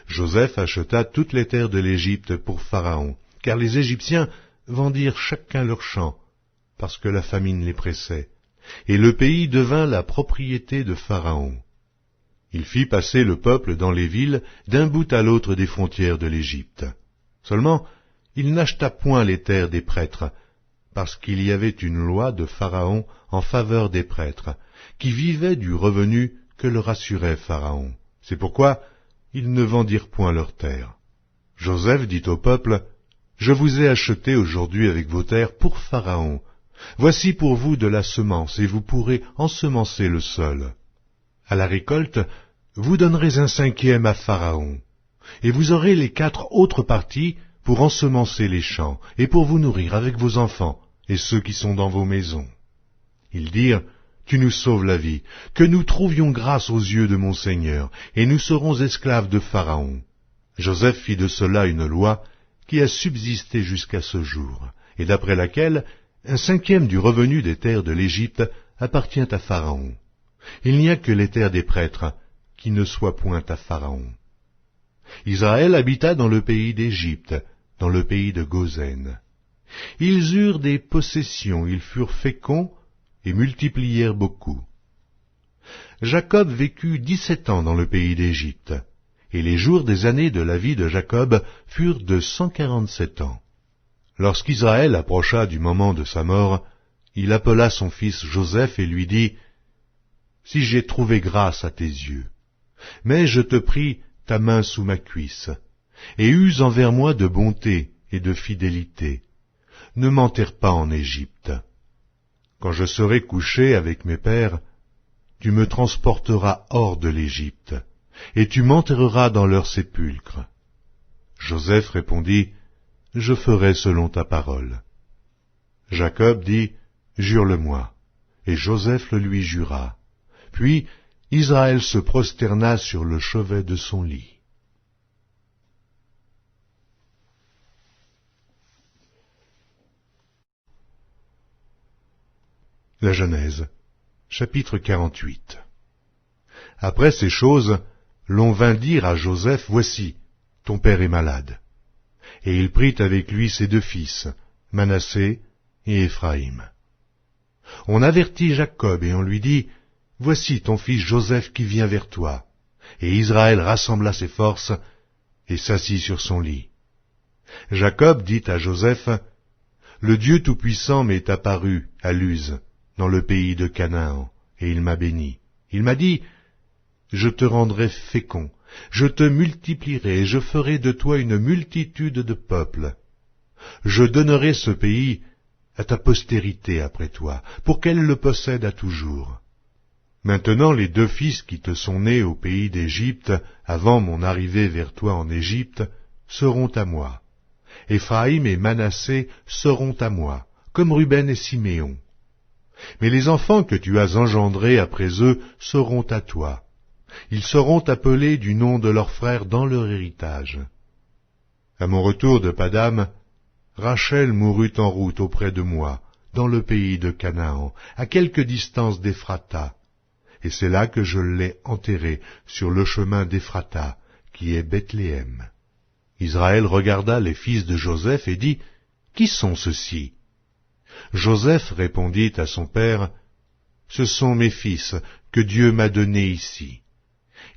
Joseph acheta toutes les terres de l'Égypte pour Pharaon, car les Égyptiens vendirent chacun leur champ, parce que la famine les pressait, et le pays devint la propriété de Pharaon. Il fit passer le peuple dans les villes d'un bout à l'autre des frontières de l'Égypte. Seulement, il n'acheta point les terres des prêtres, parce qu'il y avait une loi de Pharaon en faveur des prêtres, qui vivaient du revenu que leur assurait Pharaon. C'est pourquoi ils ne vendirent point leurs terres. Joseph dit au peuple, « Je vous ai acheté aujourd'hui avec vos terres pour Pharaon. Voici pour vous de la semence, et vous pourrez ensemencer le sol. À la récolte, vous donnerez un 5e à Pharaon, et vous aurez les 4 autres parties pour ensemencer les champs, et pour vous nourrir avec vos enfants, et ceux qui sont dans vos maisons. » Ils dirent, « Tu nous sauves la vie, que nous trouvions grâce aux yeux de mon Seigneur, et nous serons esclaves de Pharaon. » Joseph fit de cela une loi qui a subsisté jusqu'à ce jour, et d'après laquelle 1/5 du revenu des terres de l'Égypte appartient à Pharaon. Il n'y a que les terres des prêtres qui ne soient point à Pharaon. Israël habita dans le pays d'Égypte, dans le pays de Goshen. Ils eurent des possessions, ils furent féconds et multiplièrent beaucoup. Jacob vécut 17 ans dans le pays d'Égypte, et les jours des années de la vie de Jacob furent de 147 ans. Lorsqu'Israël approcha du moment de sa mort, il appela son fils Joseph et lui dit, « Si j'ai trouvé grâce à tes yeux, mais je te prie ta main sous ma cuisse, et use envers moi de bonté et de fidélité. Ne m'enterre pas en Égypte. Quand je serai couché avec mes pères, tu me transporteras hors de l'Égypte, et tu m'enterreras dans leur sépulcre. » Joseph répondit, « Je ferai selon ta parole. » Jacob dit, « Jure-le-moi. » Et Joseph le lui jura. Puis Israël se prosterna sur le chevet de son lit. La Genèse, chapitre 48. Après ces choses, l'on vint dire à Joseph, « Voici, ton père est malade. » Et il prit avec lui ses 2 fils, Manassé et Éphraïm. On avertit Jacob et on lui dit, « Voici ton fils Joseph qui vient vers toi. » Et Israël rassembla ses forces et s'assit sur son lit. Jacob dit à Joseph, « Le Dieu Tout-Puissant m'est apparu à Luz, dans le pays de Canaan, et il m'a béni. Il m'a dit, « Je te rendrai fécond, je te multiplierai, et je ferai de toi une multitude de peuples. Je donnerai ce pays à ta postérité après toi, pour qu'elle le possède à toujours. Maintenant les 2 fils qui te sont nés au pays d'Égypte, avant mon arrivée vers toi en Égypte, seront à moi. Éphraïm et Manassé seront à moi, comme Ruben et Siméon. Mais les enfants que tu as engendrés après eux seront à toi. Ils seront appelés du nom de leur frère dans leur héritage. » À mon retour de Padam, Rachel mourut en route auprès de moi, dans le pays de Canaan, à quelque distance d'Éphrata, et c'est là que je l'ai enterrée, sur le chemin d'Éphrata, qui est Bethléem. Israël regarda les fils de Joseph et dit, « Qui sont ceux-ci » Joseph répondit à son père, « Ce sont mes fils que Dieu m'a donnés ici. »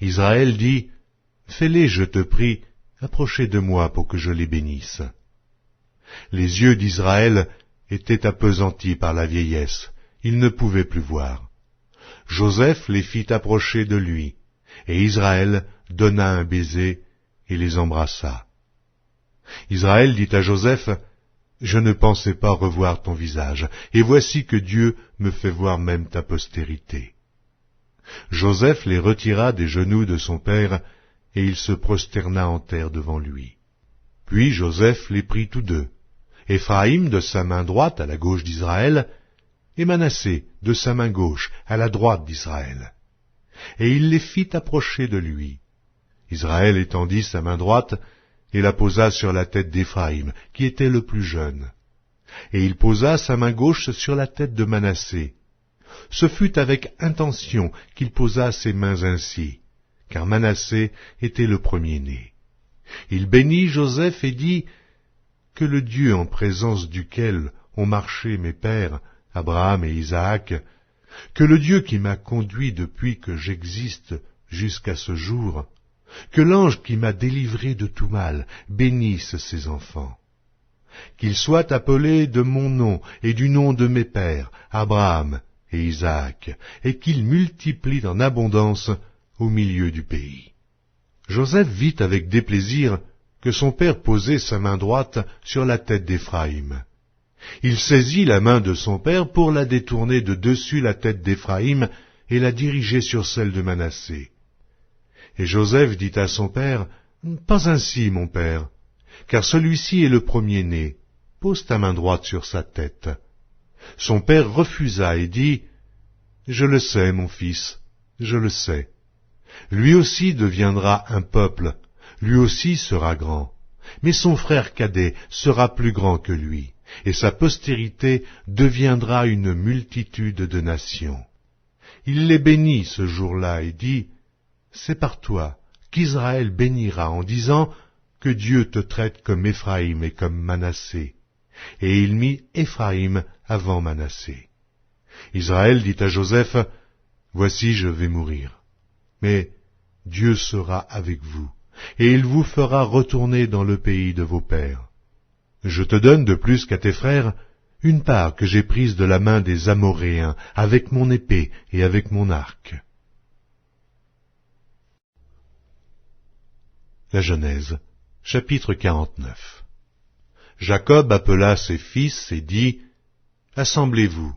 Israël dit, « Fais-les, je te prie, approcher de moi pour que je les bénisse. » Les yeux d'Israël étaient appesantis par la vieillesse, il ne pouvait plus voir. Joseph les fit approcher de lui, et Israël donna un baiser et les embrassa. Israël dit à Joseph, « Je ne pensais pas revoir ton visage, et voici que Dieu me fait voir même ta postérité. » Joseph les retira des genoux de son père, et il se prosterna en terre devant lui. Puis Joseph les prit tous 2, Éphraïm de sa main droite à la gauche d'Israël, et Manassé de sa main gauche à la droite d'Israël. Et il les fit approcher de lui. Israël étendit sa main droite, et la posa sur la tête d'Éphraïm, qui était le plus jeune. Et il posa sa main gauche sur la tête de Manassé. Ce fut avec intention qu'il posa ses mains ainsi, car Manassé était le premier-né. Il bénit Joseph et dit, « Que le Dieu en présence duquel ont marché mes pères, Abraham et Isaac, que le Dieu qui m'a conduit depuis que j'existe jusqu'à ce jour, que l'ange qui m'a délivré de tout mal bénisse ses enfants. Qu'ils soient appelés de mon nom et du nom de mes pères, Abraham et Isaac, et qu'ils multiplient en abondance au milieu du pays. » Joseph vit avec déplaisir que son père posait sa main droite sur la tête d'Éphraïm. Il saisit la main de son père pour la détourner de dessus la tête d'Éphraïm et la diriger sur celle de Manassé. Et Joseph dit à son père, « Pas ainsi, mon père, car celui-ci est le premier-né. Pose ta main droite sur sa tête. » Son père refusa et dit, « Je le sais, mon fils, je le sais. Lui aussi deviendra un peuple, lui aussi sera grand, mais son frère cadet sera plus grand que lui, et sa postérité deviendra une multitude de nations. Il les bénit ce jour-là et dit, « C'est par toi qu'Israël bénira en disant que Dieu te traite comme Éphraïm et comme Manassé. » Et il mit Éphraïm avant Manassé. Israël dit à Joseph, « Voici, je vais mourir. Mais Dieu sera avec vous, et il vous fera retourner dans le pays de vos pères. Je te donne de plus qu'à tes frères une part que j'ai prise de la main des Amoréens, avec mon épée et avec mon arc. » La Genèse, chapitre 49. Jacob appela ses fils et dit, « Assemblez-vous,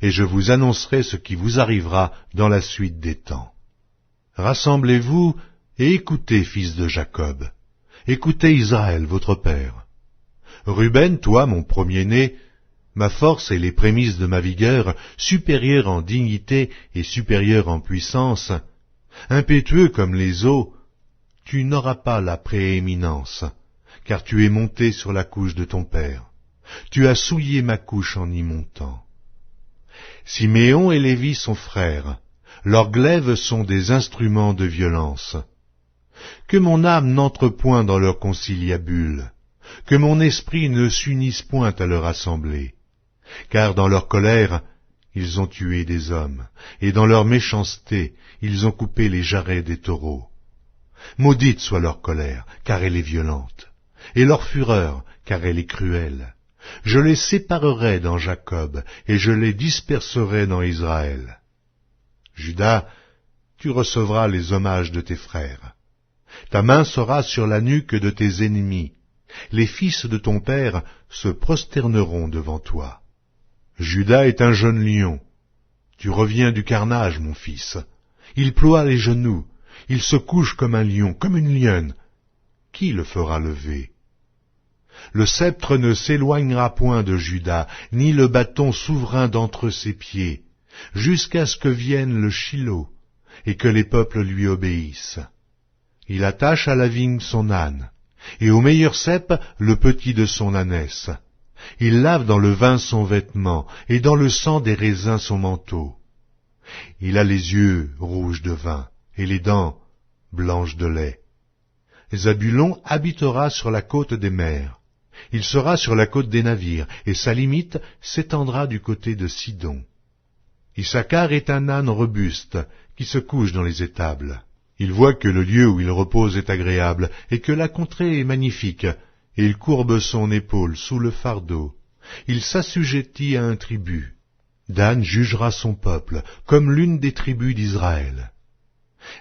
et je vous annoncerai ce qui vous arrivera dans la suite des temps. Rassemblez-vous et écoutez, fils de Jacob. Écoutez Israël, votre père. Ruben, toi, mon premier-né, ma force et les prémices de ma vigueur, supérieur en dignité et supérieur en puissance, impétueux comme les eaux, tu n'auras pas la prééminence, car tu es monté sur la couche de ton père. Tu as souillé ma couche en y montant. Siméon et Lévi sont frères, leurs glaives sont des instruments de violence. Que mon âme n'entre point dans leur conciliabule, que mon esprit ne s'unisse point à leur assemblée. Car dans leur colère, ils ont tué des hommes, et dans leur méchanceté, ils ont coupé les jarrets des taureaux. Maudite soit leur colère, car elle est violente, et leur fureur, car elle est cruelle. Je les séparerai dans Jacob, et je les disperserai dans Israël. Judas, tu recevras les hommages de tes frères. Ta main sera sur la nuque de tes ennemis. Les fils de ton père se prosterneront devant toi. Judas est un jeune lion. Tu reviens du carnage, mon fils. Il ploie les genoux. Il se couche comme un lion, comme une lionne. Qui le fera lever? Le sceptre ne s'éloignera point de Juda, ni le bâton souverain d'entre ses pieds, jusqu'à ce que vienne le Shilo, et que les peuples lui obéissent. Il attache à la vigne son âne, et au meilleur cep le petit de son ânesse. Il lave dans le vin son vêtement, et dans le sang des raisins son manteau. Il a les yeux rouges de vin, et les dents blanches de lait. Zabulon habitera sur la côte des mers. Il sera sur la côte des navires, et sa limite s'étendra du côté de Sidon. Issachar est un âne robuste, qui se couche dans les étables. Il voit que le lieu où il repose est agréable, et que la contrée est magnifique, et il courbe son épaule sous le fardeau. Il s'assujettit à un tribut. Dan jugera son peuple, comme l'une des tribus d'Israël.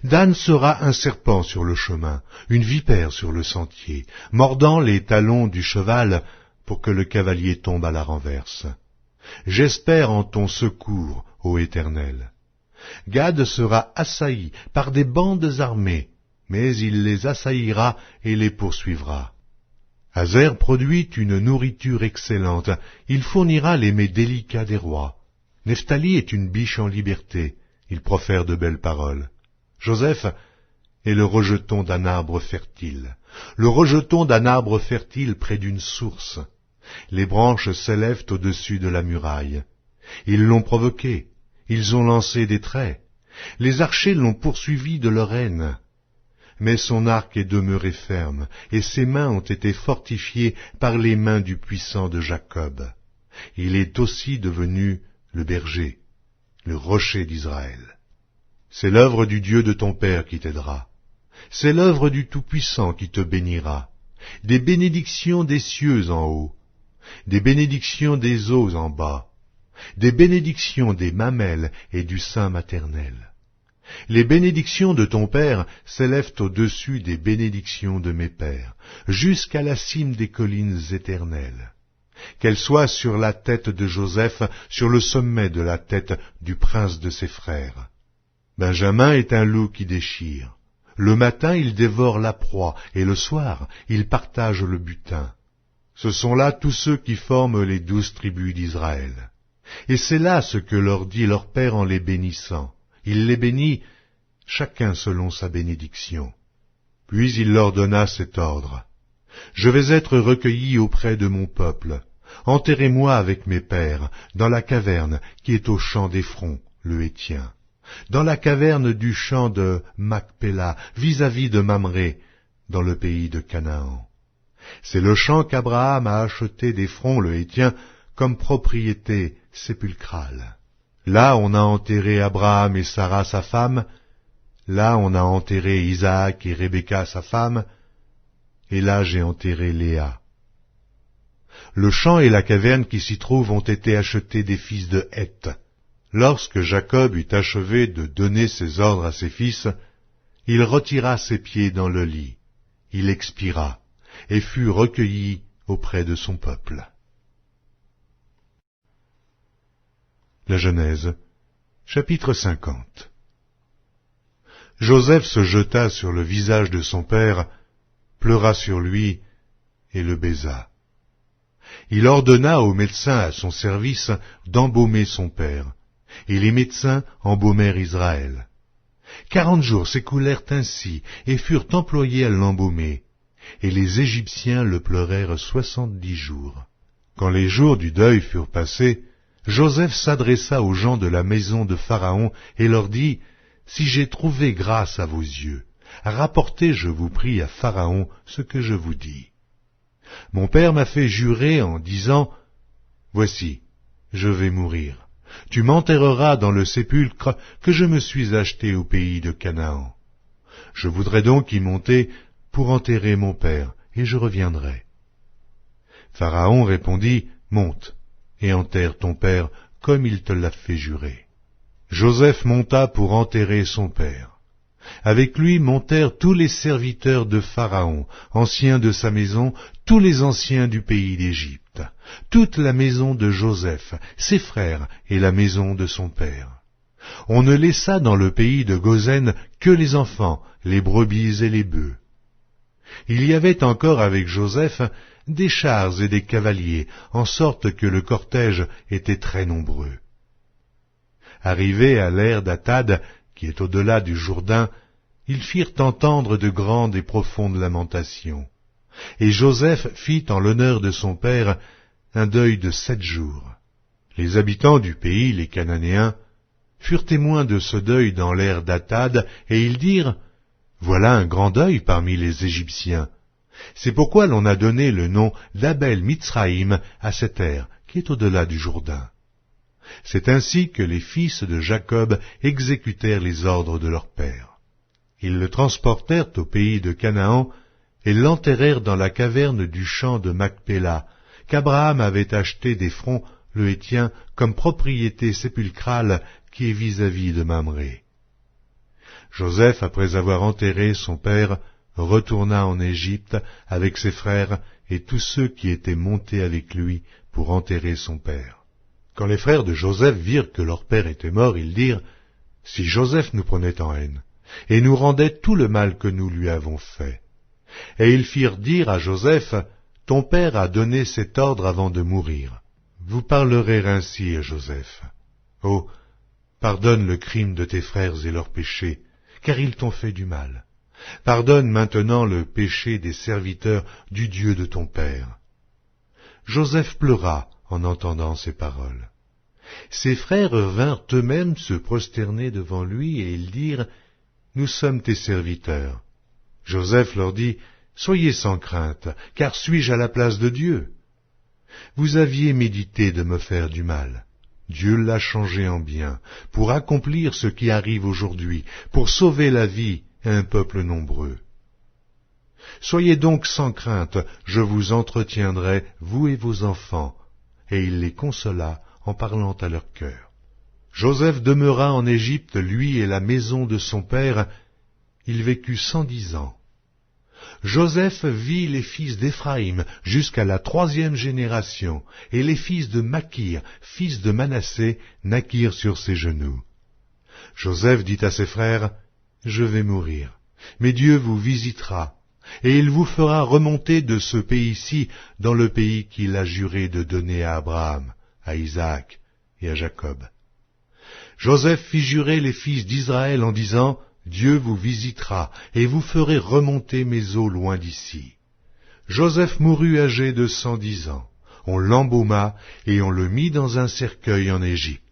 Dan sera un serpent sur le chemin, une vipère sur le sentier, mordant les talons du cheval pour que le cavalier tombe à la renverse. J'espère en ton secours, ô Éternel. Gad sera assailli par des bandes armées, mais il les assaillira et les poursuivra. Azer produit une nourriture excellente, il fournira les mets délicats des rois. Nephtali est une biche en liberté, il profère de belles paroles. Joseph est le rejeton d'un arbre fertile, le rejeton d'un arbre fertile près d'une source. Les branches s'élèvent au-dessus de la muraille. Ils l'ont provoqué, ils ont lancé des traits. Les archers l'ont poursuivi de leur haine. Mais son arc est demeuré ferme, et ses mains ont été fortifiées par les mains du puissant de Jacob. Il est aussi devenu le berger, le rocher d'Israël. C'est l'œuvre du Dieu de ton père qui t'aidera. C'est l'œuvre du Tout-Puissant qui te bénira. Des bénédictions des cieux en haut, des bénédictions des eaux en bas, des bénédictions des mamelles et du sein maternel. Les bénédictions de ton père s'élèvent au-dessus des bénédictions de mes pères, jusqu'à la cime des collines éternelles. Qu'elles soient sur la tête de Joseph, sur le sommet de la tête du prince de ses frères. Benjamin est un loup qui déchire. Le matin, il dévore la proie, et le soir, il partage le butin. Ce sont là tous ceux qui forment les 12 tribus d'Israël. Et c'est là ce que leur dit leur père en les bénissant. Il les bénit, chacun selon sa bénédiction. Puis il leur donna cet ordre. Je vais être recueilli auprès de mon peuple. enterrez-moi avec mes pères, dans la caverne qui est au champ d'Éphron, le Héthien, dans la caverne du champ de Macpéla, vis-à-vis de Mamré, dans le pays de Canaan. C'est le champ qu'Abraham a acheté d'Éphron, le Héthien, comme propriété sépulcrale. Là on a enterré Abraham et Sarah sa femme, là on a enterré Isaac et Rebecca sa femme, et là j'ai enterré Léa. Le champ et la caverne qui s'y trouvent ont été achetés des fils de Heth. Lorsque Jacob eut achevé de donner ses ordres à ses fils, il retira ses pieds dans le lit, il expira, et fut recueilli auprès de son peuple. La Genèse, chapitre 50. Joseph se jeta sur le visage de son père, pleura sur lui et le baisa. Il ordonna aux médecins à son service d'embaumer son père, et les médecins embaumèrent Israël. 40 jours s'écoulèrent ainsi et furent employés à l'embaumer, et les Égyptiens le pleurèrent 70 jours. Quand les jours du deuil furent passés, Joseph s'adressa aux gens de la maison de Pharaon et leur dit, « Si j'ai trouvé grâce à vos yeux, rapportez, je vous prie, à Pharaon ce que je vous dis. Mon père m'a fait jurer en disant, « Voici, je vais mourir. Tu m'enterreras dans le sépulcre que je me suis acheté au pays de Canaan. Je voudrais donc y monter pour enterrer mon père, et je reviendrai. » Pharaon répondit, « Monte, et enterre ton père comme il te l'a fait jurer. » Joseph monta pour enterrer son père. Avec lui montèrent tous les serviteurs de Pharaon, anciens de sa maison, tous les anciens du pays d'Égypte, toute la maison de Joseph, ses frères et la maison de son père. On ne laissa dans le pays de Goshen que les enfants, les brebis et les bœufs. Il y avait encore avec Joseph des chars et des cavaliers, en sorte que le cortège était très nombreux. Arrivés à l'ère d'Atad, qui est au-delà du Jourdain, ils firent entendre de grandes et profondes lamentations. Et Joseph fit en l'honneur de son père un deuil de 7 jours. Les habitants du pays, les Cananéens, furent témoins de ce deuil dans l'ère d'Atad, et ils dirent, « Voilà un grand deuil parmi les Égyptiens. » C'est pourquoi l'on a donné le nom d'Abel Mitzraïm à cette ère, qui est au-delà du Jourdain. C'est ainsi que les fils de Jacob exécutèrent les ordres de leur père. Ils le transportèrent au pays de Canaan et l'enterrèrent dans la caverne du champ de Macpéla, qu'Abraham avait acheté d'Éphron, le Héthien, comme propriété sépulcrale qui est vis-à-vis de Mamré. Joseph, après avoir enterré son père, retourna en Égypte avec ses frères et tous ceux qui étaient montés avec lui pour enterrer son père. Quand les frères de Joseph virent que leur père était mort, ils dirent, « Si Joseph nous prenait en haine, et nous rendait tout le mal que nous lui avons fait. » Et ils firent dire à Joseph, « Ton père a donné cet ordre avant de mourir. Vous parlerez ainsi à Joseph. Oh, pardonne le crime de tes frères et leurs péchés, car ils t'ont fait du mal. Pardonne maintenant le péché des serviteurs du Dieu de ton père. » Joseph pleura en entendant ces paroles. Ses frères vinrent eux-mêmes se prosterner devant lui, et ils dirent, « Nous sommes tes serviteurs. » Joseph leur dit, « Soyez sans crainte, car suis-je à la place de Dieu? Vous aviez médité de me faire du mal. Dieu l'a changé en bien, pour accomplir ce qui arrive aujourd'hui, pour sauver la vie à un peuple nombreux. Soyez donc sans crainte, je vous entretiendrai, vous et vos enfants. » Et il les consola en parlant à leur cœur. Joseph demeura en Égypte, lui et la maison de son père. Il vécut 110 ans. Joseph vit les fils d'Éphraïm jusqu'à la 3e génération, et les fils de Makir, fils de Manassé, naquirent sur ses genoux. Joseph dit à ses frères, « Je vais mourir, mais Dieu vous visitera, et il vous fera remonter de ce pays-ci dans le pays qu'il a juré de donner à Abraham, à Isaac et à Jacob. » Joseph fit jurer les fils d'Israël en disant, « Dieu vous visitera, et vous ferez remonter mes eaux loin d'ici. » Joseph mourut âgé de 110 ans. On l'embauma et on le mit dans un cercueil en Égypte.